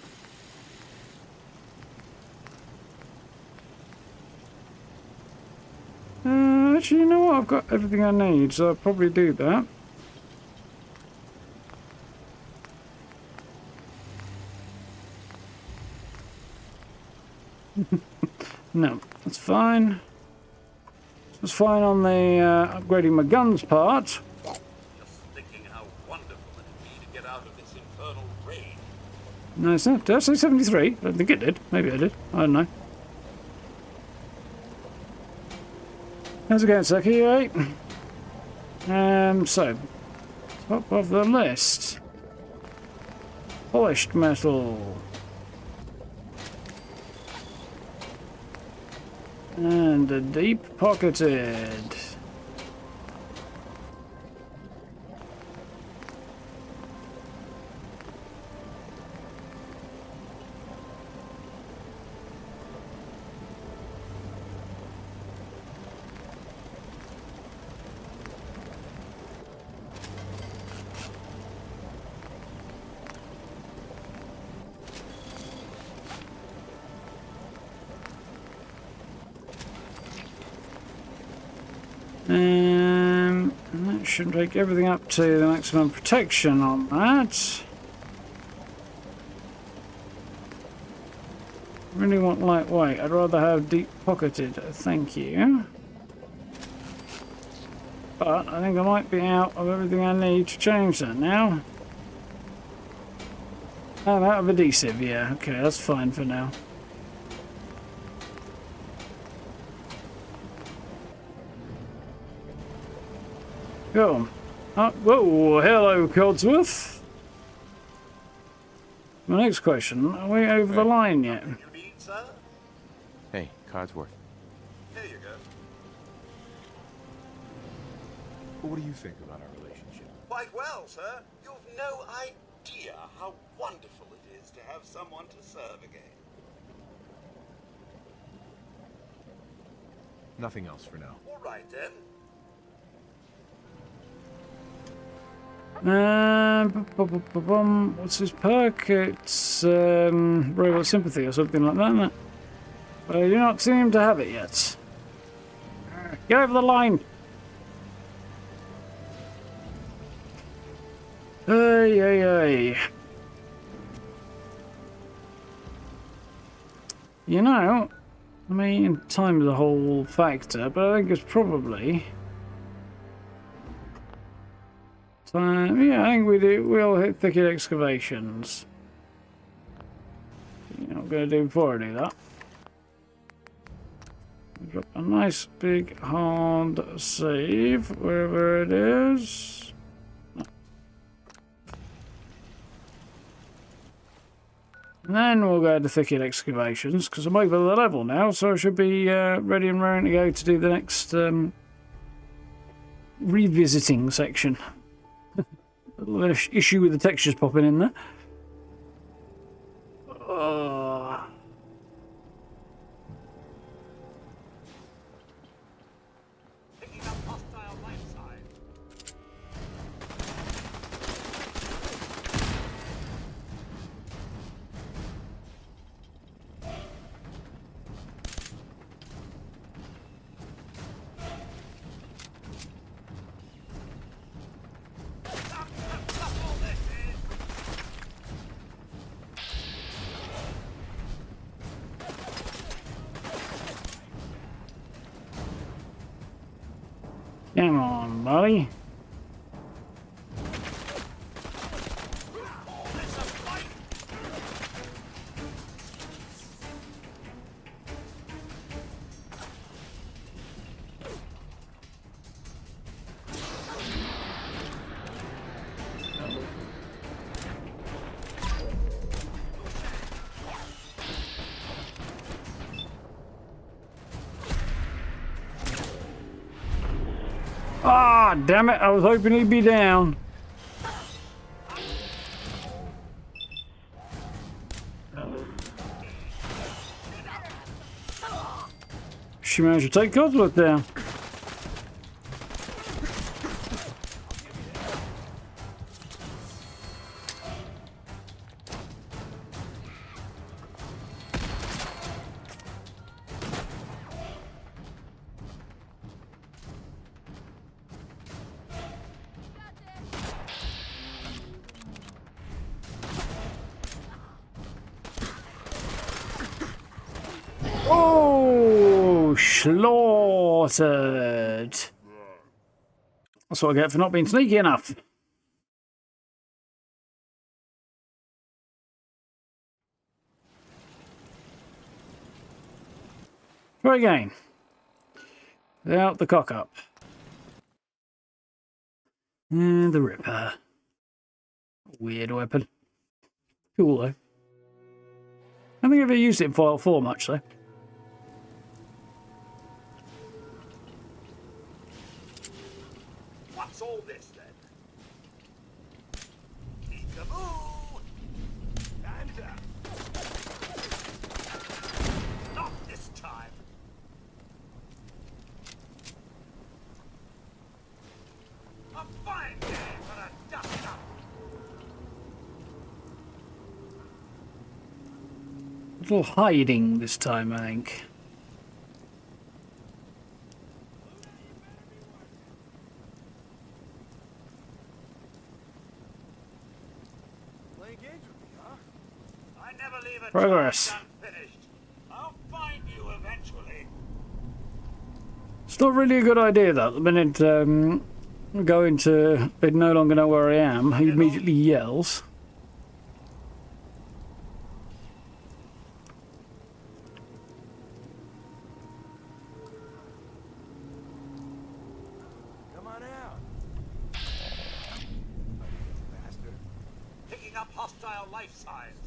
Speaker 1: Actually, you know what? I've got everything I need, so I'll probably do that. No, that's fine. That's fine on the upgrading my guns part.
Speaker 2: Just thinking how wonderful it'd be to get out of this infernal rain.
Speaker 1: Nice. Did I say 73? I don't think it did. Maybe I did. I don't know. How's it going, Saki? Right? So, top of the list. Polished metal. And a deep pocketed. And that should take everything up to the maximum protection on that. Really want lightweight. I'd rather have deep pocketed. Thank you. But I think I might be out of everything I need to change that now. I'm out of adhesive, yeah. Okay, that's fine for now. Cool. Whoa, hello, Codsworth. My next question, are we over the line yet?
Speaker 2: You need, sir?
Speaker 3: Hey, Codsworth.
Speaker 2: Here you go.
Speaker 13: What do you think about our relationship?
Speaker 2: Quite well, sir. You've no idea how wonderful it is to have someone to serve again.
Speaker 13: Nothing else for now.
Speaker 2: All right, then.
Speaker 1: What's his perk? It's robot sympathy or something like that, isn't it? But I do not seem to have it yet. Get over the line! Ay. You know, I mean, time is a whole factor, but I think it's probably... yeah, I think we'll hit thicket excavations. You know what I'm going to do before I do that? Drop a nice big hard save wherever it is. And then we'll go to thicket excavations because I'm over the level now, so I should be ready and raring to go to do the next revisiting section. A little bit of issue with the textures popping in there.
Speaker 2: Picking up hostile life sign.
Speaker 1: Come on, buddy. Ah, damn it, I was hoping he'd be down. She managed to take Codsworth down. Oh, slaughtered. That's what I get for not being sneaky enough. Try again. Without the cock up. And the Ripper. Weird weapon. Cool though. I don't think I've ever used it in Fallout 4 much though.
Speaker 2: What's all this then? Peekaboo! And not this time. A fine day for a dust up.
Speaker 1: A little hiding this time, I think.
Speaker 2: I never leave a
Speaker 1: Progress.
Speaker 2: job unfinished. I'll find you eventually.
Speaker 1: It's not really a good idea that the minute go into, they no longer know where I am, he immediately yells.
Speaker 2: Come on out. Bastard. Picking up hostile life signs.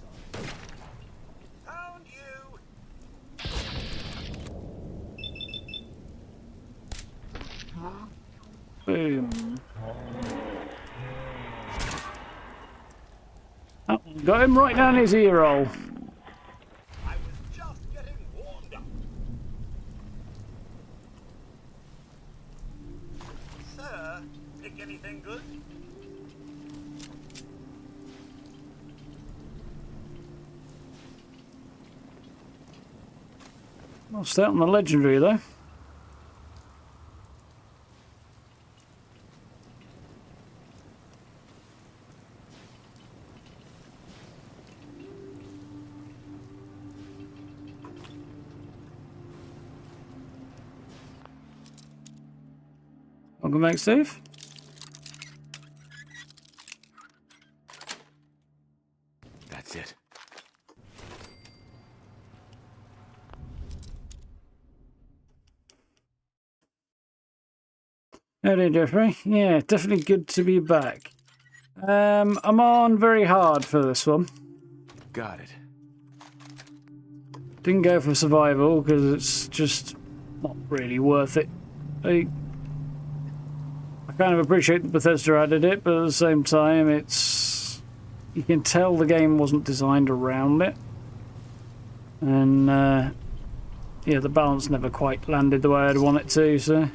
Speaker 2: Found you.
Speaker 1: Boom. Oh, got him right down his ear hole.
Speaker 2: I was just getting warmed up. Sir, pick anything good?
Speaker 1: I'll stay on the legendary though. Welcome back, Steve.
Speaker 3: That's it.
Speaker 1: Howdy, Jeffrey. Yeah, definitely good to be back. I'm on very hard for this one.
Speaker 3: Got it.
Speaker 1: Didn't go for survival because it's just not really worth it. I kind of appreciate that Bethesda added it, but at the same time, it's, you can tell the game wasn't designed around it, and yeah, the balance never quite landed the way I'd want it to. So.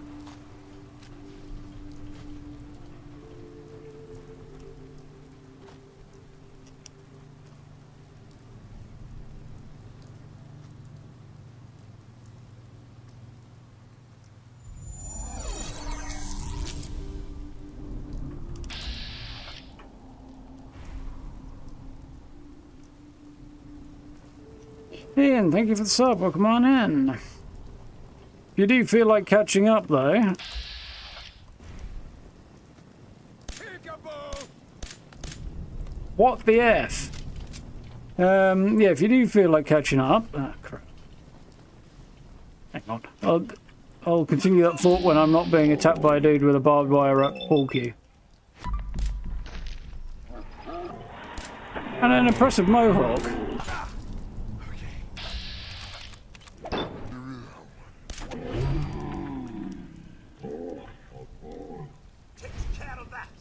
Speaker 1: Ian, thank you for the sub. Welcome on in. If you do feel like catching up, though. What the F? Yeah, if you do feel like catching up. Ah, crap. Hang on. I'll continue that thought when I'm not being attacked by a dude with a barbed wire up pool cue. And an impressive mohawk.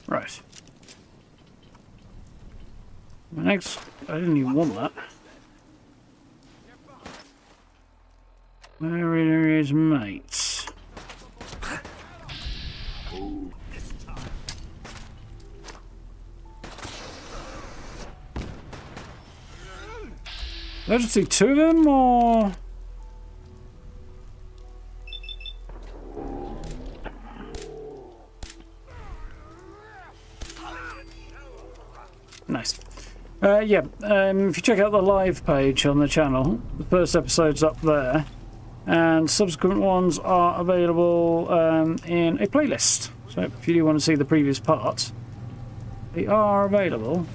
Speaker 1: Right. Next, I didn't even want that. Where are his mates? Did I just see two of them, or...? Nice. Yeah, if you check out the live page on the channel, the first episode's up there, and subsequent ones are available in a playlist. So if you do want to see the previous parts, they are available.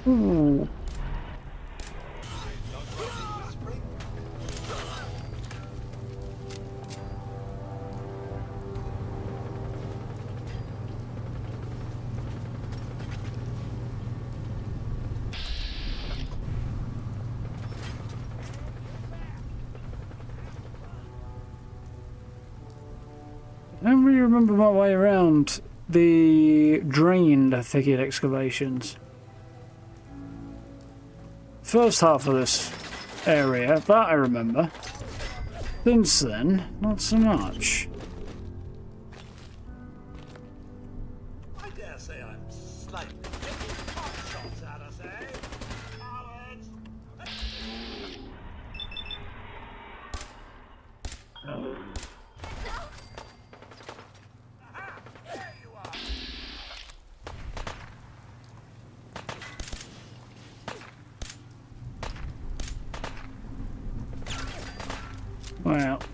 Speaker 1: Ooh. I don't really remember my way around the drained thicket excavations. First half of this area, that I remember. Since then, not so much.
Speaker 2: I dare say I'm slightly taking pot shots at us, eh? Cowards! Aha! There you are!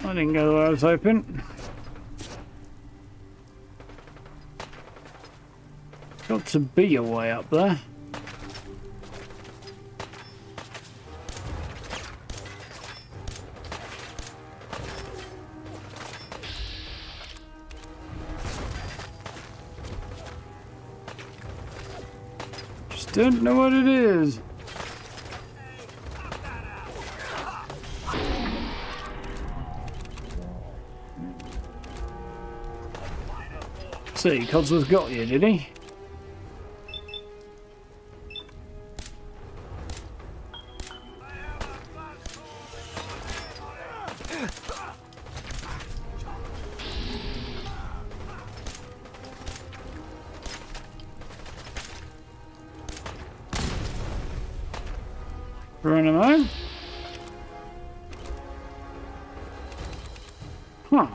Speaker 1: I didn't go the way I was hoping. Got to be a way up there. Just don't know what it is. See, Codsworth got you, did he? Run him out. Huh.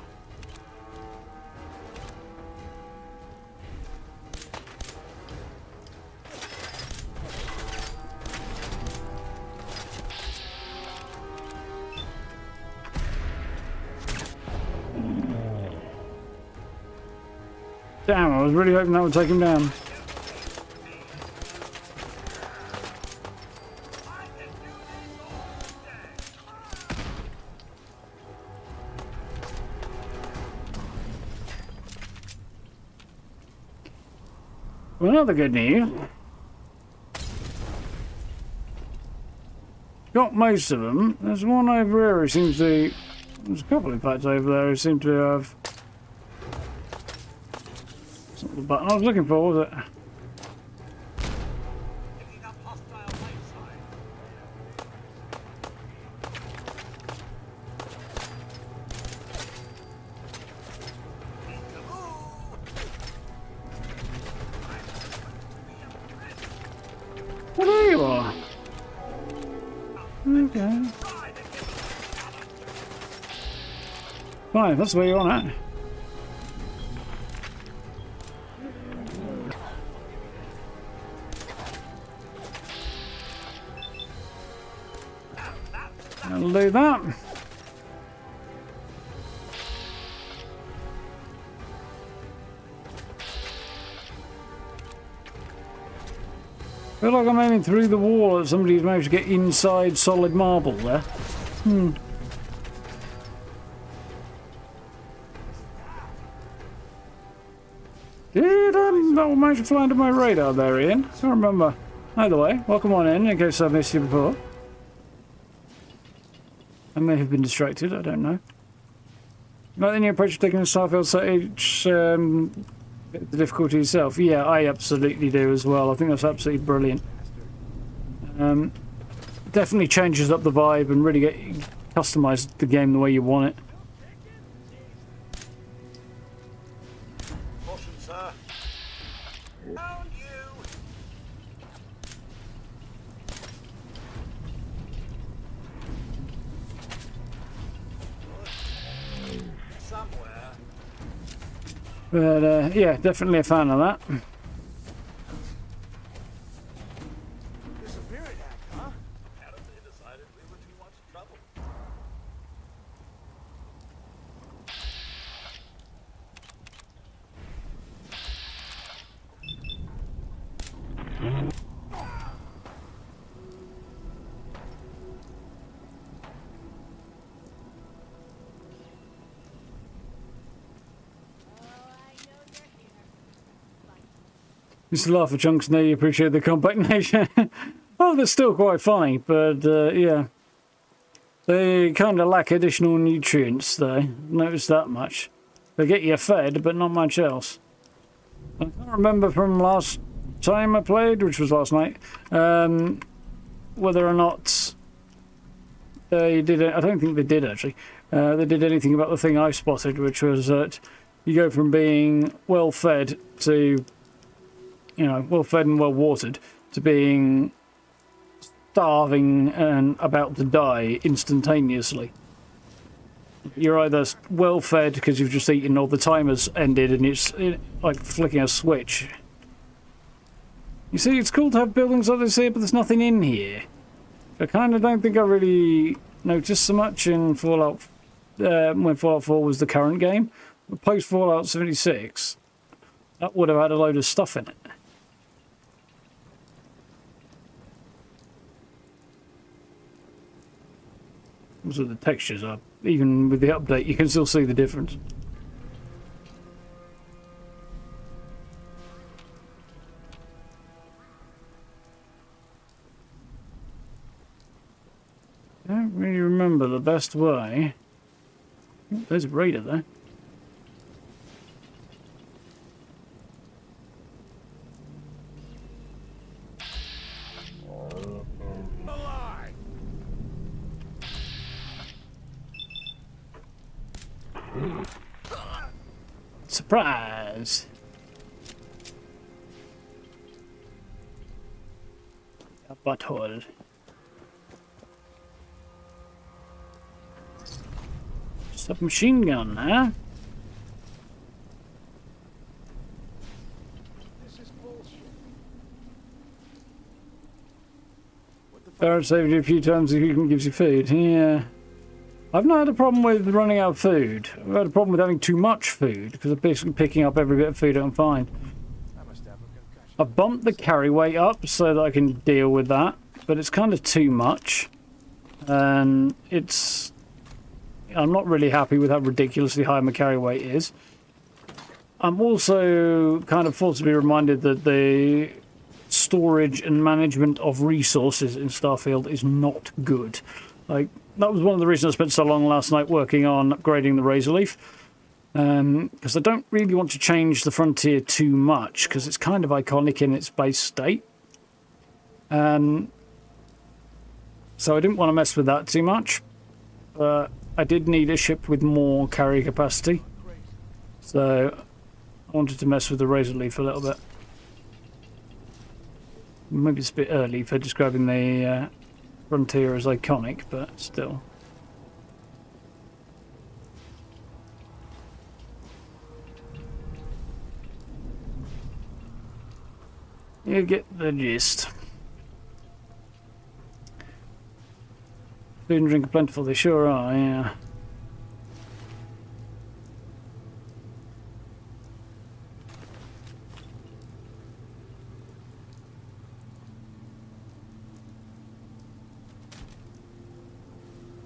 Speaker 1: Damn, I was really hoping that would take him down. Well, another good news. Got most of them. There's one over here who seems to... There's a couple in fact over there who seem to have... It's not the button I was looking for, was it? Well, there you are. Okay. Fine, that's where you're on at. I'll do that. I feel like I'm aiming through the wall and somebody's managed to get inside solid marble there. Did I not manage to fly under my radar there, Ian? I can't remember. Either way, welcome on in case I missed you before. I may have been distracted, I don't know. Like the new approach of taking the Starfield stage, the difficulty itself. Yeah, I absolutely do as well. I think that's absolutely brilliant. Definitely changes up the vibe and really customize the game the way you want it.
Speaker 2: Caution, sir. Found you. Somewhere.
Speaker 1: But yeah, definitely a fan of that. Used to laugh at chunks, now you appreciate the compact nature. Oh, they're still quite funny, but yeah. They kind of lack additional nutrients, though. Notice that much. They get you fed, but not much else. I can't remember from last time I played, which was last night, whether or not they did it. I don't think they did, actually. They did anything about the thing I spotted, which was that you go from being well-fed to... you know, well-fed and well-watered, to being starving and about to die instantaneously. You're either well-fed because you've just eaten or the timer's ended and it's like flicking a switch. You see, it's cool to have buildings like this here, but there's nothing in here. I kind of don't think I really noticed so much in Fallout when Fallout 4 was the current game. But post Fallout 76, that would have had a load of stuff in it. Also, the textures are, even with the update, you can still see the difference. I don't really remember the best way. Oh, there's a raider there. Surprise! A butthole. Submachine gun, huh?
Speaker 11: This is bullshit.
Speaker 1: Barrett saved you a few times, he gives you food. Yeah. I've not had a problem with running out of food. I've had a problem with having too much food, because I'm basically picking up every bit of food I can find. I've bumped the carry weight up so that I can deal with that, but it's kind of too much. And I'm not really happy with how ridiculously high my carry weight is. I'm also kind of forced to be reminded that the storage and management of resources in Starfield is not good. Like, that was one of the reasons I spent so long last night working on upgrading the Razor Leaf. Because I don't really want to change the Frontier too much, because it's kind of iconic in its base state. So I didn't want to mess with that too much. But I did need a ship with more carry capacity. So I wanted to mess with the Razor Leaf a little bit. Maybe it's a bit early for describing the Frontier as iconic, but still. You get the gist. Food and drink are plentiful, they sure are, yeah.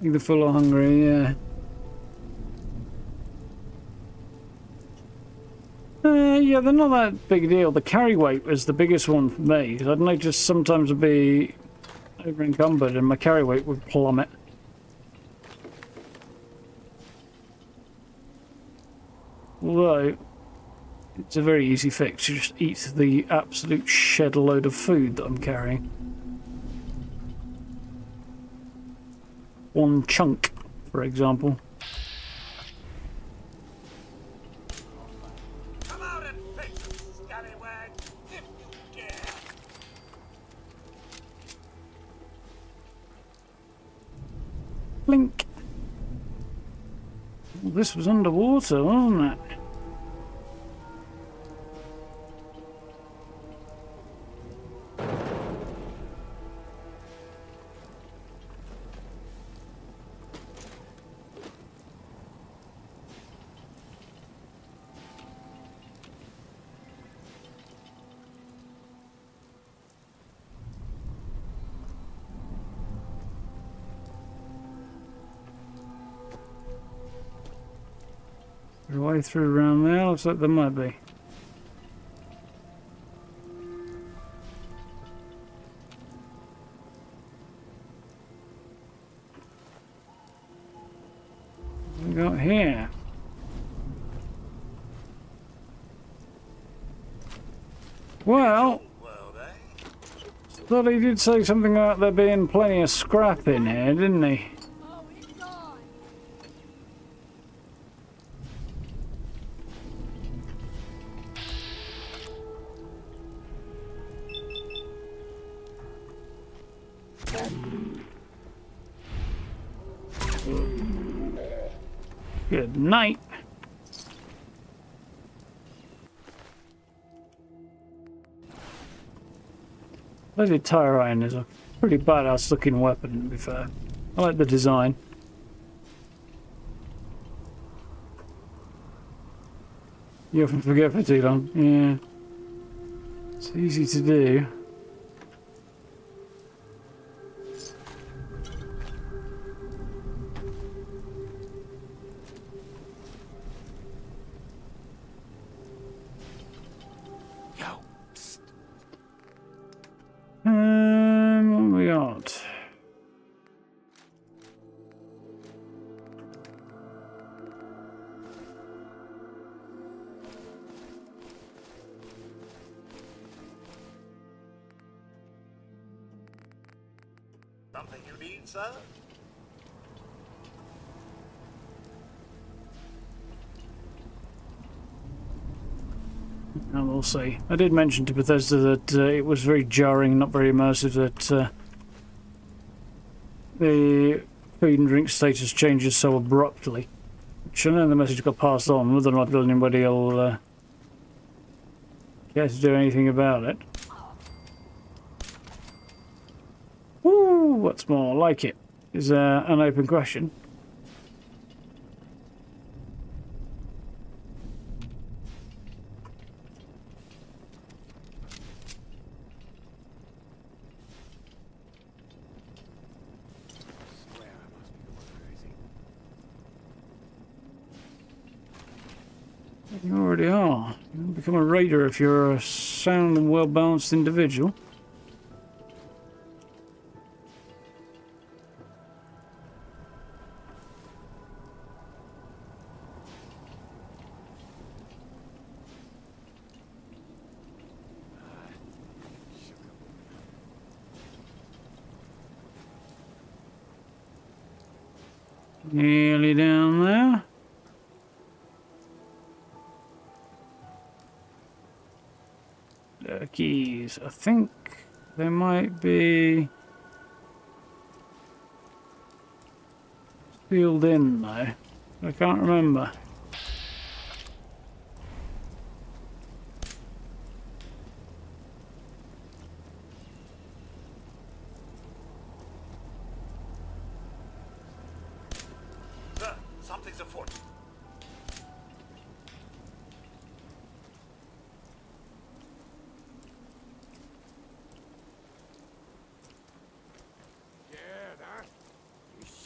Speaker 1: Either full or hungry, yeah. Yeah, they're not that big a deal. The carry weight was the biggest one for me, because I'd noticed sometimes I'd be over encumbered and my carry weight would plummet. Although, it's a very easy fix. You just eat the absolute shed load of food that I'm carrying. One chunk, for example.
Speaker 2: Come out and face us, scallywag, if you dare.
Speaker 1: Blink. Well, this was underwater, wasn't it? Way through around there, looks like there might be. What we got here? Well, thought he did say something about there being plenty of scrap in here, didn't he? Good night. Bloody tire iron is a pretty badass looking weapon, to be fair. I like the design. You often forget for too long. Yeah. It's easy to do. What have we got?
Speaker 2: Something you need, sir?
Speaker 1: And we'll see. I did mention to Bethesda that it was very jarring, not very immersive, that the food and drink status changes so abruptly. Which I know the message got passed on, whether or not anybody will care to do anything about it. Woo! What's more like it is an open question. You already are. You become a raider if you're a sound and well-balanced individual. Nearly down there. Keys. I think there might be sealed in though. I can't remember.
Speaker 2: Sir, something's afoot.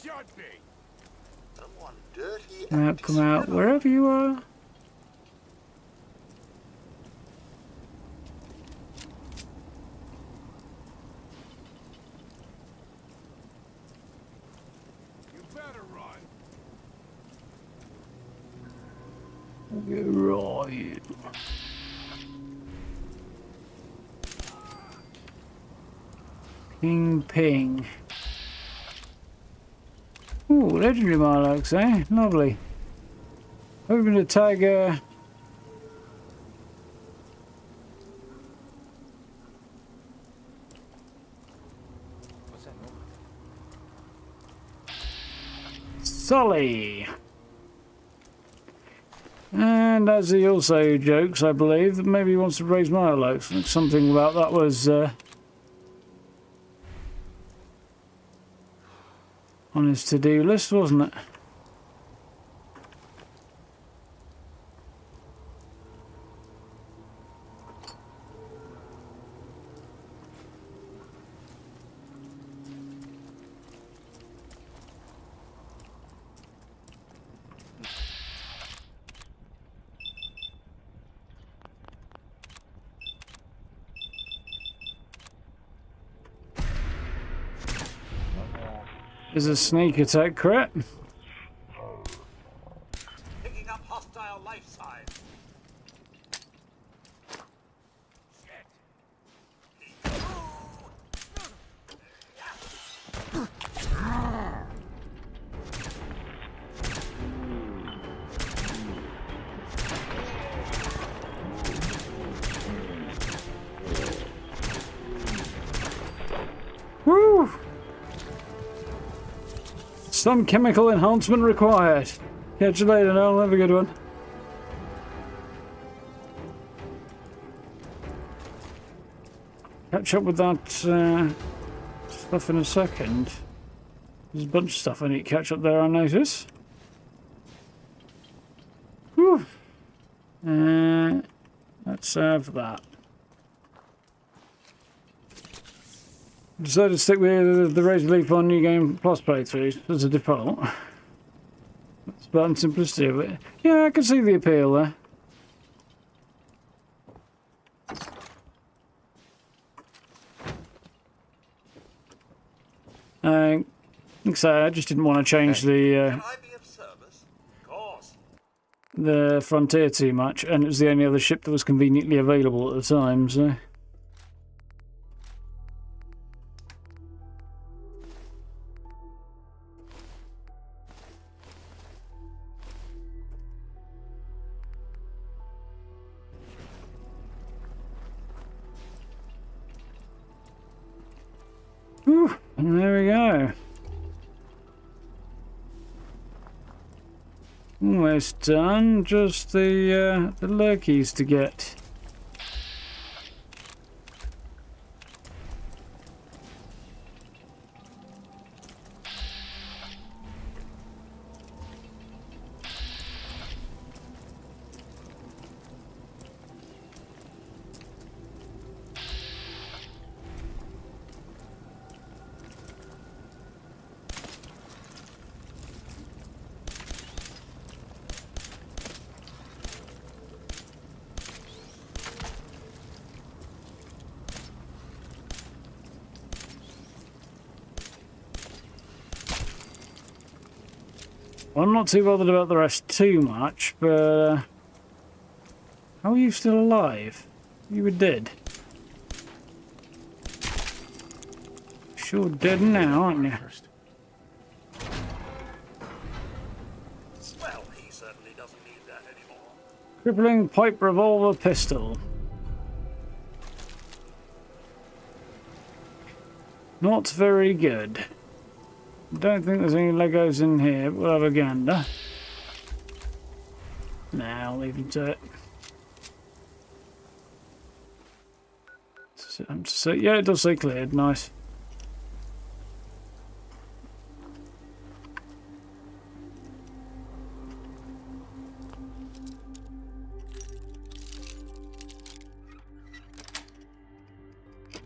Speaker 11: Should be.
Speaker 2: Someone dirty
Speaker 1: Now come out wherever you are.
Speaker 11: You better run.
Speaker 1: Right. Ping ping. Ooh, legendary Marlocks, eh? Lovely. Hoping to tag
Speaker 6: What's that noise?
Speaker 1: Sully. And as he also jokes, I believe, that maybe he wants to raise Marlocks. Something about that was on his to-do list, wasn't it? Is a sneak attack crit?
Speaker 2: Picking up hostile life signs.
Speaker 1: Woo! Some chemical enhancement required. Catch you later, Noel. Have a good one. Catch up with that stuff in a second. There's a bunch of stuff I need to catch up there, I notice. Whew. Let's have that. Decided to stick with the Razor Leaf on New Game Plus playthroughs as a default. It's about simplicity of it. Yeah, I can see the appeal there. So I just didn't want to change the Frontier too much, and it was the only other ship that was conveniently available at the time, so... Whew, and there we go. Almost done. Just the lurkies to get. Well, I'm not too bothered about the rest too much, but how are you still alive? You were dead. Sure dead now, aren't you?
Speaker 2: Well, he certainly doesn't need that anymore.
Speaker 1: Crippling pipe revolver pistol. Not very good. Don't think there's any Legos in here, but we'll have a gander. Nah, I'll leave him to it. So, yeah, it does say cleared. Nice.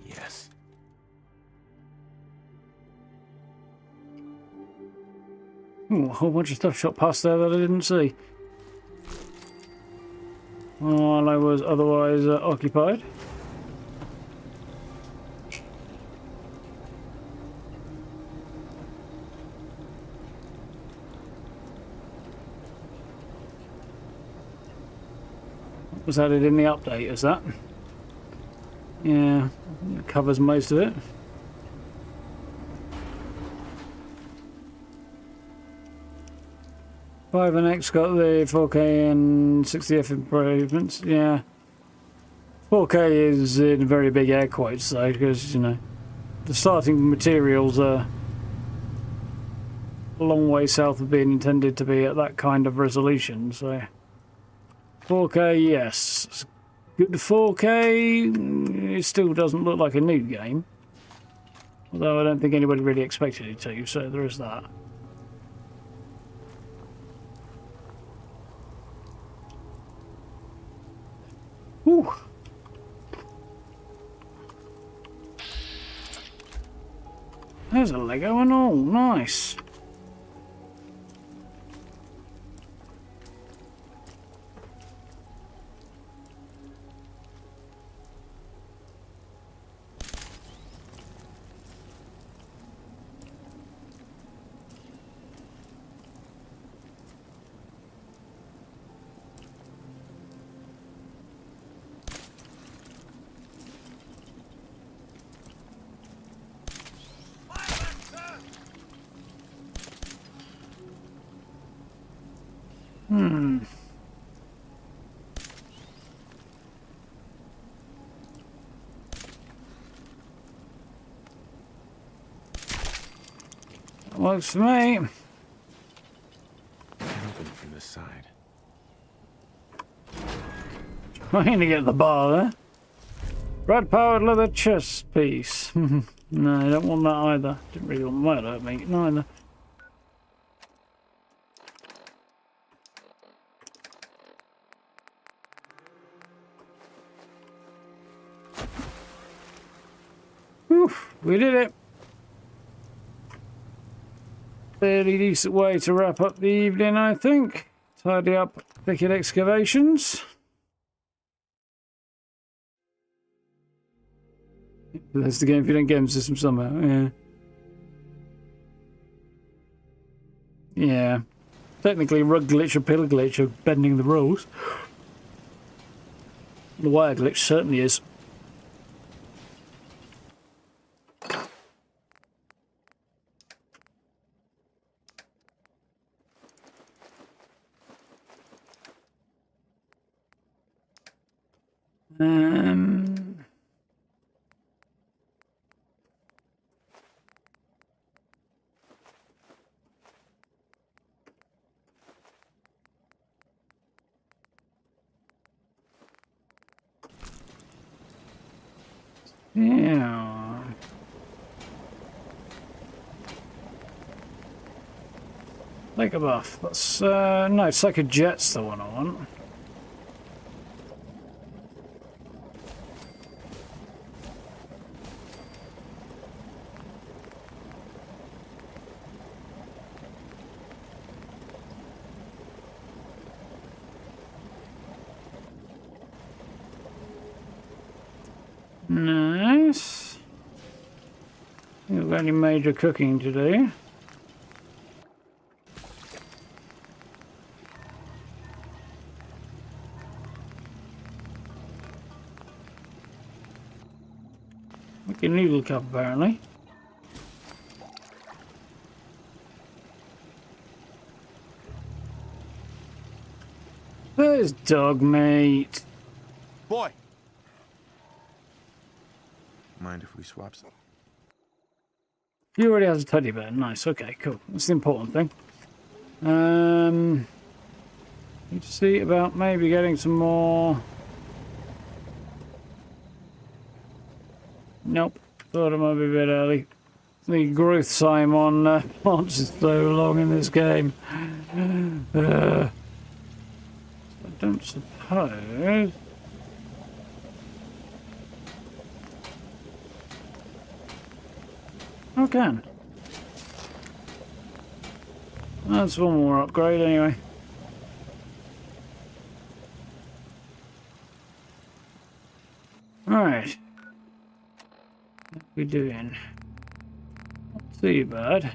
Speaker 3: Yes.
Speaker 1: Ooh, a whole bunch of stuff shot past there that I didn't see. While I was otherwise occupied. Was added in the update, is that? Yeah, it covers most of it. Five and X got the 4K and 60F improvements. Yeah, 4K is in very big air quotes though, because you know the starting materials are a long way south of being intended to be at that kind of resolution. So 4K, yes, good 4K. It still doesn't look like a new game, although I don't think anybody really expected it to. So there is that. Whew. There's a Lego and all, nice. Works for me.
Speaker 3: Open from this side.
Speaker 1: Trying to get the bar there. Red-powered leather chest piece. No, I don't want that either. Didn't really want that at me neither. We did it. Fairly decent way to wrap up the evening, I think. Tidy up thicket excavations. That's the game if you don't game system somehow, yeah. Yeah. Technically, rug glitch or pillar glitch are bending the rules. The wire glitch certainly is. Yeah. Like a buff. That's no, it's like a jet's the one I want. Nice. You've got any major cooking to do? Like a noodle cup, apparently. There's dog meat.
Speaker 3: Boy! Mind if we swap some?
Speaker 1: You already has a teddy bear. Nice. Okay, cool. That's the important thing. Need to see about maybe getting some more. Nope. Thought it might be a bit early. The growth time on plants is so long in this game. I don't suppose. I can. That's one more upgrade anyway. Alright. What are we doing? Not too bad.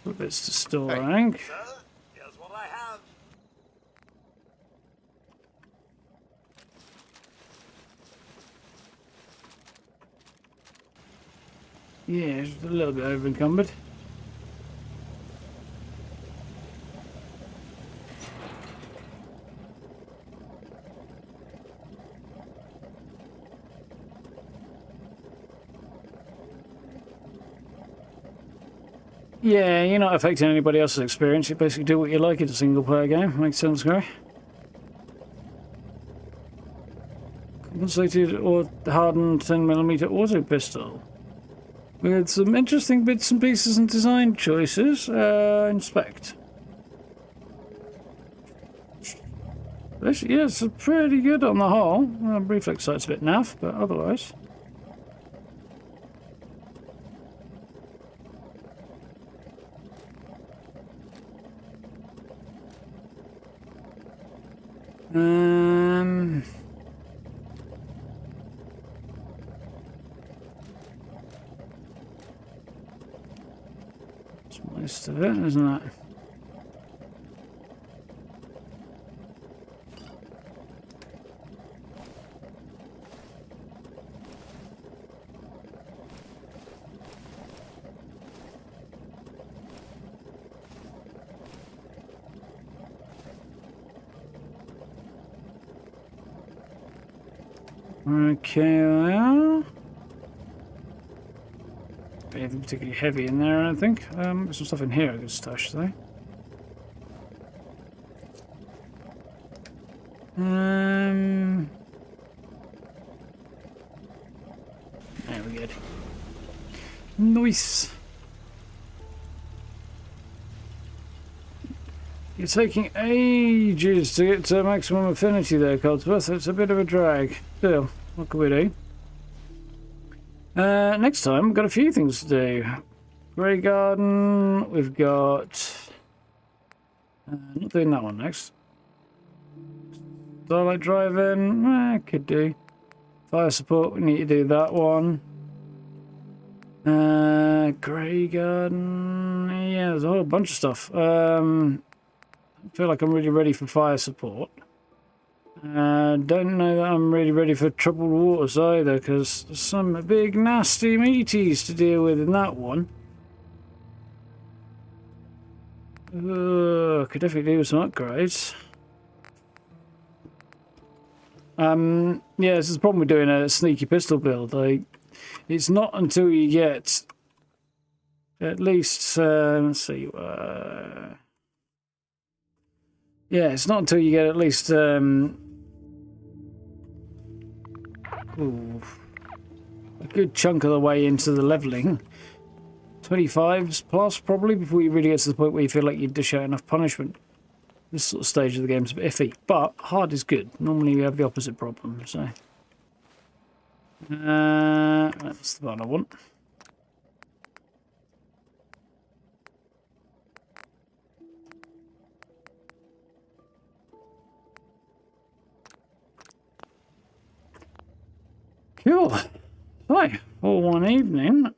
Speaker 1: Put bits to store, I think.
Speaker 2: Sir, here's what I have.
Speaker 1: Yeah, it's a little bit over encumbered. Yeah, you're not affecting anybody else's experience. You basically do what you like in a single player game. Makes sense, Gary. Compensated or hardened 10mm auto pistol. With some interesting bits and pieces and design choices. Inspect. Yeah, it's pretty good on the whole. Reflex sight's a bit naff, but otherwise. It's most of it, isn't it? Okay, well. Anything particularly heavy in there, I don't think. There's some stuff in here I could stash, though. There we go. Nice. You're taking ages to get to maximum affinity there, Codsworth. It's a bit of a drag. Still, what can we do? Next time, we've got a few things to do. Grey Garden, we've got... not doing that one next. Starlight Driving, could do. Fire Support, we need to do that one. Grey Garden, yeah, there's a whole bunch of stuff. I feel like I'm really ready for Fire Support. Don't know that I'm really ready for Troubled Waters either, because there's some big nasty meaties to deal with in that one. Could definitely do with some upgrades. Yeah, this is the problem with doing a sneaky pistol build. It's not until you get at least, let's see, yeah, it's not until you get at least, a good chunk of the way into the leveling. 25s plus, probably, before you really get to the point where you feel like you dish out enough punishment. This sort of stage of the game's a bit iffy, but hard is good. Normally you have the opposite problem, so... that's the one I want. Cool. Right, for one evening.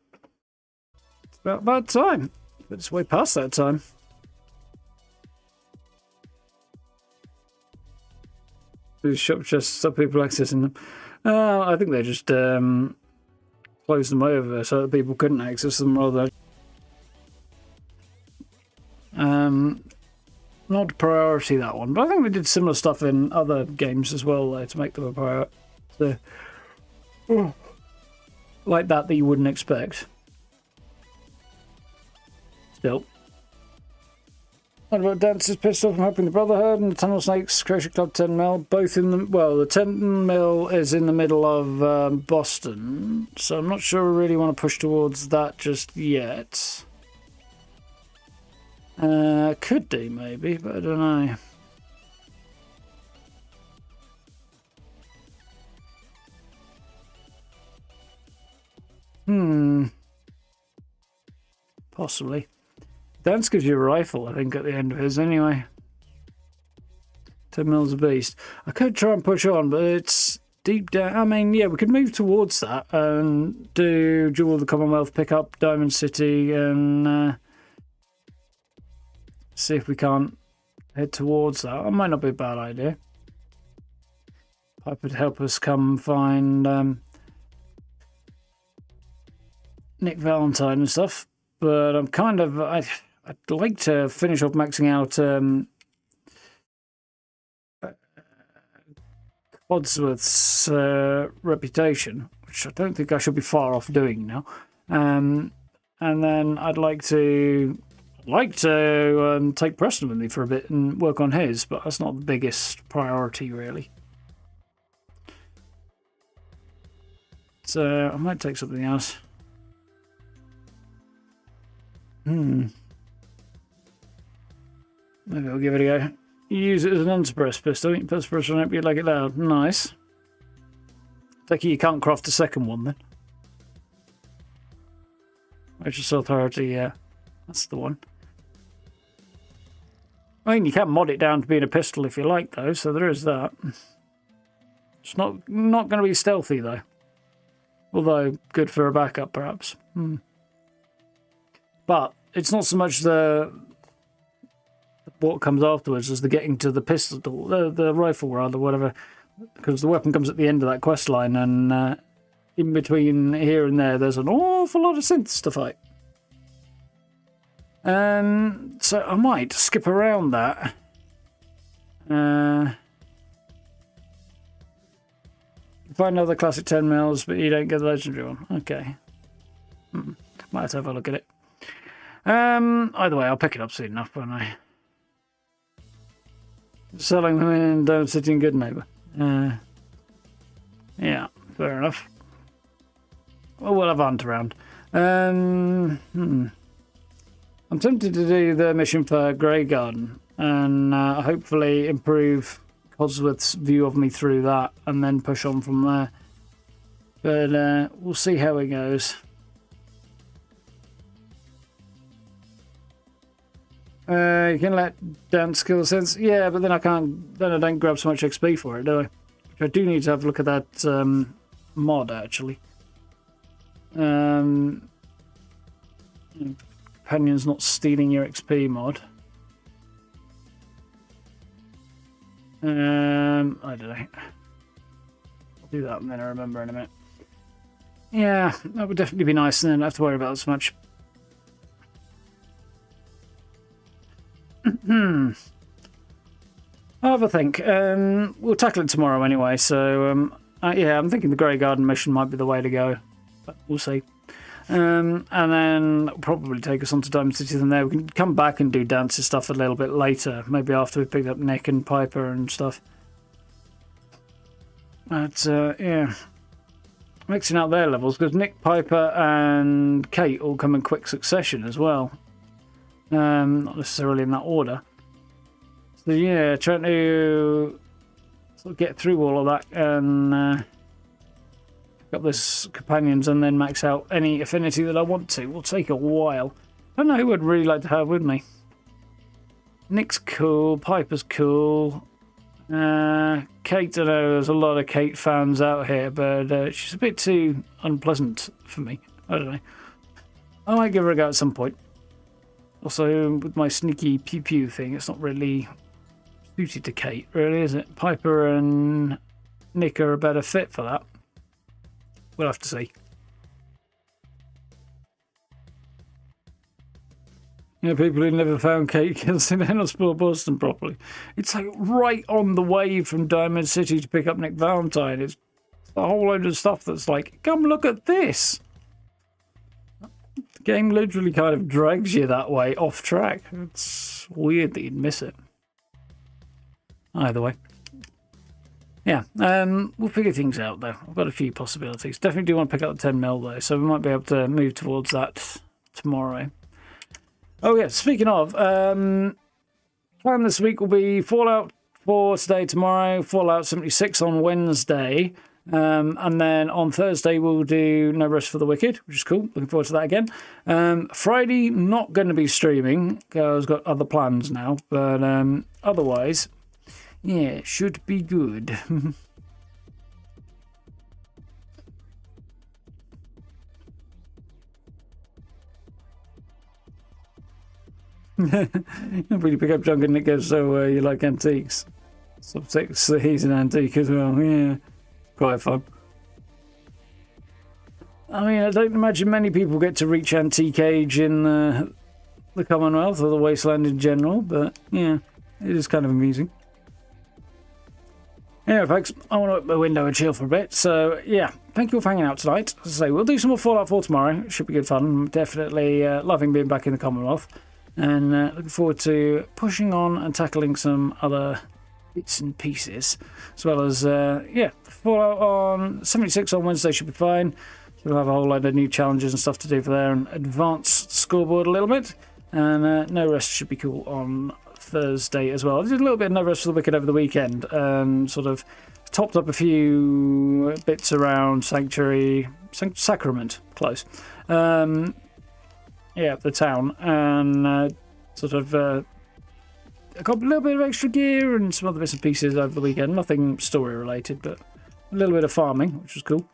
Speaker 1: It's about time. But it's way past that time. These shop chests stop people accessing them. I think they just closed them over so that people couldn't access them rather. Not a priority, that one, but I think they did similar stuff in other games as well though, to make them a priority. So, like that you wouldn't expect. Still. What about Dance's pissed off from helping the Brotherhood and the Tunnel Snakes Creation Club 10mm? Both in the... Well, the 10mm is in the middle of Boston, so I'm not sure we really want to push towards that just yet. Could do, maybe, but I don't know. Possibly. Dance gives you a rifle, I think, at the end of his anyway. 10mm a beast. I could try and push on, but it's deep down. I mean, yeah, we could move towards that and do Jewel of the Commonwealth, pick up Diamond City, and see if we can't head towards that. That might not be a bad idea. Pipe would help us come find Nick Valentine and stuff. But I'm kind of... I'd like to finish off maxing out Codsworth's reputation, which I don't think I should be far off doing now. And then I'd like to take Preston with me for a bit and work on his, but that's not the biggest priority really. So I might take something else. Maybe I'll give it a go. Use it as an unsuppressed pistol. First person won't be like it loud. Nice. Take it you can't craft a second one then. Righteous Authority, yeah. That's the one. I mean, you can mod it down to being a pistol if you like, though, so there is that. It's not going to be stealthy, though. Although, good for a backup, perhaps. But it's not so much what comes afterwards as the getting to the pistol, the rifle rather, whatever, because the weapon comes at the end of that quest line, and in between here and there's an awful lot of synths to fight. So I might skip around that. Find another classic 10mm, but you don't get the legendary one. Okay. Might have to have a look at it. Either way, I'll pick it up soon enough, won't I? Selling them in Diamond City and Good Neighbor. Yeah, fair enough. Well, we'll have a hunt around. I'm tempted to do the mission for Grey Garden. and hopefully improve Codsworth's view of me through that, and then push on from there. But we'll see how it goes. You can let dance skill sense, yeah, but then I don't grab so much XP for it, do I? Which I do need to have a look at that mod actually. Companions not stealing your XP mod. I don't know. I'll do that and then I remember in a minute. Yeah, that would definitely be nice, and then I don't have to worry about it so much. I'll have a think. We'll tackle it tomorrow anyway, so yeah, I'm thinking the Grey Garden mission might be the way to go, but we'll see. And then it'll probably take us on to Diamond City from there. We can come back and do dances stuff a little bit later, maybe after we've picked up Nick and Piper and stuff. But yeah, mixing out their levels, because Nick, Piper and Kate all come in quick succession as well. Not necessarily in that order. So yeah, trying to sort of get through all of that and got this companions and then max out any affinity that I want to. Will take a while. I don't know who I'd really like to have with me. Nick's cool, Piper's cool. Kate, I know there's a lot of Kate fans out here, but she's a bit too unpleasant for me. I don't know. I might give her a go at some point. Also, with my sneaky pew-pew thing, it's not really suited to Kate, really, is it? Piper and Nick are a better fit for that. We'll have to see. You know, people who never found Kate can sit down and explore Boston properly. It's like right on the way from Diamond City to pick up Nick Valentine. It's a whole load of stuff that's like, come look at this. The game literally kind of drags you that way off track. It's weird that you'd miss it. Either way. Yeah, we'll figure things out though. I've got a few possibilities. Definitely do want to pick up the 10mm though, so we might be able to move towards that tomorrow. Oh yeah, speaking of, plan this week will be Fallout 4 today, tomorrow, Fallout 76 on Wednesday, and then on Thursday we'll do No Rest for the Wicked, which is cool. Looking forward to that again. Friday, not going to be streaming, because I've got other plans now, but otherwise... yeah, should be good. Really pick up junk and it goes, so you like antiques. Subtext, so he's an antique as well. Yeah, quite fun. I mean, I don't imagine many people get to reach antique age in the Commonwealth or the Wasteland in general, but yeah, it is kind of amusing. Anyway, folks, I want to open my window and chill for a bit. So, yeah, thank you all for hanging out tonight. As I say, we'll do some more Fallout 4 tomorrow. It should be good fun. I'm definitely loving being back in the Commonwealth. And looking forward to pushing on and tackling some other bits and pieces. As well as, yeah, Fallout on 76 on Wednesday should be fine. We'll have a whole load of new challenges and stuff to do for there and advance the scoreboard a little bit. And No Rest should be cool on Thursday as well. I did a little bit of No Rest for the Wicked over the weekend and sort of topped up a few bits around Sanctuary, Sacrament, close. Yeah, the town, and sort of I got a little bit of extra gear and some other bits and pieces over the weekend. Nothing story related, but a little bit of farming, which was cool.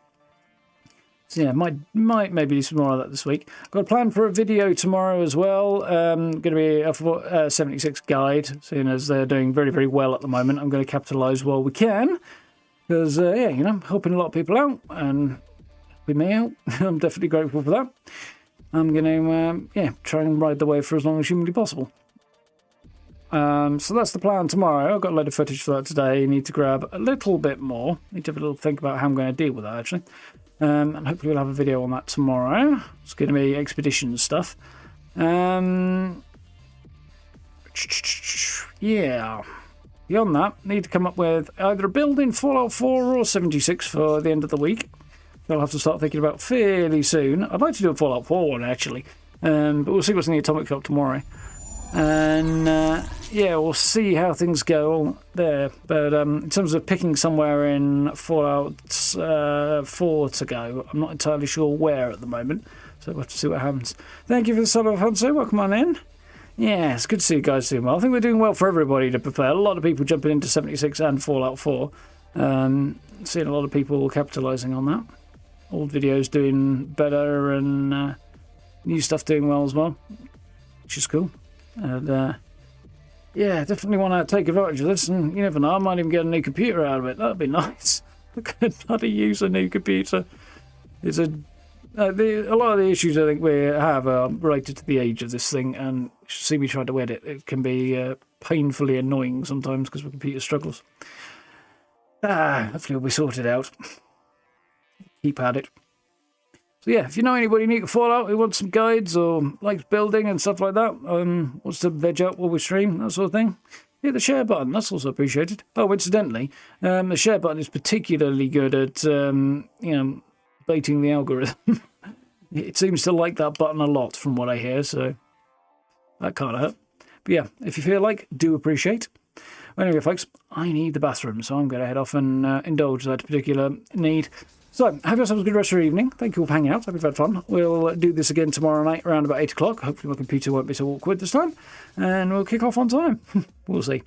Speaker 1: So yeah, might maybe do some more of that this week. Got a plan for a video tomorrow as well. Going to be a 76 guide, seeing as they're doing very, very well at the moment. I'm going to capitalise while we can, because yeah, you know, helping a lot of people out and helping me out. I'm definitely grateful for that. I'm going to yeah, try and ride the wave for as long as humanly possible. So that's the plan tomorrow. I've got a load of footage for that today. Need to grab a little bit more. Need to have a little think about how I'm going to deal with that actually. And hopefully we'll have a video on that tomorrow. It's going to be expedition stuff. Yeah. Beyond that, need to come up with either a build in Fallout 4 or 76 for the end of the week. I'll have to start thinking about fairly soon. I'd like to do a Fallout 4 one actually. But we'll see what's in the Atomic Shop tomorrow. And yeah, yeah, we'll see how things go there. But in terms of picking somewhere in Fallout 4 to go, I'm not entirely sure where at the moment. So we'll have to see what happens. Thank you for the sub of Hunter. Welcome on in. Yeah, it's good to see you guys doing well. I think we're doing well for everybody, to be fair. A lot of people jumping into 76 and Fallout 4. Seeing a lot of people capitalising on that. Old videos doing better and new stuff doing well as well, which is cool. And yeah, definitely want to take advantage of this. And you never know, I might even get a new computer out of it. That'd be nice. Look at how to use a new computer. It's a lot of the issues I think we have are related to the age of this thing, and you should see me trying to edit. It can be painfully annoying sometimes because my computer struggles. Hopefully it'll be sorted out. Keep at it. So yeah, if you know anybody new to Fallout who wants some guides or likes building and stuff like that, wants to veg out while we stream, that sort of thing, hit the share button. That's also appreciated. Oh, incidentally, the share button is particularly good at baiting the algorithm. It seems to like that button a lot from what I hear, so that can't hurt. But yeah, if you feel like, do appreciate. Anyway, folks, I need the bathroom, so I'm going to head off and indulge that particular need. So, have yourselves a good rest of your evening. Thank you all for hanging out. Hope you've had fun. We'll do this again tomorrow night around about 8 o'clock. Hopefully my computer won't be so awkward this time. And we'll kick off on time. We'll see.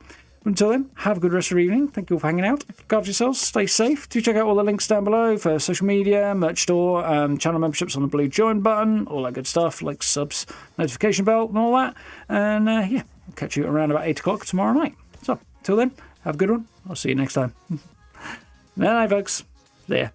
Speaker 1: Until then, have a good rest of your evening. Thank you all for hanging out. Look after yourselves. Stay safe. Do check out all the links down below for social media, merch store, channel memberships on the blue join button, all that good stuff, like subs, notification bell, and all that. And yeah, I'll catch you around about 8 o'clock tomorrow night. So, till then, have a good one. I'll see you next time. Night, folks. See ya.